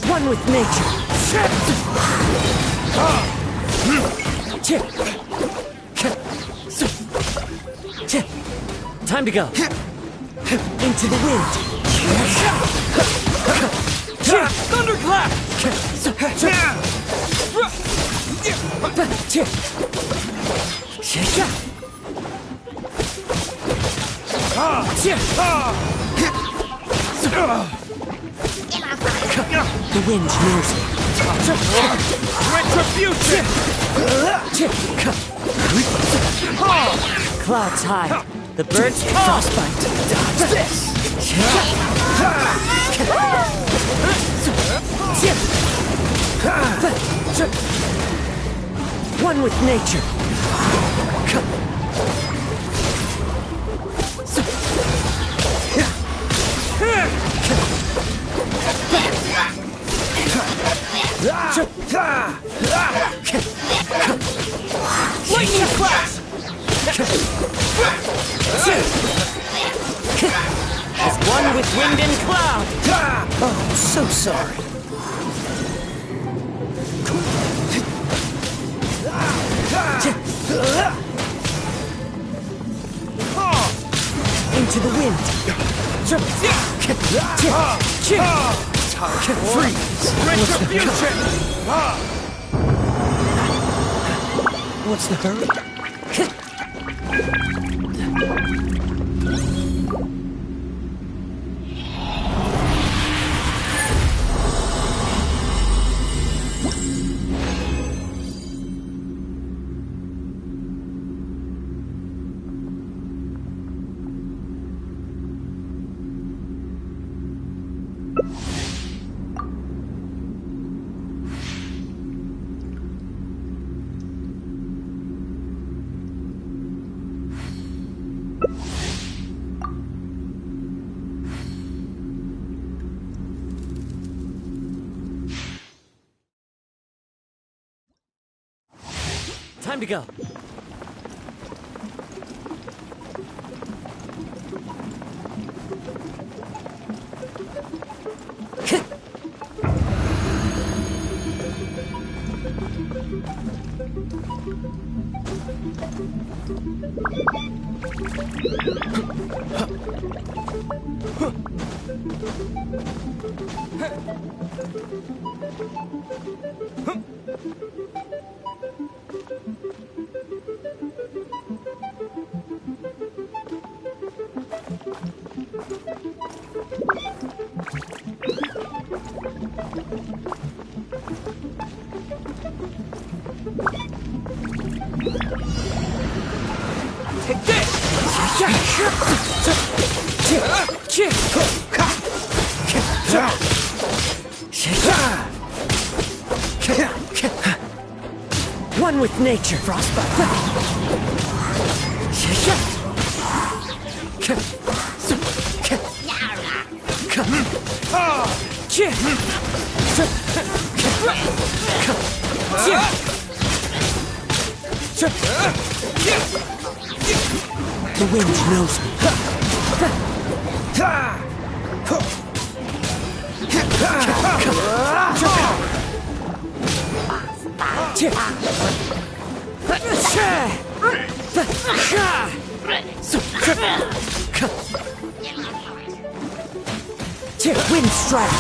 One with nature. Time to go. Into the wind. Thunderclap! The wind knows me. Retribution! Clouds high. The birds frostbite. Dodge this! One with nature. Lightning clash! As one with wind and cloud! Oh, so sorry. Into the wind. Freeze! Retribution! What's the hurry? Time to go. Take this! One with nature. Frostbite. The wind knows me. Wind strike.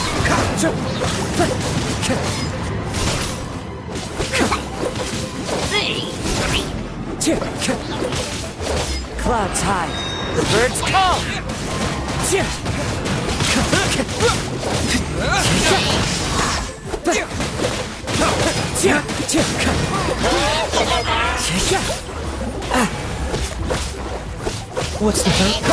clouds high, the birds call! What's the hurt?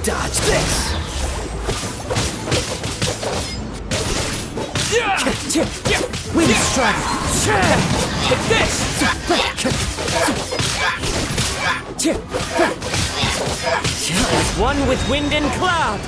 Dodge this! Wind strike! Hit this! As one with wind and cloud!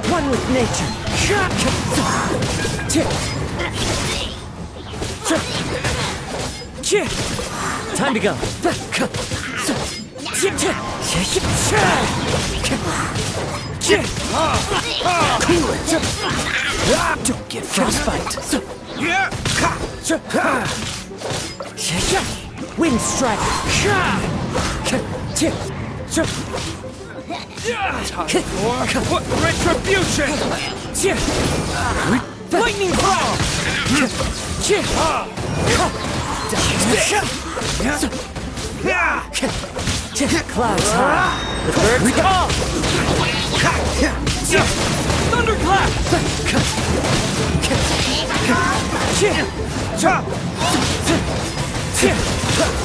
One with nature! Time to go! Cool it! Don't get frostbite! Wind strike! Time for retribution! Lightning cloud! Clouds high, the birds call! Thunderclap!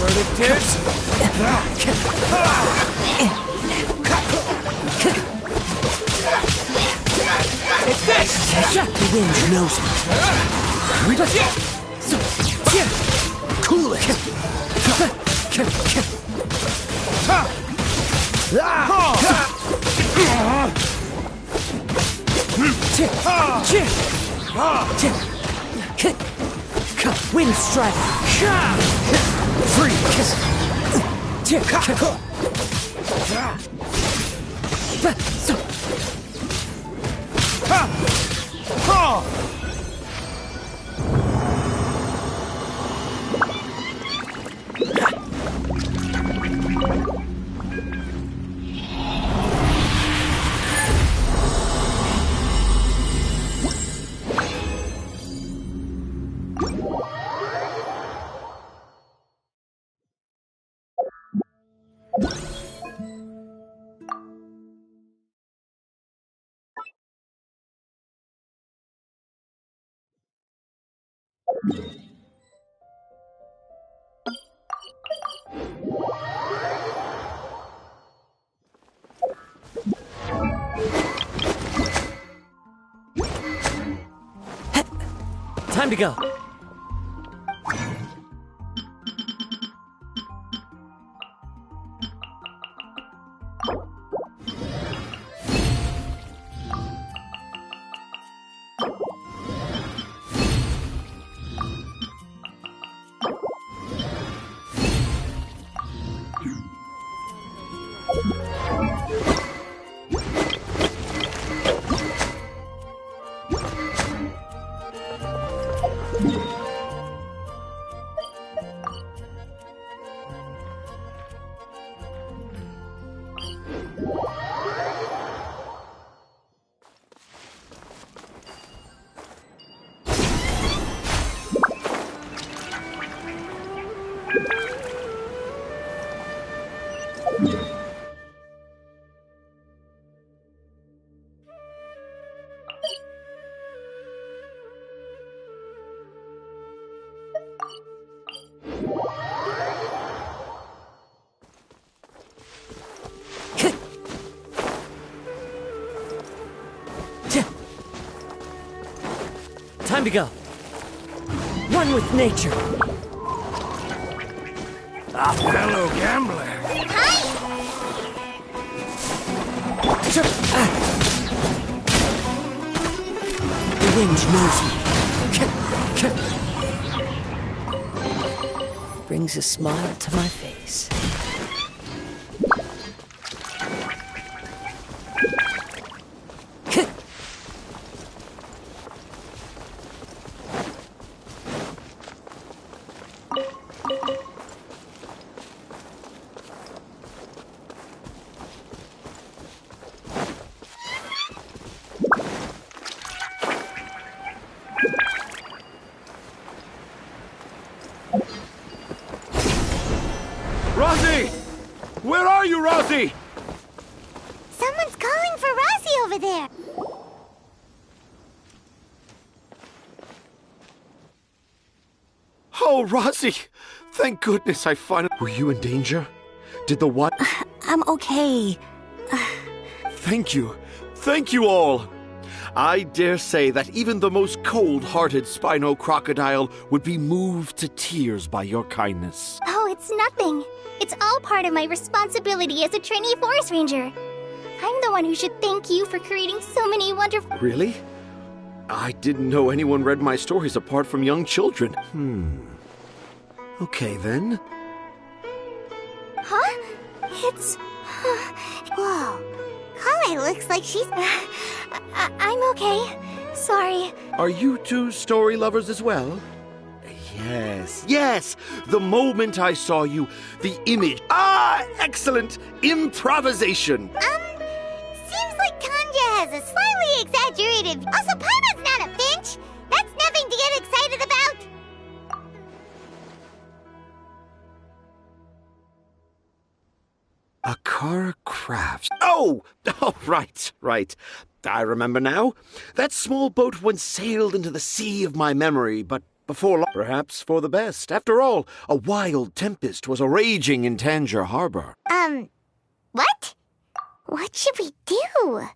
Word of tears! Take this! The wind knows it. Cool it! Wind strike! Freeze! Time to go! Time to go. One with nature. A fellow gambler. The wind knows me. Brings a smile to my face. Rosie! Where are you, Rosie? Someone's calling for Rosie over there. Oh, Rosie! Thank goodness I finally... Were you in danger? Did the what? I'm okay. Thank you. Thank you all. I dare say that even the most cold-hearted Spino crocodile would be moved to tears by your kindness. Oh, it's nothing. It's all part of my responsibility as a trainee forest ranger. I'm the one who should thank you for creating so many wonderful... Really? I didn't know anyone read my stories apart from young children. Okay, then. Huh? It's... Whoa. Kale looks like she's... I'm okay. Sorry. Are you two story lovers as well? Yes. The moment I saw you, the image... Ah, excellent! Improvisation! Seems like Tanja has a slightly exaggerated... Also, Paimon's not a finch! That's nothing to get excited about! Akara Crafts. Oh, right. I remember now. That small boat once sailed into the sea of my memory, but before long, perhaps for the best. After all, a wild tempest was a-raging in Tangier Harbor. What? What should we do?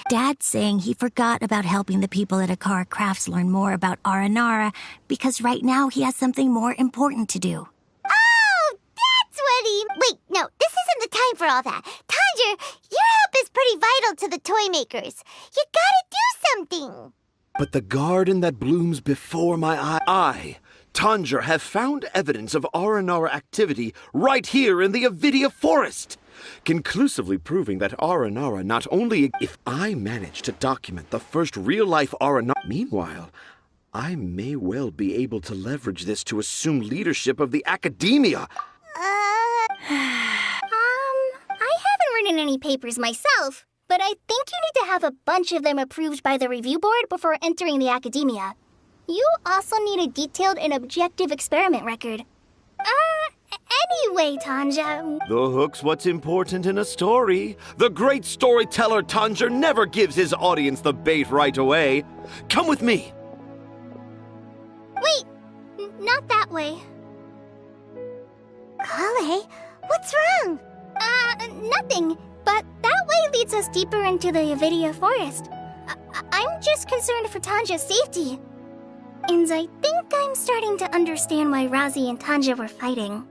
Dad's saying he forgot about helping the people at Akara Crafts learn more about Aranara because right now he has something more important to do. Oh, that's what he... Wait, no, this isn't the time for all that. Tanja, your help is pretty vital to the toy makers. You gotta do something. But the garden that blooms before my eye, Tanger, have found evidence of Aranara activity right here in the Avidia Forest, conclusively proving that Aranara not only... If I manage to document the first real-life Aranara... Meanwhile, I may well be able to leverage this to assume leadership of the academia. I haven't written any papers myself, but I think you need to have a bunch of them approved by the review board before entering the academia. You also need a detailed and objective experiment record. Anyway, Tanja... The hook's what's important in a story. The great storyteller Tanger never gives his audience the bait right away. Come with me. Wait, not that way. Kale, what's wrong? Nothing. But that way leads us deeper into the Avidia Forest. I'm just concerned for Tanja's safety. And I think I'm starting to understand why Razi and Tanja were fighting.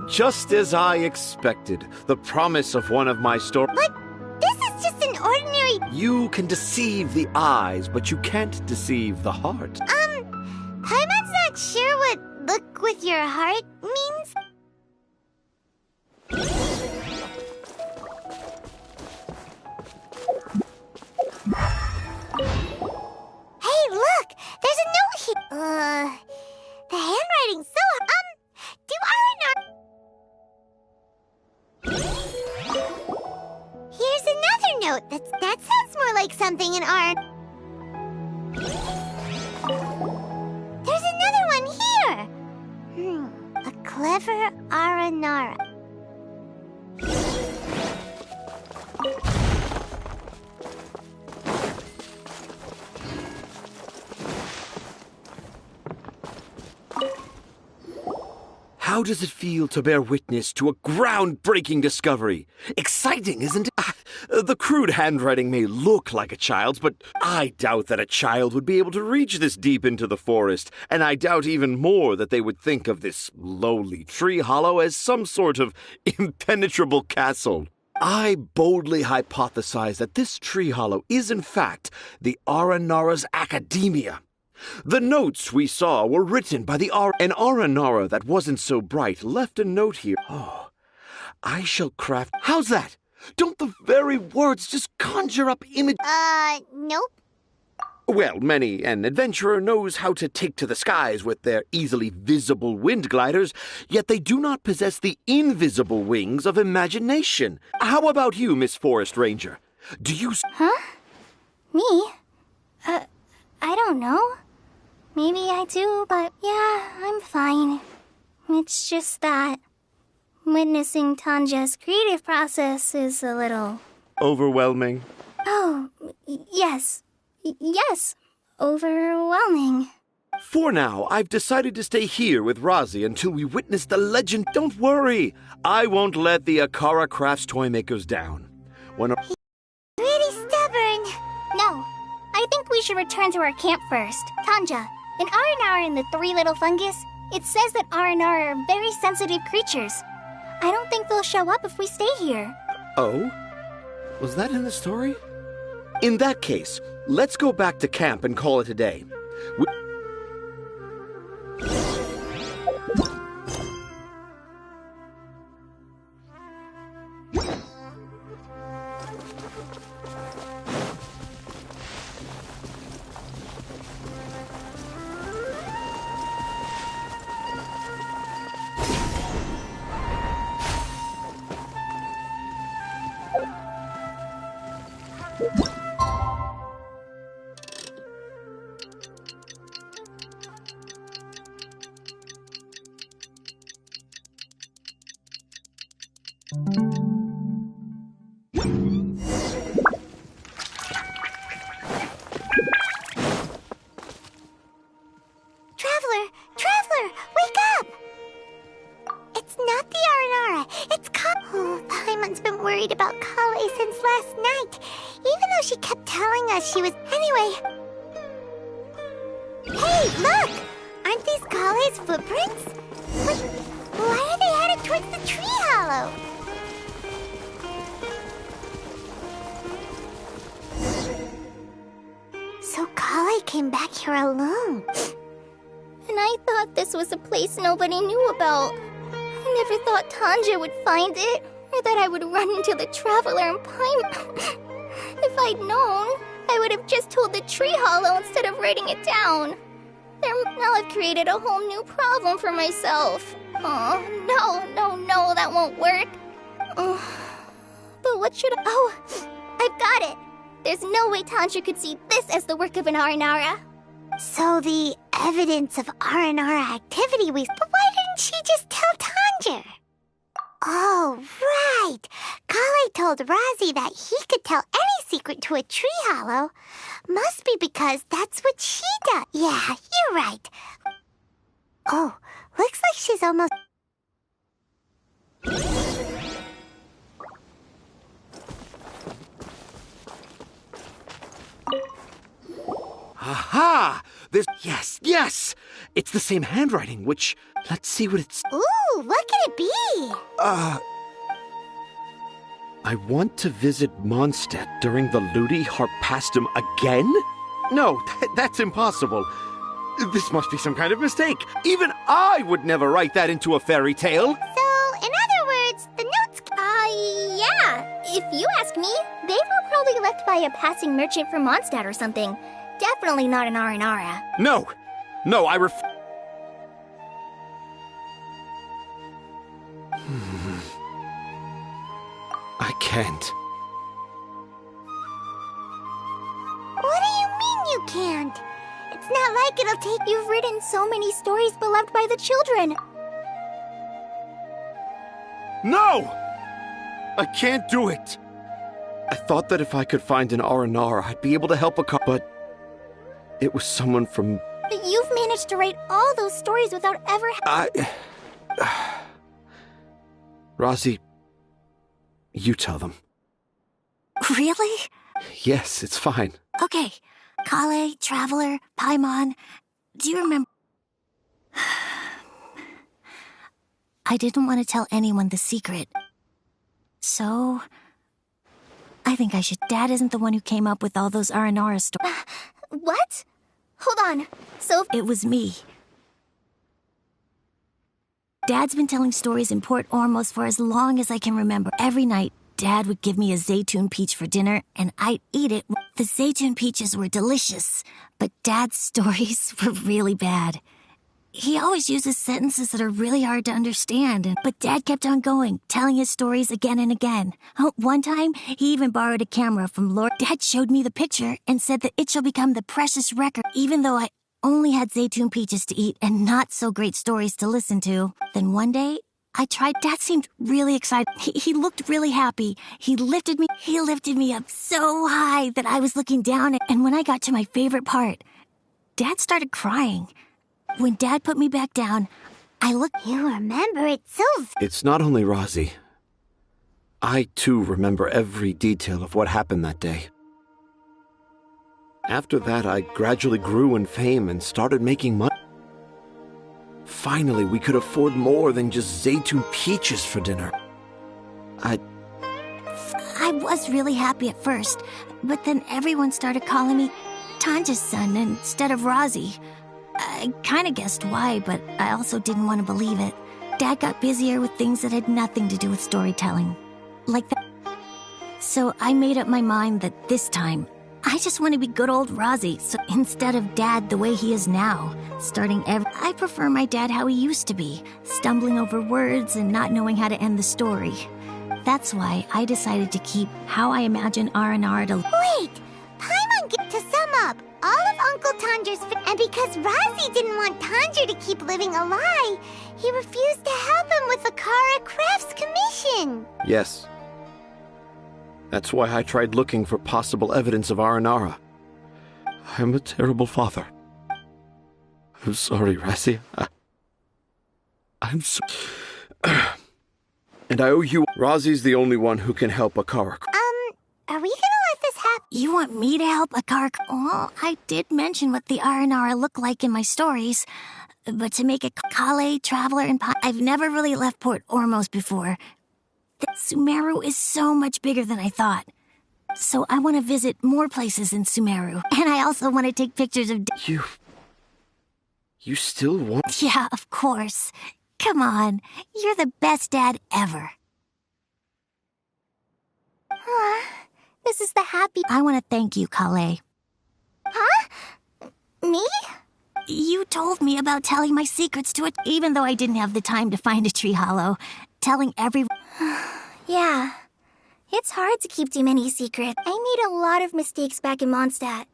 Just as I expected, the promise of one of my stories... But this is just an ordinary... You can deceive the eyes, but you can't deceive the heart. Paimon's not sure what look with your heart means. Hey, look! There's a note here! The handwriting's so... do Here's another note. That sounds more like something in art. There's another one here. A clever Aranara. How does it feel to bear witness to a groundbreaking discovery? Exciting, isn't it? The crude handwriting may look like a child's, but I doubt that a child would be able to reach this deep into the forest, and I doubt even more that they would think of this lowly tree hollow as some sort of impenetrable castle. I boldly hypothesize that this tree hollow is in fact the Aranara's academia. The notes we saw were written by and Aranara that wasn't so bright left a note here. Oh, I shall craft... How's that? Don't the very words just conjure up images? Nope. Well, many an adventurer knows how to take to the skies with their easily visible wind gliders, yet they do not possess the invisible wings of imagination. How about you, Miss Forest Ranger? Do you... Huh? Me? I don't know. Maybe I do, but yeah, I'm fine. It's just that witnessing Tanja's creative process is a little... Overwhelming? Oh, yes. Yes, overwhelming. For now, I've decided to stay here with Razi until we witness the legend. Don't worry, I won't let the Akara Crafts toy makers down. He's pretty stubborn. No, I think we should return to our camp first. Tanja, in Aranara and the Three Little Fungus, it says that Aranara are very sensitive creatures. I don't think they'll show up if we stay here. Oh? Was that in the story? In that case, let's go back to camp and call it a day. Traveler, wake up! It's not the Aranara, it's Kale. Oh, Paimon's been worried about Kale since last night, even though she kept telling us she was... Anyway... Hey, look! Aren't these Kale's footprints? But why are they headed towards the tree hollow? So Kale came back here alone. And I thought this was a place nobody knew about. I never thought Tanja would find it, or that I would run into the Traveler and Paimon. If I'd known, I would have just told the tree hollow instead of writing it down. Now I've created a whole new problem for myself. Oh, no, that won't work. But what should I... Oh, I've got it! There's no way Tanja could see this as the work of an Aranara. So the evidence of Aranara activity But why didn't she just tell Tanja? Oh, right. Kale told Razi that he could tell any secret to a tree hollow. Must be because that's what she does. Yeah, you're right. Oh, looks like she's almost... Aha! Yes! It's the same handwriting, which... Let's see what it's... Ooh, what can it be? I want to visit Mondstadt during the Ludi Harpastum again? No, that's impossible. This must be some kind of mistake. Even I would never write that into a fairy tale. So, in other words, the notes... Yeah. If you ask me, they were probably left by a passing merchant from Mondstadt or something. Definitely not an Aranara. No, I can't. What do you mean you can't? It's not like it'll take... You've written so many stories beloved by the children. No! I can't do it. I thought that if I could find an Aranara, I'd be able to help but it was someone from... But you've managed to write all those stories without ever... Rosie, you tell them. Really? Yes, it's fine. Okay. Kale, Traveler, Paimon, do you remember? I didn't want to tell anyone the secret. So, I think I should. Dad isn't the one who came up with all those Aranara stories. What? Hold on. So... It was me. Dad's been telling stories in Port Ormos for as long as I can remember. Every night, Dad would give me a Zaytun peach for dinner, and I'd eat it. The Zaytun peaches were delicious, but Dad's stories were really bad. He always uses sentences that are really hard to understand, but Dad kept on going, telling his stories again and again. One time, he even borrowed a camera from Lord. Dad showed me the picture and said that it shall become the precious record, even though I only had Zaytun peaches to eat and not so great stories to listen to. Then one day, I tried. Dad seemed really excited. He looked really happy. He lifted me up so high that I was looking down, and when I got to my favorite part, Dad started crying. When Dad put me back down, I looked... You remember it so... It's not only Rosie. I, too, remember every detail of what happened that day. After that, I gradually grew in fame and started making money. Finally, we could afford more than just Zaytun peaches for dinner. I was really happy at first, but then everyone started calling me Tanja's son instead of Rosie. I kind of guessed why, but I also didn't want to believe it. Dad got busier with things that had nothing to do with storytelling. Like that. So I made up my mind that this time, I just want to be good old Rosie, so instead of Dad the way he is now, I prefer my dad how he used to be, stumbling over words and not knowing how to end the story. That's why I decided to keep how I imagine Aranara to... Wait! Paimon, to sum up, all of Uncle Tanja's... And because Rosie didn't want Tanja to keep living a lie, he refused to help him with the Kara Crafts commission. Yes. That's why I tried looking for possible evidence of Aranara. I'm a terrible father. I'm sorry, Rosie. I'm so... And I owe you... Rosie's the only one who can help Akara. Are we gonna let this happen? You want me to help Akara? Well, I did mention what the Aranara look like in my stories. But to make a Kale, Traveler, and I've never really left Port Ormos before. Sumeru is so much bigger than I thought. So I want to visit more places in Sumeru. And I also want to take pictures of... You still want... Yeah, of course. Come on. You're the best dad ever. This is the happy... I want to thank you, Kale. Huh? Me? You told me about telling my secrets to it, even though I didn't have the time to find a tree hollow. Telling everyone... Yeah. It's hard to keep too many secrets. I made a lot of mistakes back in Mondstadt.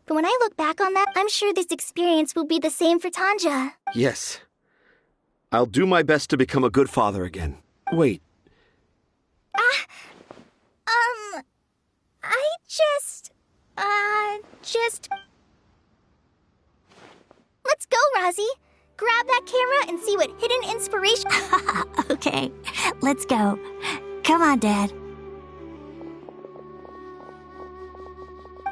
But when I look back on that, I'm sure this experience will be the same for Tanja. Yes. I'll do my best to become a good father again. Wait. Let's go, Rosie. Grab that camera and see what hidden inspiration... Okay, let's go. Come on, Dad.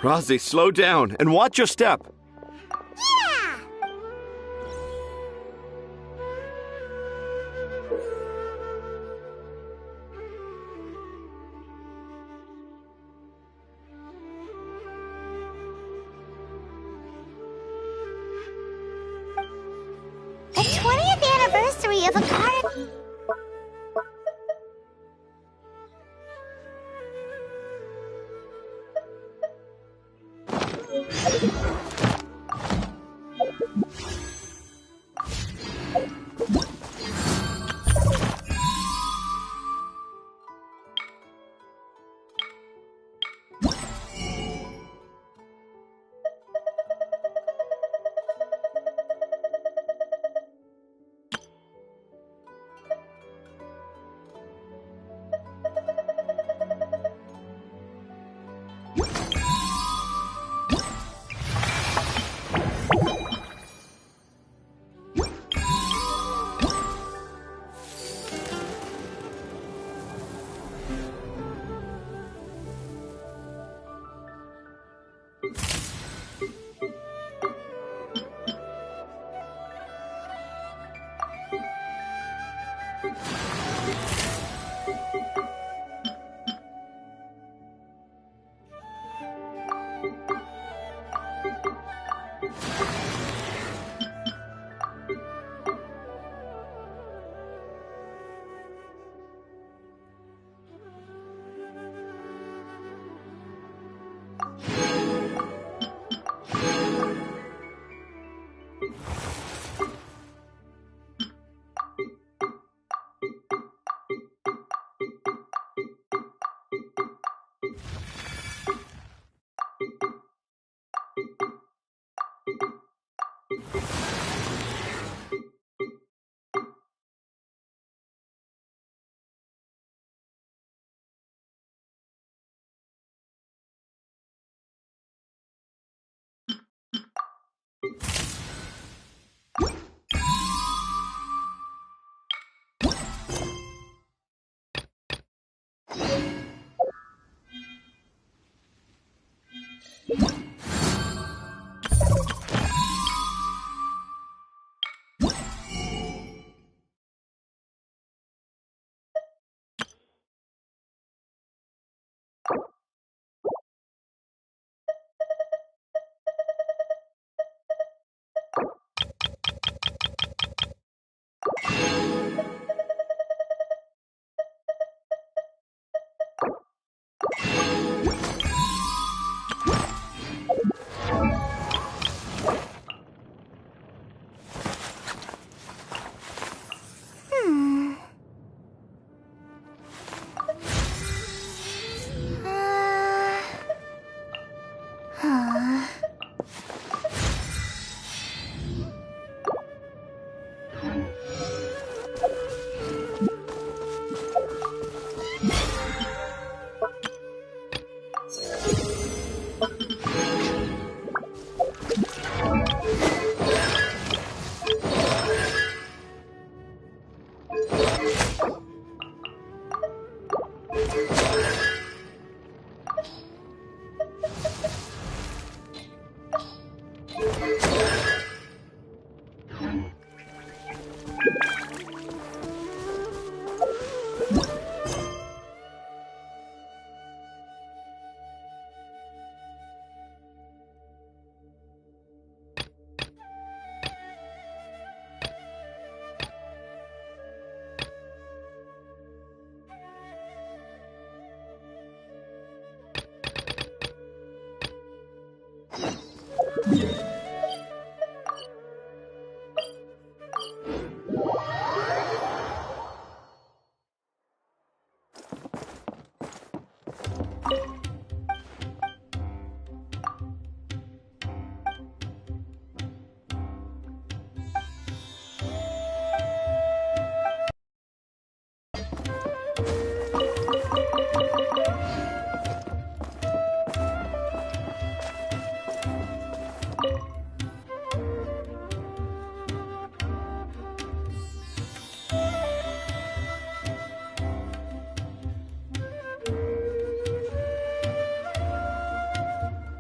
Rosie, slow down and watch your step. Yeah! The 20th anniversary of Akara...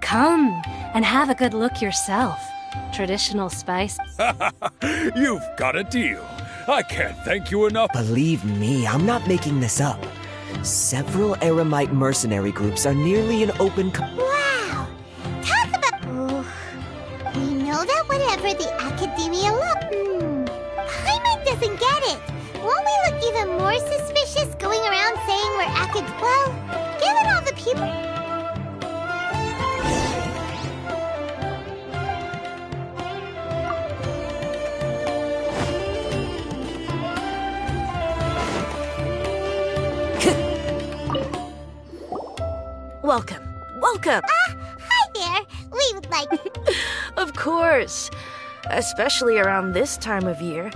Come and have a good look yourself. Traditional spice. You've got a deal. I can't thank you enough. Believe me, I'm not making this up. Several Eremite mercenary groups are nearly an open... Wow! Talk about... we know that whatever the Academia Paimon doesn't get it. Won't we look even more suspicious going around saying we're Well, given all the people... Welcome. Welcome. Hi there. We would like... Of course. Especially around this time of year.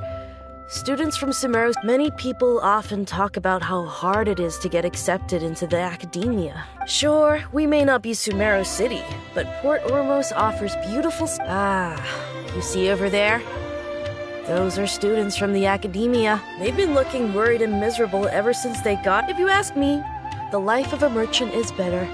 Students from Sumeru, many people often talk about how hard it is to get accepted into the academia. Sure, we may not be Sumeru City, but Port Ormos offers beautiful... you see over there? Those are students from the academia. They've been looking worried and miserable ever since they got... If you ask me, the life of a merchant is better.